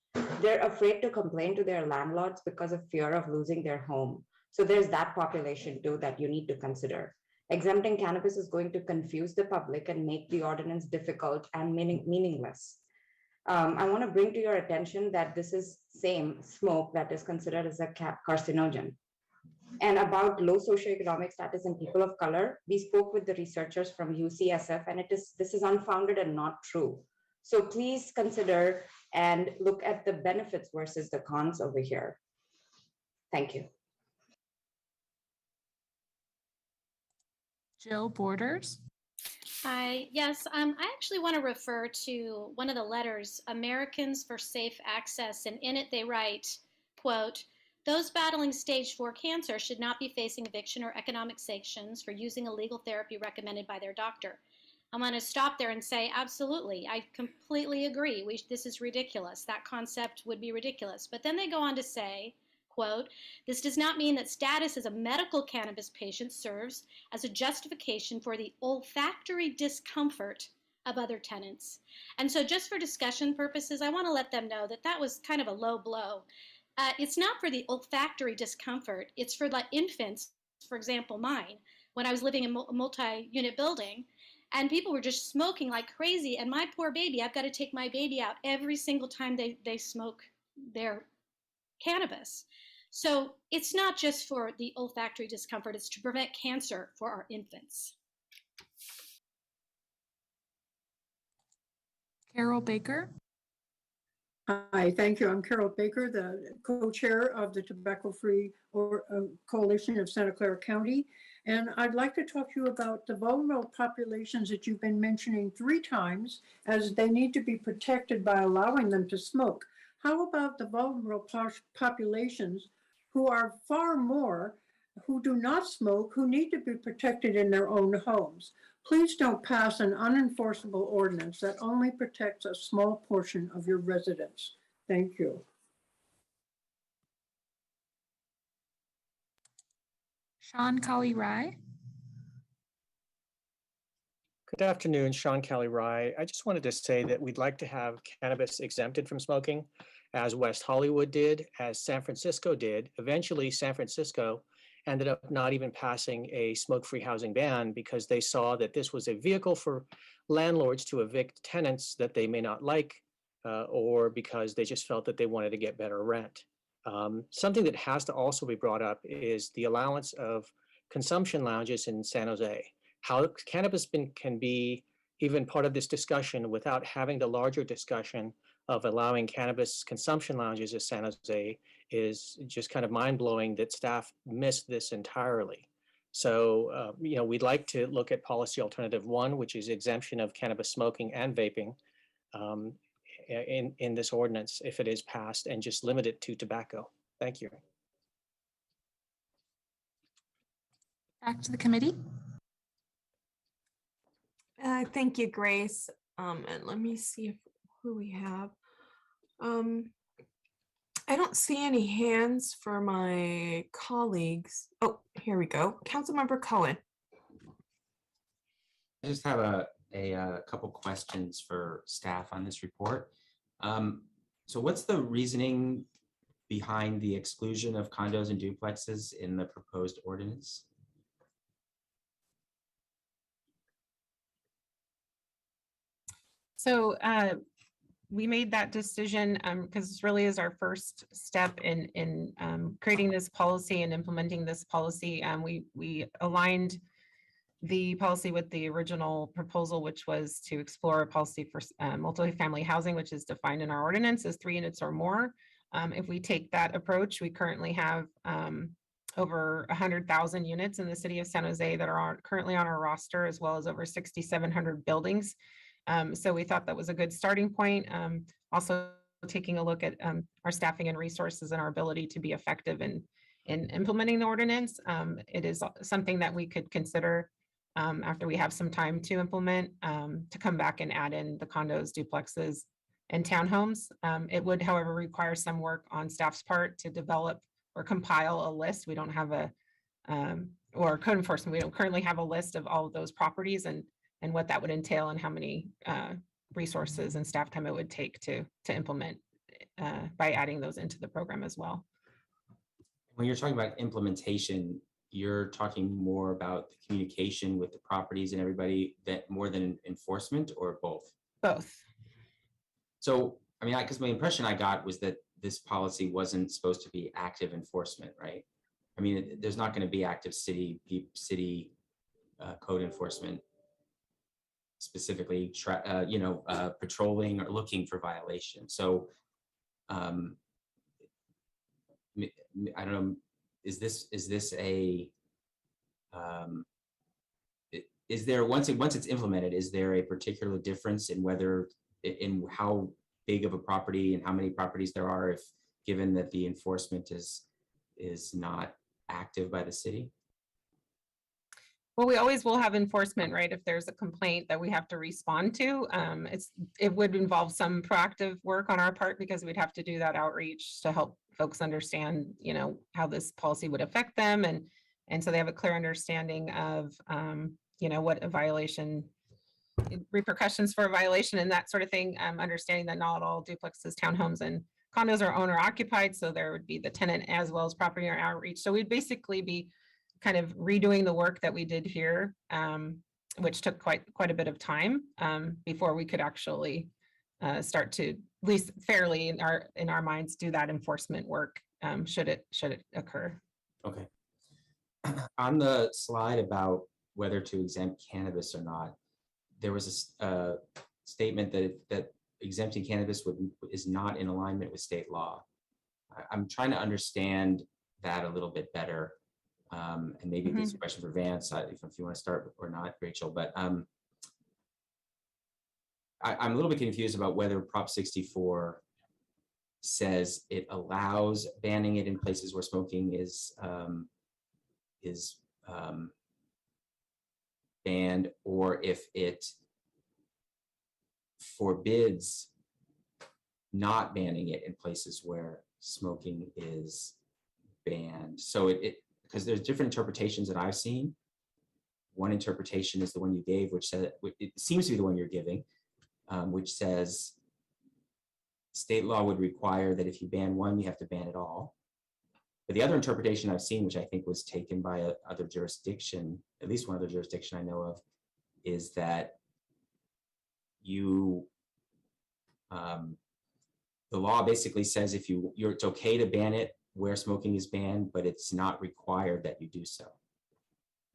They're afraid to complain to their landlords because of fear of losing their home. So there's that population too that you need to consider. Exempting cannabis is going to confuse the public and make the ordinance difficult and meaningless. I want to bring to your attention that this is same smoke that is considered as a carcinogen. And about low socioeconomic status in people of color, we spoke with the researchers from UCSF, and this is unfounded and not true. So please consider and look at the benefits versus the cons over here. Thank you. Jill Borders. Hi, yes, I actually want to refer to one of the letters, Americans for Safe Access, and in it they write, quote, "Those battling stage 4 cancer should not be facing eviction or economic sanctions for using illegal therapy recommended by their doctor." I want to stop there and say, absolutely, I completely agree. This is ridiculous. That concept would be ridiculous. But then they go on to say, quote, "This does not mean that status as a medical cannabis patient serves as a justification for the olfactory discomfort of other tenants." And so just for discussion purposes, I want to let them know that that was kind of a low blow. It's not for the olfactory discomfort. It's for like infants, for example, mine, when I was living in a multi-unit building, and people were just smoking like crazy. And my poor baby, I've got to take my baby out every single time they smoke their cannabis. So it's not just for the olfactory discomfort, it's to prevent cancer for our infants. Carol Baker. Hi, thank you. I'm Carol Baker, the co-chair of the Tobacco Free Coalition of Santa Clara County. And I'd like to talk to you about the vulnerable populations that you've been mentioning 3 times as they need to be protected by allowing them to smoke. How about the vulnerable populations who are far more who do not smoke who need to be protected in their own homes. Please don't pass an unenforceable ordinance that only protects a small portion of your residents. Thank you. Sean Kali Rai. Good afternoon, Sean Kelly Rye. I just wanted to say that we'd like to have cannabis exempted from smoking, as West Hollywood did, as San Francisco did. Eventually, San Francisco ended up not even passing a smoke-free housing ban because they saw that this was a vehicle for landlords to evict tenants that they may not like, or because they just felt that they wanted to get better rent. Something that has to also be brought up is the allowance of consumption lounges in San Jose. How cannabis can be even part of this discussion without having the larger discussion of allowing cannabis consumption lounges in San Jose is just kind of mind-blowing that staff missed this entirely. So, we'd like to look at policy alternative 1, which is exemption of cannabis smoking and vaping in this ordinance if it is passed, and just limit it to tobacco. Thank you. Back to the committee. Thank you, Grace. And let me see who we have. I don't see any hands for my colleagues. Oh, here we go. Councilmember Cohen. I just have a couple questions for staff on this report. So what's the reasoning behind the exclusion of condos and duplexes in the proposed ordinance? So we made that decision because this really is our first step in creating this policy and implementing this policy. We aligned the policy with the original proposal, which was to explore a policy for multifamily housing, which is defined in our ordinance as 3 units or more. If we take that approach, we currently have over 100,000 units in the city of San Jose that are currently on our roster, as well as over 6,700 buildings. So we thought that was a good starting point. Also taking a look at our staffing and resources and our ability to be effective in implementing the ordinance. It is something that we could consider after we have some time to implement, to come back and add in the condos, duplexes, and townhomes. It would, however, require some work on staff's part to develop or compile a list. We don't have or code enforcement, we don't currently have a list of all of those properties and what that would entail and how many resources and staff time it would take to implement by adding those into the program as well. When you're talking about implementation, you're talking more about the communication with the properties and everybody, that more than enforcement, or both? Both. So, I mean, because my impression I got was that this policy wasn't supposed to be active enforcement, right? I mean, there's not going to be active city code enforcement, specifically, patrolling or looking for violations. So, I don't know. Is there once it's implemented, is there a particular difference in how big of a property and how many properties there are, if given that the enforcement is not active by the city? Well, we always will have enforcement, right? If there's a complaint that we have to respond to, it would involve some proactive work on our part, because we'd have to do that outreach to help folks understand, how this policy would affect them, and so they have a clear understanding of, what a violation, repercussions for a violation, and that sort of thing. Understanding that not all duplexes, townhomes, and condos are owner occupied, so there would be the tenant as well as property owner outreach. So we'd basically be kind of redoing the work that we did here, which took quite a bit of time before we could actually start to, at least fairly in our minds, do that enforcement work should it occur. Okay. On the slide about whether to exempt cannabis or not, there was a statement that exempting cannabis is not in alignment with state law. I'm trying to understand that a little bit better. And maybe this is a question for Vance, if you want to start or not, Rachel, but I'm a little bit confused about whether Prop 64 says it allows banning it in places where smoking is is banned, or if it forbids not banning it in places where smoking is banned. So because there's different interpretations that I've seen. One interpretation is the one you gave, which said, it seems to be the one you're giving, which says state law would require that if you ban one, you have to ban it all. But the other interpretation I've seen, which I think was taken by other jurisdiction, at least one other jurisdiction I know of, is that you, the law basically says if it's okay to ban it where smoking is banned, but it's not required that you do so.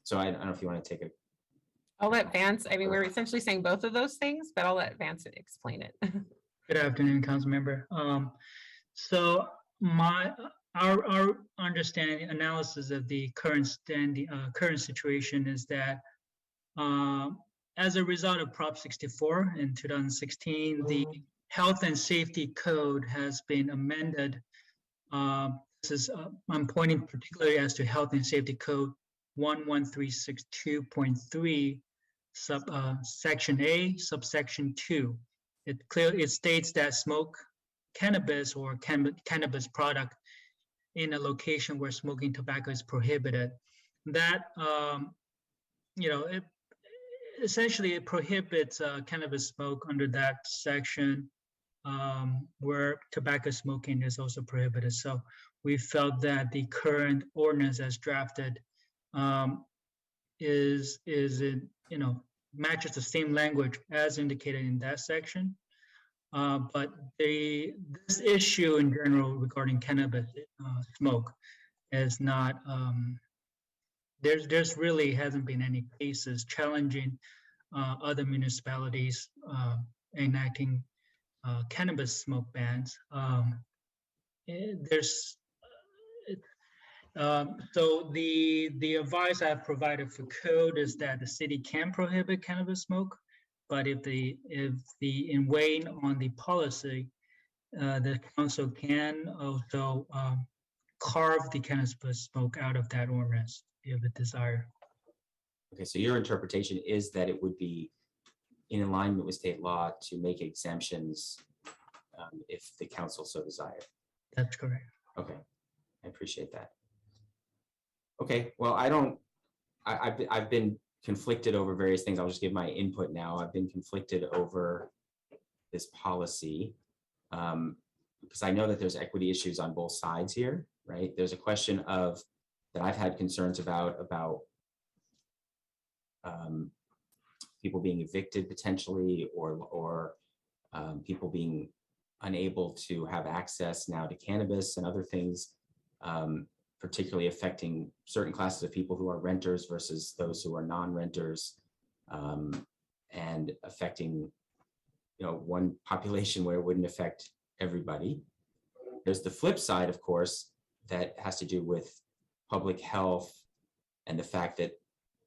So I don't know if you want to take a. I'll let Vance, I mean, we're essentially saying both of those things, but I'll let Vance explain it. Good afternoon, council member. So our understanding analysis of the current situation is that as a result of Prop 64 in 2016, the Health and Safety Code has been amended. I'm pointing particularly as to Health and Safety Code 11362.3, section A, subsection 2. It states that smoke cannabis or cannabis product in a location where smoking tobacco is prohibited. That essentially it prohibits cannabis smoke under that section where tobacco smoking is also prohibited. So we felt that the current ordinance as drafted matches the same language as indicated in that section. But this issue in general regarding cannabis smoke is not, there's really hasn't been any cases challenging other municipalities enacting cannabis smoke bans. So the advice I've provided for code is that the city can prohibit cannabis smoke, but in weighing on the policy, the council can also carve the cannabis smoke out of that ordinance if it desire. Okay, so your interpretation is that it would be in alignment with state law to make exemptions if the council so desired. That's correct. Okay, I appreciate that. Okay, well, I've been conflicted over various things. I'll just give my input now. I've been conflicted over this policy because I know that there's equity issues on both sides here, right? There's a question of that I've had concerns about people being evicted potentially, or people being unable to have access now to cannabis and other things, particularly affecting certain classes of people who are renters versus those who are non-renters, and affecting, one population where it wouldn't affect everybody. There's the flip side, of course, that has to do with public health and the fact that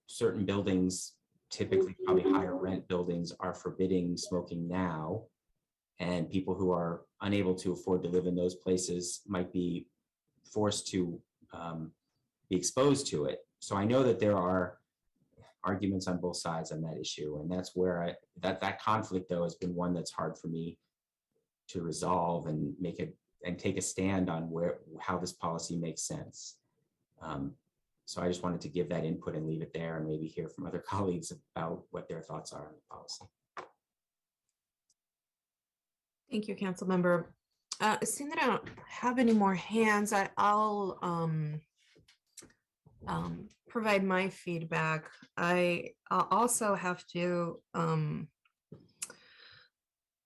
certain buildings, typically probably higher rent buildings, are forbidding smoking now, and people who are unable to afford to live in those places might be forced to be exposed to it. So I know that there are arguments on both sides on that issue, and that's where that conflict though has been one that's hard for me to resolve and take a stand on how this policy makes sense. So I just wanted to give that input and leave it there, and maybe hear from other colleagues about what their thoughts are on the policy. Thank you, Council Member. Seeing that I don't have any more hands, I'll provide my feedback. I also have to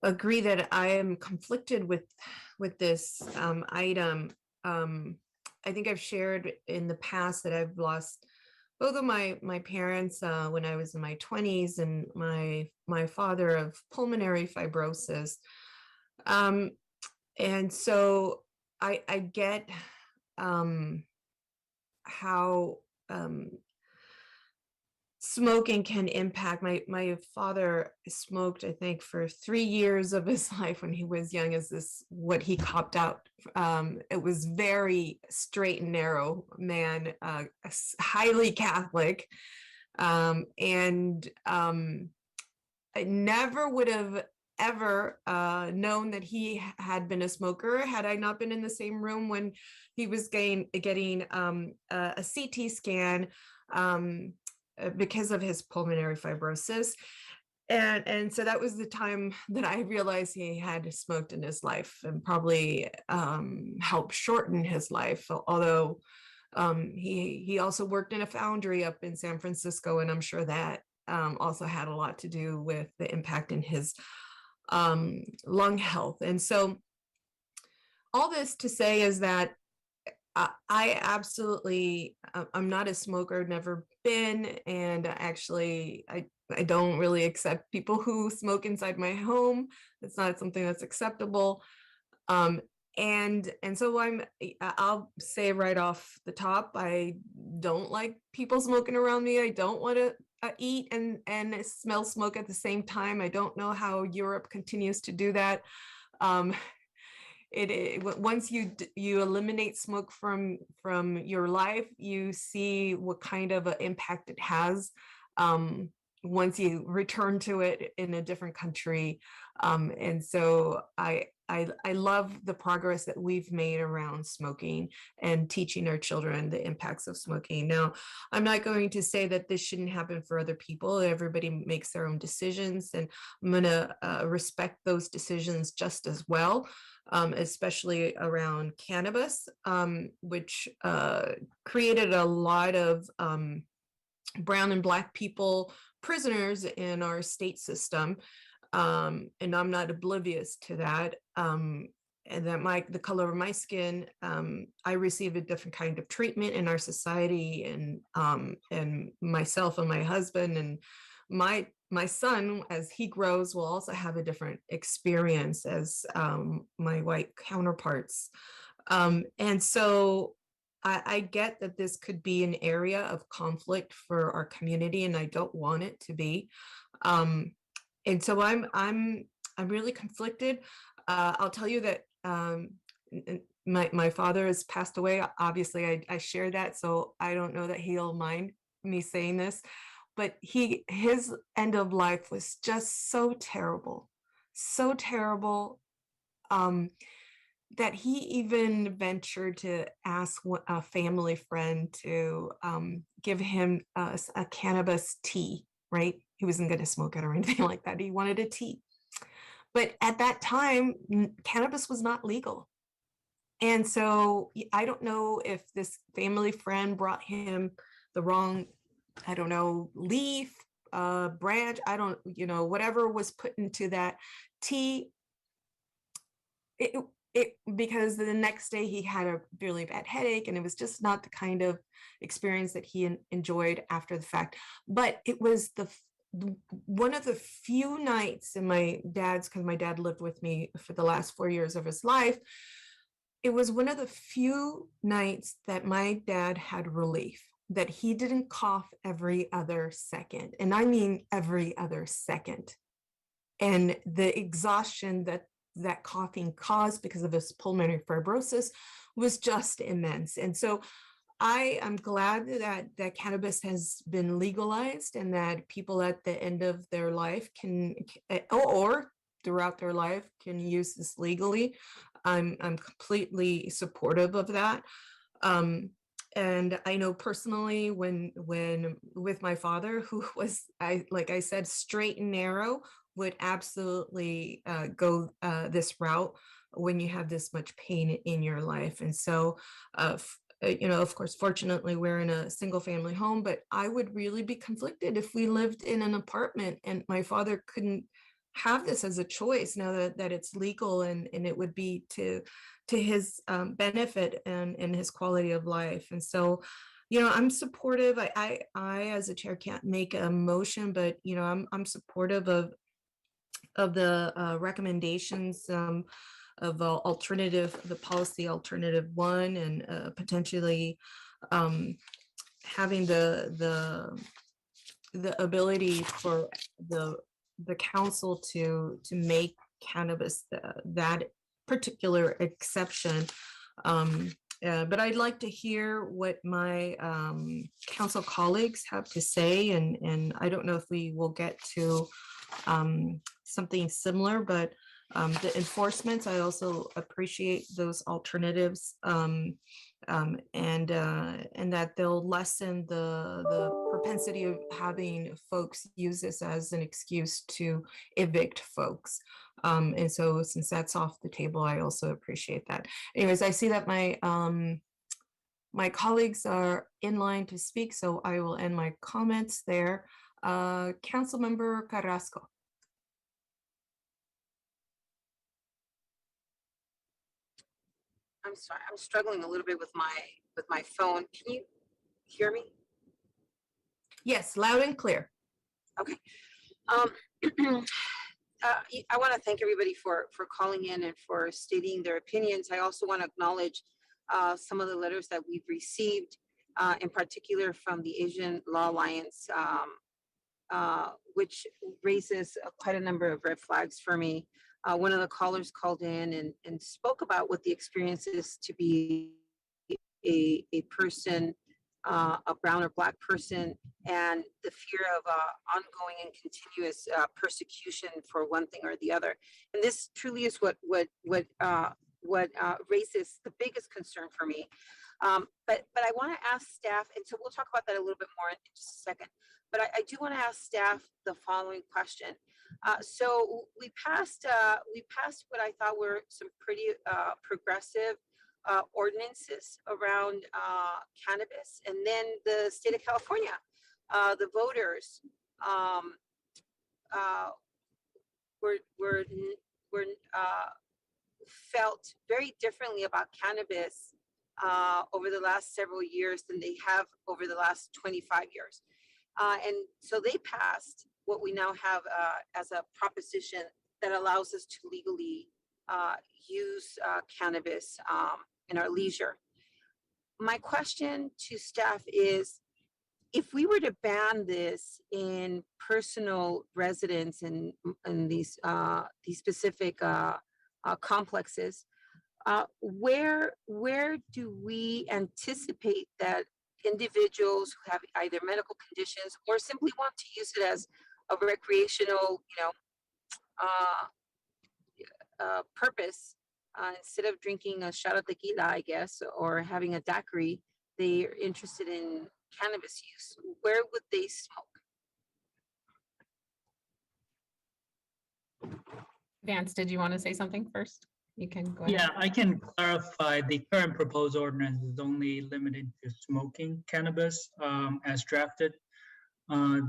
agree that I am conflicted with this item. I think I've shared in the past that I've lost both of my parents when I was in my 20s, and my father of pulmonary fibrosis. And so I get how smoking can impact. My father smoked, I think, for 3 years of his life when he was young, as this what he copped out. It was very straight and narrow man, highly Catholic, and I never would have ever known that he had been a smoker had I not been in the same room when he was getting a CT scan because of his pulmonary fibrosis. And so that was the time that I realized he had smoked in his life, and probably helped shorten his life. Although he also worked in a foundry up in San Francisco, and I'm sure that also had a lot to do with the impact in his lung health. And so all this to say is that I absolutely, I'm not a smoker, never been, and actually I don't really accept people who smoke inside my home. It's not something that's acceptable. And so I'll say right off the top, I don't like people smoking around me. I don't want to eat and smell smoke at the same time. I don't know how Europe continues to do that. Once you eliminate smoke from your life, you see what kind of an impact it has once you return to it in a different country. And so I love the progress that we've made around smoking and teaching our children the impacts of smoking. Now, I'm not going to say that this shouldn't happen for other people. Everybody makes their own decisions, and I'm going to respect those decisions just as well. Especially around cannabis, which created a lot of brown and Black people prisoners in our state system. And I'm not oblivious to that. And that the color of my skin, I received a different kind of treatment in our society, and myself and my husband and my son, as he grows, will also have a different experience as my white counterparts. And so I get that this could be an area of conflict for our community, and I don't want it to be. And so I'm really conflicted. I'll tell you that my father has passed away. Obviously, I share that, so I don't know that he'll mind me saying this. But his end of life was just so terrible, that he even ventured to ask a family friend to give him a cannabis tea, right? He wasn't going to smoke it or anything like that. He wanted a tea. But at that time, cannabis was not legal. And so I don't know if this family friend brought him the wrong, I don't know, leaf, branch, I don't, whatever was put into that tea. Because the next day he had a really bad headache, and it was just not the kind of experience that he enjoyed after the fact. But it was one of the few nights in my dad's, because my dad lived with me for the last 4 years of his life. It was one of the few nights that my dad had relief, that he didn't cough every other second. And I mean every other second. And the exhaustion that coughing caused because of his pulmonary fibrosis was just immense. And so I am glad that cannabis has been legalized, and that people at the end of their life can, or throughout their life, can use this legally. I'm completely supportive of that. And I know personally when with my father, who was, like I said, straight and narrow, would absolutely go this route when you have this much pain in your life. And so, of course, fortunately, we're in a single family home, but I would really be conflicted if we lived in an apartment and my father couldn't have this as a choice now that it's legal, and it would be to his benefit and his quality of life. And so, I'm supportive. I as a chair can't make a motion, but I'm supportive of the recommendations of the policy alternative 1, and potentially having the the ability for the council to make cannabis that particular exception. But I'd like to hear what my council colleagues have to say, and I don't know if we will get to something similar, but the enforcements, I also appreciate those alternatives, and that they'll lessen the propensity of having folks use this as an excuse to evict folks. And so since that's off the table, I also appreciate that. Anyways, I see that my colleagues are in line to speak, so I will end my comments there. Councilmember Carrasco. I'm sorry, I'm struggling a little bit with my phone. Can you hear me? Yes, loud and clear. Okay. I want to thank everybody for calling in and for stating their opinions. I also want to acknowledge some of the letters that we've received, in particular from the Asian Law Alliance, which raises quite a number of red flags for me. One of the callers called in and spoke about what the experience is to be a person, a brown or black person, and the fear of ongoing and continuous persecution for one thing or the other. And this truly is what raises the biggest concern for me. But I want to ask staff, and so we'll talk about that a little bit more in just a second. But I do want to ask staff the following question. So we passed what I thought were some pretty progressive ordinances around cannabis, and then the state of California, the voters were felt very differently about cannabis over the last several years than they have over the last 25 years. And so they passed what we now have as a proposition that allows us to legally use cannabis in our leisure. My question to staff is, if we were to ban this in personal residence and these specific complexes, where do we anticipate that individuals who have either medical conditions or simply want to use it as a recreational, purpose, instead of drinking a shot of tequila, I guess, or having a daiquiri, they're interested in cannabis use? Where would they smoke? Vance, did you want to say something first? You can go ahead. Yeah, I can clarify. The current proposed ordinance is only limited to smoking cannabis as drafted.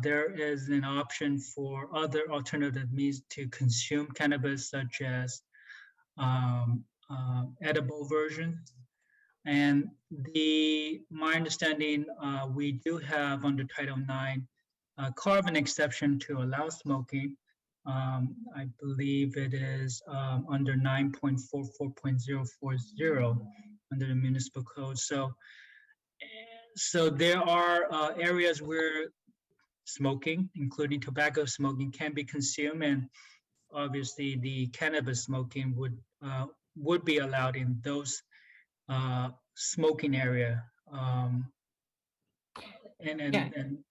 There is an option for other alternative means to consume cannabis, such as edible versions. And my understanding, we do have under Title IX carve an exception to allow smoking. I believe it is under 9.44.040 under the municipal code. So there are areas where smoking, including tobacco smoking, can be consumed, and obviously the cannabis smoking would be allowed in those smoking area. And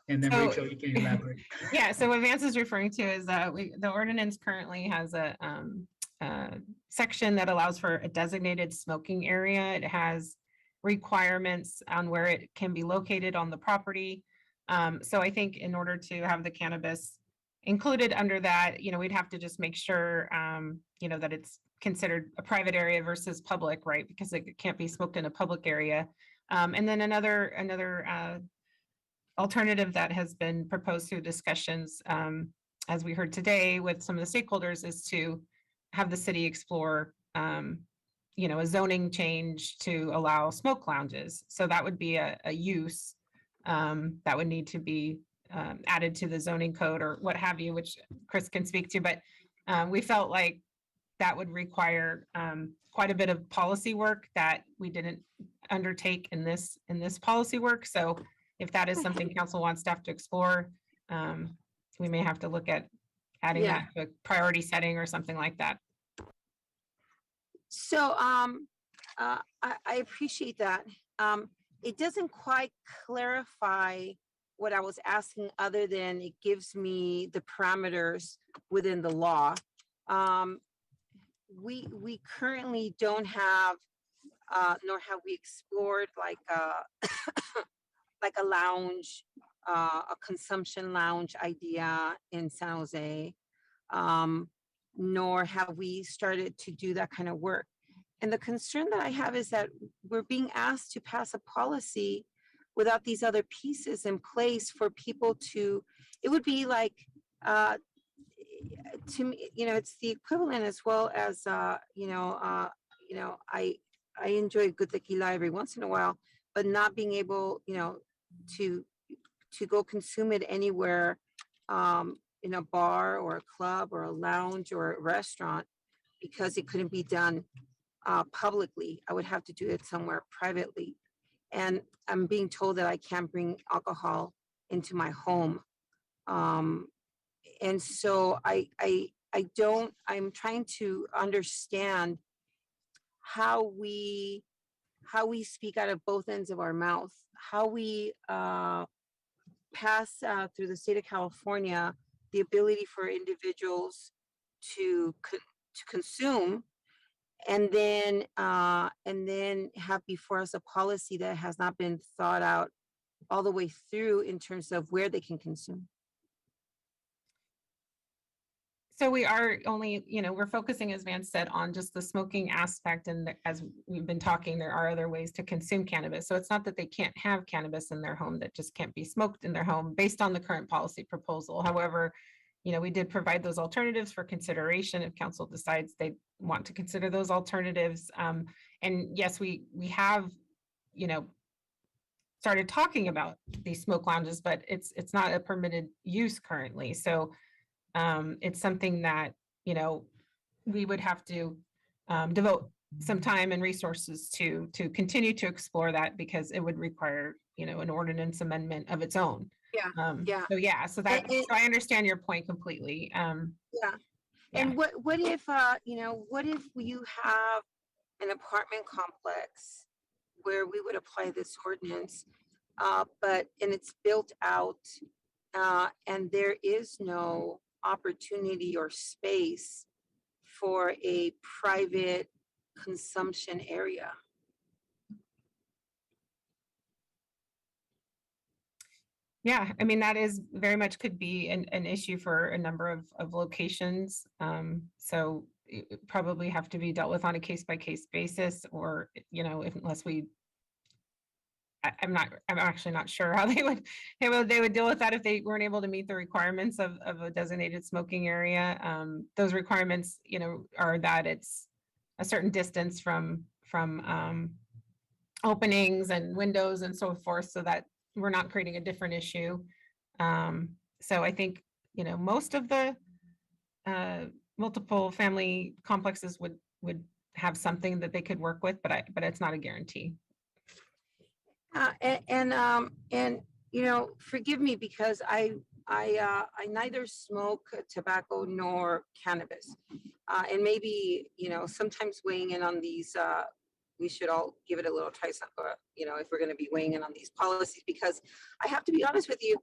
then So, Rachel, you can elaborate. Yeah, so what Vance is referring to is that the ordinance currently has a section that allows for a designated smoking area. It has requirements on where it can be located on the property. So I think in order to have the cannabis included under that, we'd have to just make sure, that it's considered a private area versus public, right? Because it can't be smoked in a public area. And then another alternative that has been proposed through discussions, as we heard today with some of the stakeholders, is to have the city explore, a zoning change to allow smoke lounges. So that would be a use that would need to be added to the zoning code or what have you, which Chris can speak to. But we felt like that would require quite a bit of policy work that we didn't undertake in this policy work. So if that is something council wants staff to explore, we may have to look at adding Yeah. that to a priority setting or something like that. So I appreciate that. It doesn't quite clarify what I was asking, other than it gives me the parameters within the law. We currently don't have, nor have we explored like like a lounge, a consumption lounge idea in San Jose, nor have we started to do that kind of work. And the concern that I have is that we're being asked to pass a policy without these other pieces in place for people to, it would be like, to me, it's the equivalent as well as, I enjoy a good tequila every once in a while, but not being able, to go consume it anywhere, in a bar or a club or a lounge or a restaurant, because it couldn't be done publicly. I would have to do it somewhere privately. And I'm being told that I can't bring alcohol into my home. And so I'm trying to understand how we speak out of both ends of our mouth, how we pass through the state of California the ability for individuals to consume, and then have before us a policy that has not been thought out all the way through in terms of where they can consume. So we are only, we're focusing, as Van said, on just the smoking aspect. And as we've been talking, there are other ways to consume cannabis. So it's not that they can't have cannabis in their home, that just can't be smoked in their home based on the current policy proposal. However, we did provide those alternatives for consideration if council decides they want to consider those alternatives. And yes, we have, started talking about these smoke lounges, but it's not a permitted use currently. So it's something that, we would have to devote some time and resources to continue to explore that, because it would require, an ordinance amendment of its own. Yeah. So I understand your point completely. Yeah. And what if, what if you have an apartment complex where we would apply this ordinance, and it's built out, and there is no opportunity or space for a private consumption area? Yeah, I mean, that is very much could be an issue for a number of locations. So it would probably have to be dealt with on a case-by-case basis, or, unless we, I'm actually not sure how they would deal with that if they weren't able to meet the requirements of a designated smoking area. Those requirements, are that it's a certain distance from openings and windows and so forth, so that we're not creating a different issue. So I think, most of the multiple family complexes would have something that they could work with, but it's not a guarantee. Forgive me, because I neither smoke tobacco nor cannabis, and maybe sometimes weighing in on these. We should all give it a little try, if we're going to be weighing in on these policies, because I have to be honest with you,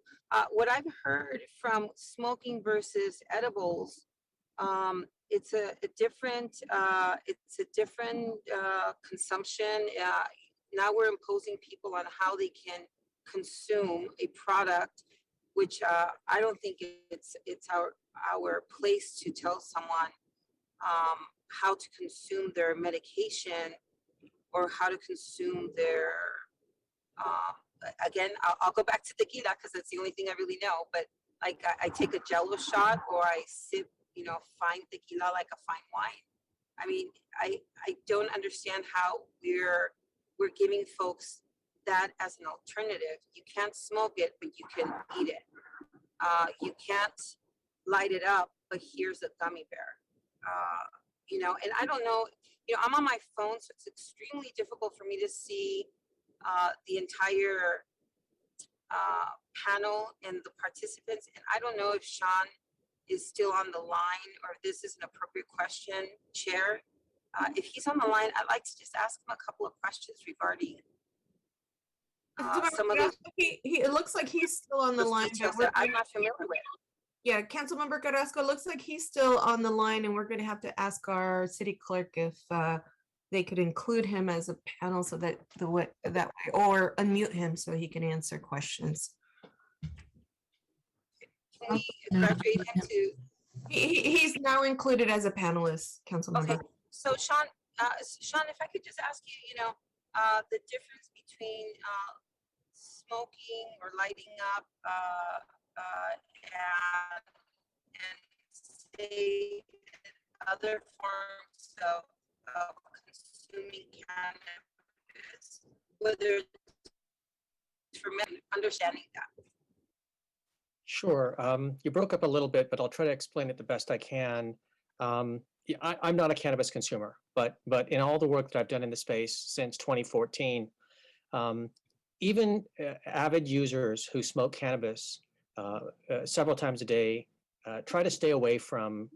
what I've heard from smoking versus edibles, it's a different consumption. Now we're imposing people on how they can consume a product, which I don't think it's our place to tell someone how to consume their medication, or how to consume their, again, I'll go back to tequila because that's the only thing I really know, but like I take a Jello shot, or I sip, fine tequila like a fine wine. I mean, I don't understand how we're giving folks that as an alternative. You can't smoke it, but you can eat it. You can't light it up, but here's a gummy bear. And I don't know, I'm on my phone, so it's extremely difficult for me to see the entire panel and the participants. And I don't know if Sean is still on the line or if this is an appropriate question, Chair. If he's on the line, I'd like to just ask him a couple of questions regarding some of those It looks like he's still on the line. details that I'm not familiar with. Yeah, Councilmember Carrasco, looks like he's still on the line, and we're going to have to ask our city clerk if they could include him as a panel so that that way, or unmute him so he can answer questions. Can we graduate him to? He's now included as a panelist, Councilmember. Okay, so Sean, if I could just ask you, the difference between smoking or lighting up and say other forms of consuming cannabis, whether it's for men understanding that. Sure. You broke up a little bit, but I'll try to explain it the best I can. Yeah, I'm not a cannabis consumer, but in all the work that I've done in the space since 2014, even avid users who smoke cannabis several times a day try to stay away from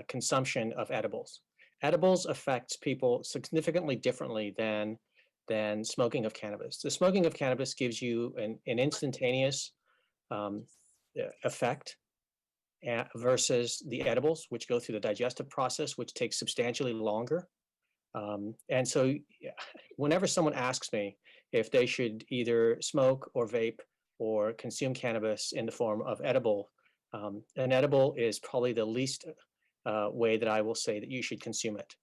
consumption of edibles. Edibles affects people significantly differently than smoking of cannabis. The smoking of cannabis gives you an instantaneous effect versus the edibles, which go through the digestive process, which takes substantially longer. And so whenever someone asks me if they should either smoke or vape or consume cannabis in the form of edible, an edible is probably the least way that I will say that you should consume it.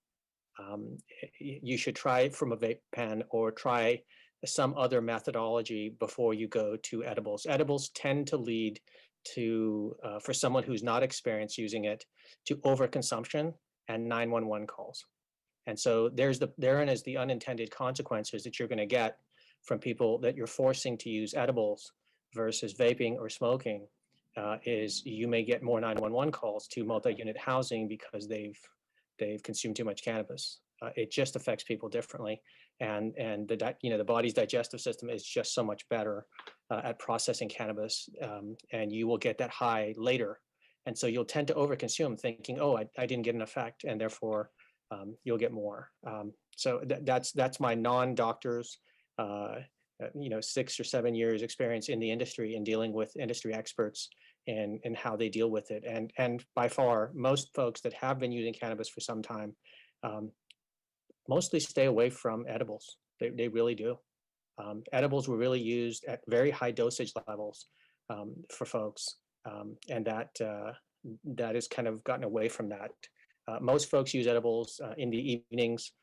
You should try it from a vape pen or try some other methodology before you go to edibles. Edibles tend to lead to, for someone who's not experienced using it, to overconsumption and 911 calls. And so therein is the unintended consequences that you're going to get from people that you're forcing to use edibles versus vaping or smoking, is you may get more 911 calls to multi-unit housing because they've consumed too much cannabis. It just affects people differently, and the body's digestive system is just so much better at processing cannabis, and you will get that high later, and so you'll tend to overconsume, thinking, oh, I didn't get an effect, and therefore you'll get more. So that's my non-doctors, 6 or 7 years experience in the industry and dealing with industry experts and how they deal with it, and by far most folks that have been using cannabis for some time mostly stay away from edibles. They really do. Edibles were really used at very high dosage levels for folks, and that has kind of gotten away from that. Most folks use edibles in the evenings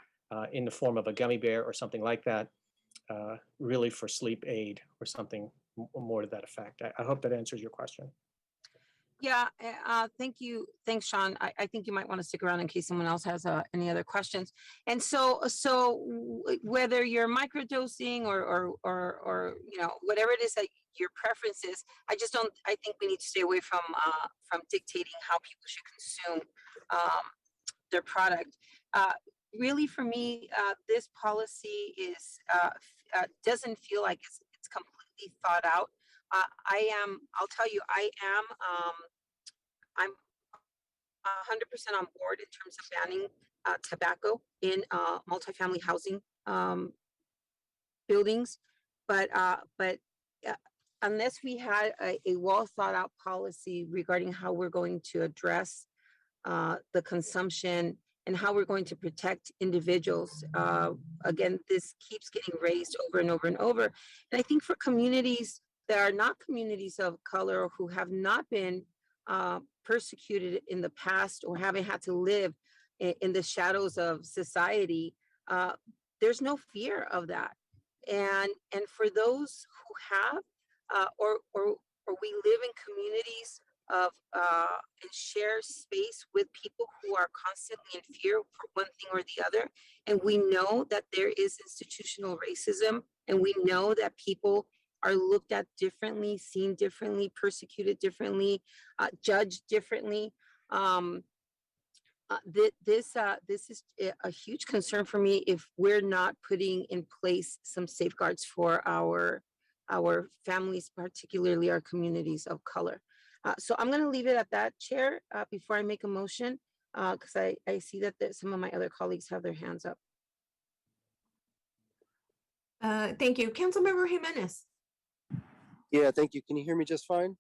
in the form of a gummy bear or something like that, really for sleep aid or something more to that effect. I hope that answers your question. Yeah, thank you. Thanks, Sean. I think you might want to stick around in case someone else has any other questions. And so whether you're microdosing or whatever it is that your preference is, I think we need to stay away from dictating how people should consume their product. Really, for me, this policy doesn't feel like it's completely thought out. I'll tell you, I'm 100% on board in terms of banning tobacco in multifamily housing buildings, but unless we had a well thought out policy regarding how we're going to address the consumption and how we're going to protect individuals, again, this keeps getting raised over and over and over. And I think for communities that are not communities of color or who have not been persecuted in the past or haven't had to live in the shadows of society, there's no fear of that. And for those who have, or we live in communities of and share space with people who are constantly in fear for one thing or the other, and we know that there is institutional racism, and we know that people are looked at differently, seen differently, persecuted differently, judged differently. This is a huge concern for me if we're not putting in place some safeguards for our our families, particularly our communities of color. So I'm going to leave it at that, Chair, before I make a motion, because I see that some of my other colleagues have their hands up. Thank you. Councilmember Jimenez. Yeah, thank you. Can you hear me just fine?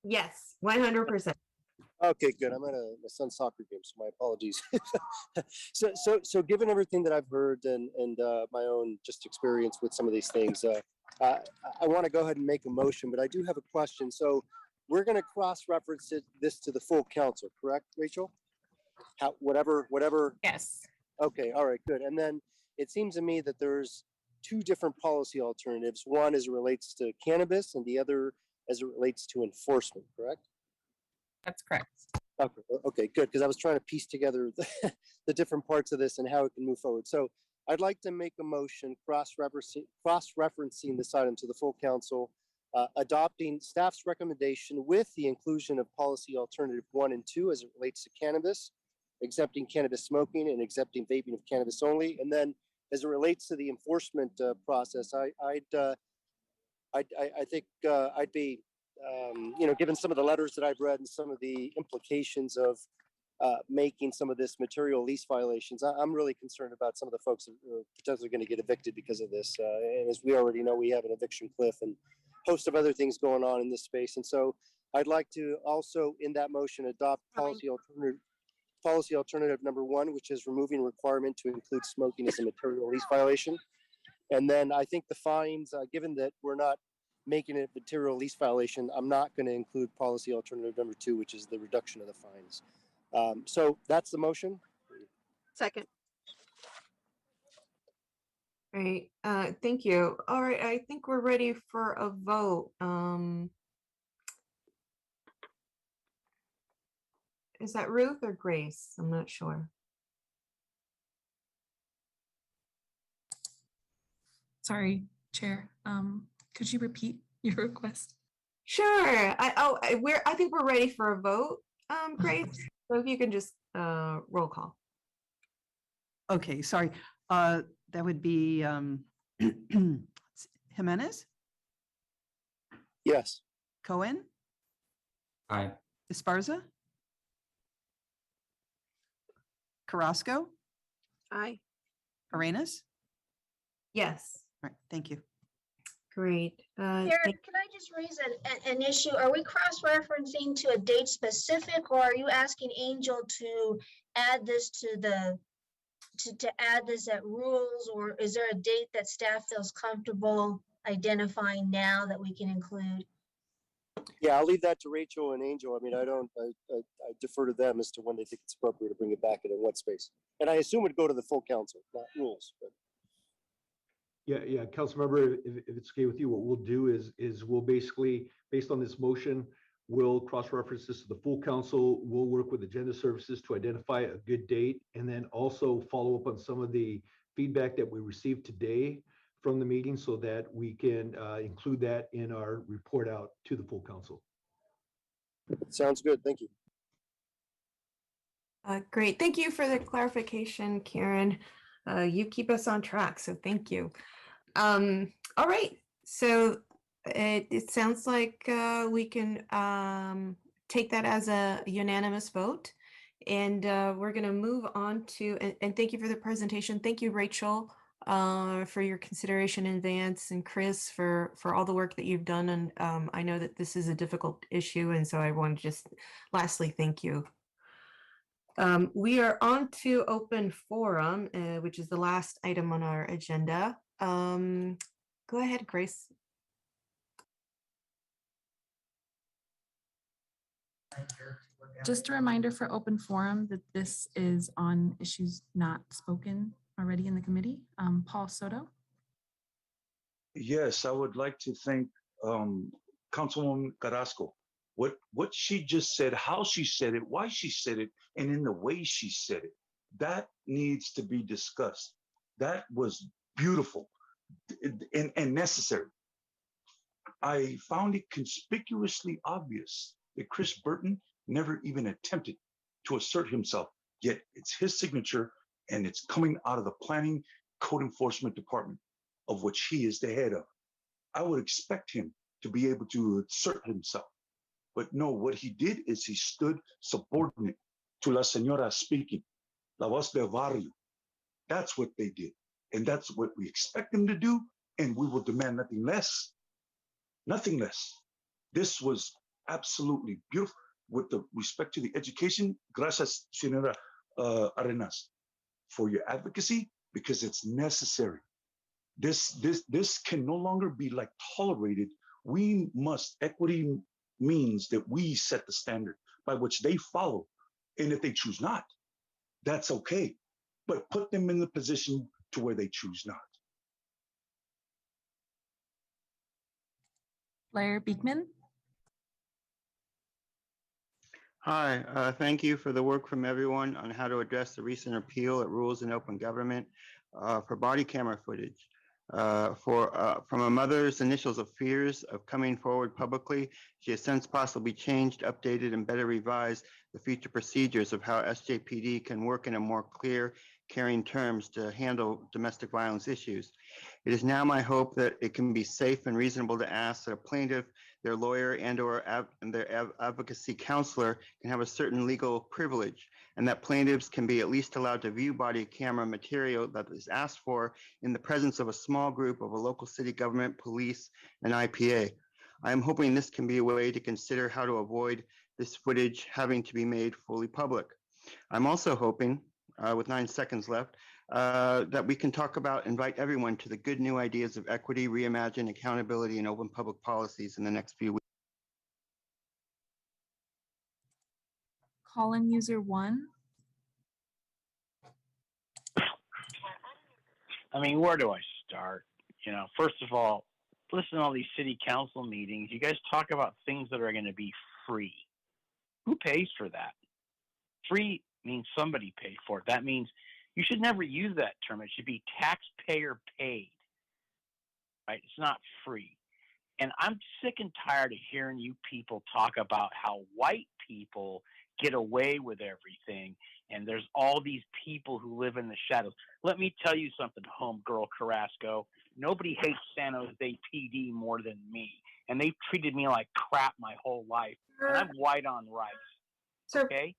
Yes, 100%. Okay, good. I'm at my son's soccer game, so my apologies. So given everything that I've heard and my own just experience with some of these things, I want to go ahead and make a motion, but I do have a question. So we're going to cross-reference this to the full council, correct, Rachel? Whatever. Yes. Okay, all right, good. And then it seems to me that there's two different policy alternatives. One as it relates to cannabis and the other as it relates to enforcement, correct? That's correct. Okay, good, because I was trying to piece together the different parts of this and how it can move forward. So I'd like to make a motion cross-referencing this item to the full council, adopting staff's recommendation with the inclusion of policy alternative 1 and 2 as it relates to cannabis, exempting cannabis smoking and exempting vaping of cannabis only. And then as it relates to the enforcement process, I think I'd be, given some of the letters that I've read and some of the implications of making some of this material lease violations, I'm really concerned about some of the folks that are potentially going to get evicted because of this. And as we already know, we have an eviction cliff and a host of other things going on in this space. And so I'd like to also in that motion adopt policy alternative number 1, which is removing requirement to include smoking as a material lease violation. And then I think the fines, given that we're not making it material lease violation, I'm not going to include policy alternative number 2, which is the reduction of the fines. So that's the motion. Second. Great. Thank you. All right. I think we're ready for a vote. Is that Ruth or Grace? I'm not sure. Sorry, Chair. Could you repeat your request? Sure. I think we're ready for a vote, Grace. So if you can just roll call. Okay, sorry. That would be Jimenez, Yes. Cohen, Aye. Esparza, Carrasco, Aye. Arenas. Yes. All right, thank you. Great. Karen, can I just raise an issue? Are we cross-referencing to a date specific, or are you asking Angel to add this to add this at rules, or is there a date that staff feels comfortable identifying now that we can include? Yeah, I'll leave that to Rachel and Angel. I mean, I defer to them as to when they think it's appropriate to bring it back and in what space. And I assume it'd go to the full council, not rules. But. Yeah, council member, if it's okay with you, what we'll do is we'll basically, based on this motion, we'll cross-reference this to the full council. We'll work with agenda services to identify a good date and then also follow up on some of the feedback that we received today from the meeting so that we can include that in our report out to the full council. Sounds good. Thank you. Great. Thank you for the clarification, Karen. You keep us on track, so thank you. All right. So it sounds like we can take that as a unanimous vote. And we're going to move on to, and thank you for the presentation. Thank you, Rachel, for your consideration in advance, and Chris for all the work that you've done. And I know that this is a difficult issue, and so I want to just lastly thank you. We are on to open forum, which is the last item on our agenda. Go ahead, Grace. Just a reminder for open forum that this is on issues not spoken already in the committee. Paul Soto. Yes, I would like to thank Councilwoman Carrasco. What she just said, how she said it, why she said it, and in the way she said it, that needs to be discussed. That was beautiful and necessary. I found it conspicuously obvious that Chris Burton never even attempted to assert himself, yet it's his signature and it's coming out of the Planning Code Enforcement Department. of which he is the head of. I would expect him to be able to assert himself. But no, what he did is he stood subordinate to La Señora speaking, La Voz del Barrio. That's what they did. And that's what we expect them to do. And we will demand nothing less. Nothing less. This was absolutely beautiful. With the respect to the education, gracias, Señora Arenas, for your advocacy, because it's necessary. This can no longer be like tolerated. We must, equity means that we set the standard by which they follow. And if they choose not, that's okay. But put them in the position to where they choose not. Blair Beekman. Hi, thank you for the work from everyone on how to address the recent appeal at Rules in Open Government for body camera footage. From a mother's initials of fears of coming forward publicly, she has since possibly changed, updated, and better revised the future procedures of how SJPD can work in a more clear, caring terms to handle domestic violence issues. It is now my hope that it can be safe and reasonable to ask that a plaintiff, their lawyer, and/or their advocacy counselor can have a certain legal privilege, and that plaintiffs can be at least allowed to view body camera material that is asked for in the presence of a small group of a local city government, police, and IPA. I am hoping this can be a way to consider how to avoid this footage having to be made fully public. I'm also hoping, with 9 seconds left, that we can invite everyone to the good new ideas of equity, reimagine, accountability, and open public policies in the next few weeks. Call-in user 1. I mean, where do I start? You know, first of all, listen to all these city council meetings. You guys talk about things that are going to be free. Who pays for that? Free means somebody paid for it. That means you should never use that term. It should be taxpayer paid, right? It's not free. And I'm sick and tired of hearing you people talk about how white people get away with everything. And there's all these people who live in the shadows. Let me tell you something, homegirl Carrasco. Nobody hates San Jose PD more than me. And they've treated me like crap my whole life. And I'm white on rice. Sir, okay?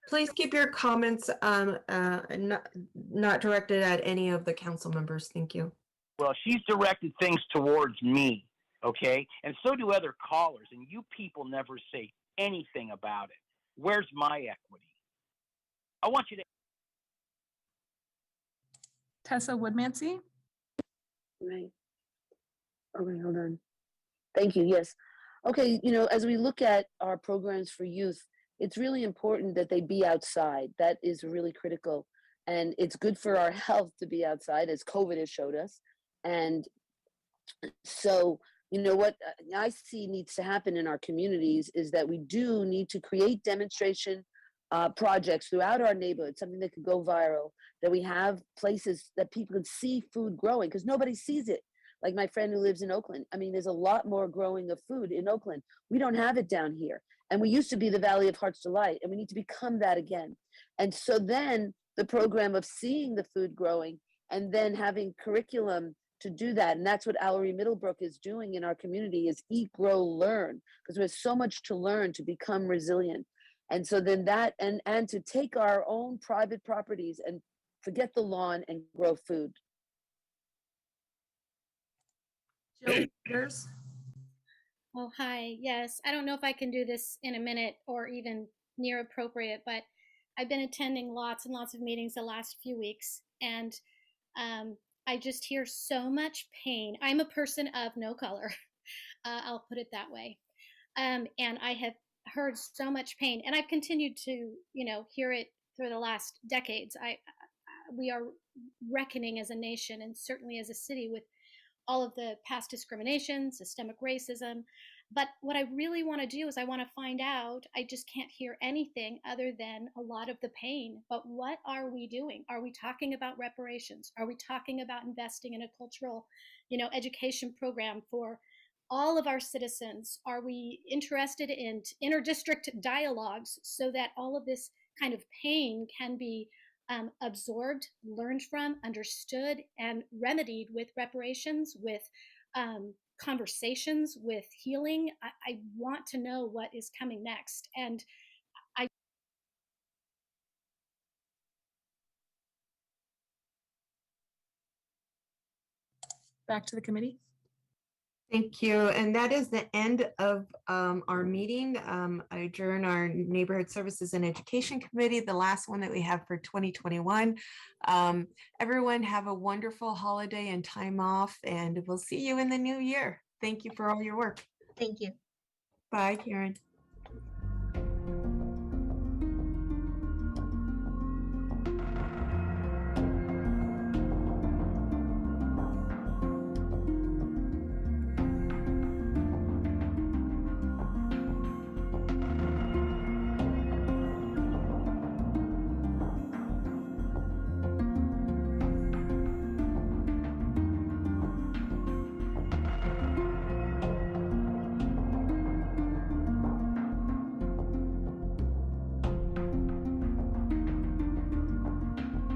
Please keep your comments not directed at any of the council members. Thank you. Well, she's directed things towards me, okay? And so do other callers. And you people never say anything about it. Where's my equity? I want you to. Tessa Woodmansey. Right. Okay, hold on. Thank you. Yes. Okay, you know, as we look at our programs for youth, it's really important that they be outside. That is really critical. And it's good for our health to be outside, as COVID has showed us. And so, you know, what I see needs to happen in our communities is that we do need to create demonstration projects throughout our neighborhood, something that could go viral, that we have places that people can see food growing, because nobody sees it. Like my friend who lives in Oakland. I mean, there's a lot more growing of food in Oakland. We don't have it down here. And we used to be the Valley of Heart's Delight, and we need to become that again. And so then the program of seeing the food growing and then having curriculum to do that. And that's what Allery Middlebrook is doing in our community, is eat, grow, learn, because there's so much to learn to become resilient. And so then that, and to take our own private properties and forget the lawn and grow food. Jill Peters. Oh, hi. Yes, I don't know if I can do this in a minute or even near appropriate, but I've been attending lots and lots of meetings the last few weeks, and I just hear so much pain. I'm a person of no color. I'll put it that way. And I have heard so much pain, and I've continued to, you know, hear it for the last decades. We are reckoning as a nation, and certainly as a city, with all of the past discrimination, systemic racism. But what I really want to do is I want to find out, I just can't hear anything other than a lot of the pain. But what are we doing? Are we talking about reparations? Are we talking about investing in a cultural, you know, education program for all of our citizens? Are we interested in interdistrict dialogues so that all of this kind of pain can be absorbed, learned from, understood, and remedied with reparations, with conversations, with healing. I want to know what is coming next. And I Back to the committee. Thank you. And that is the end of our meeting. I adjourn our Neighborhood Services and Education Committee, the last one that we have for 2021. Everyone have a wonderful holiday and time off, and we'll see you in the new year. Thank you for all your work. Thank you. Bye, Karen.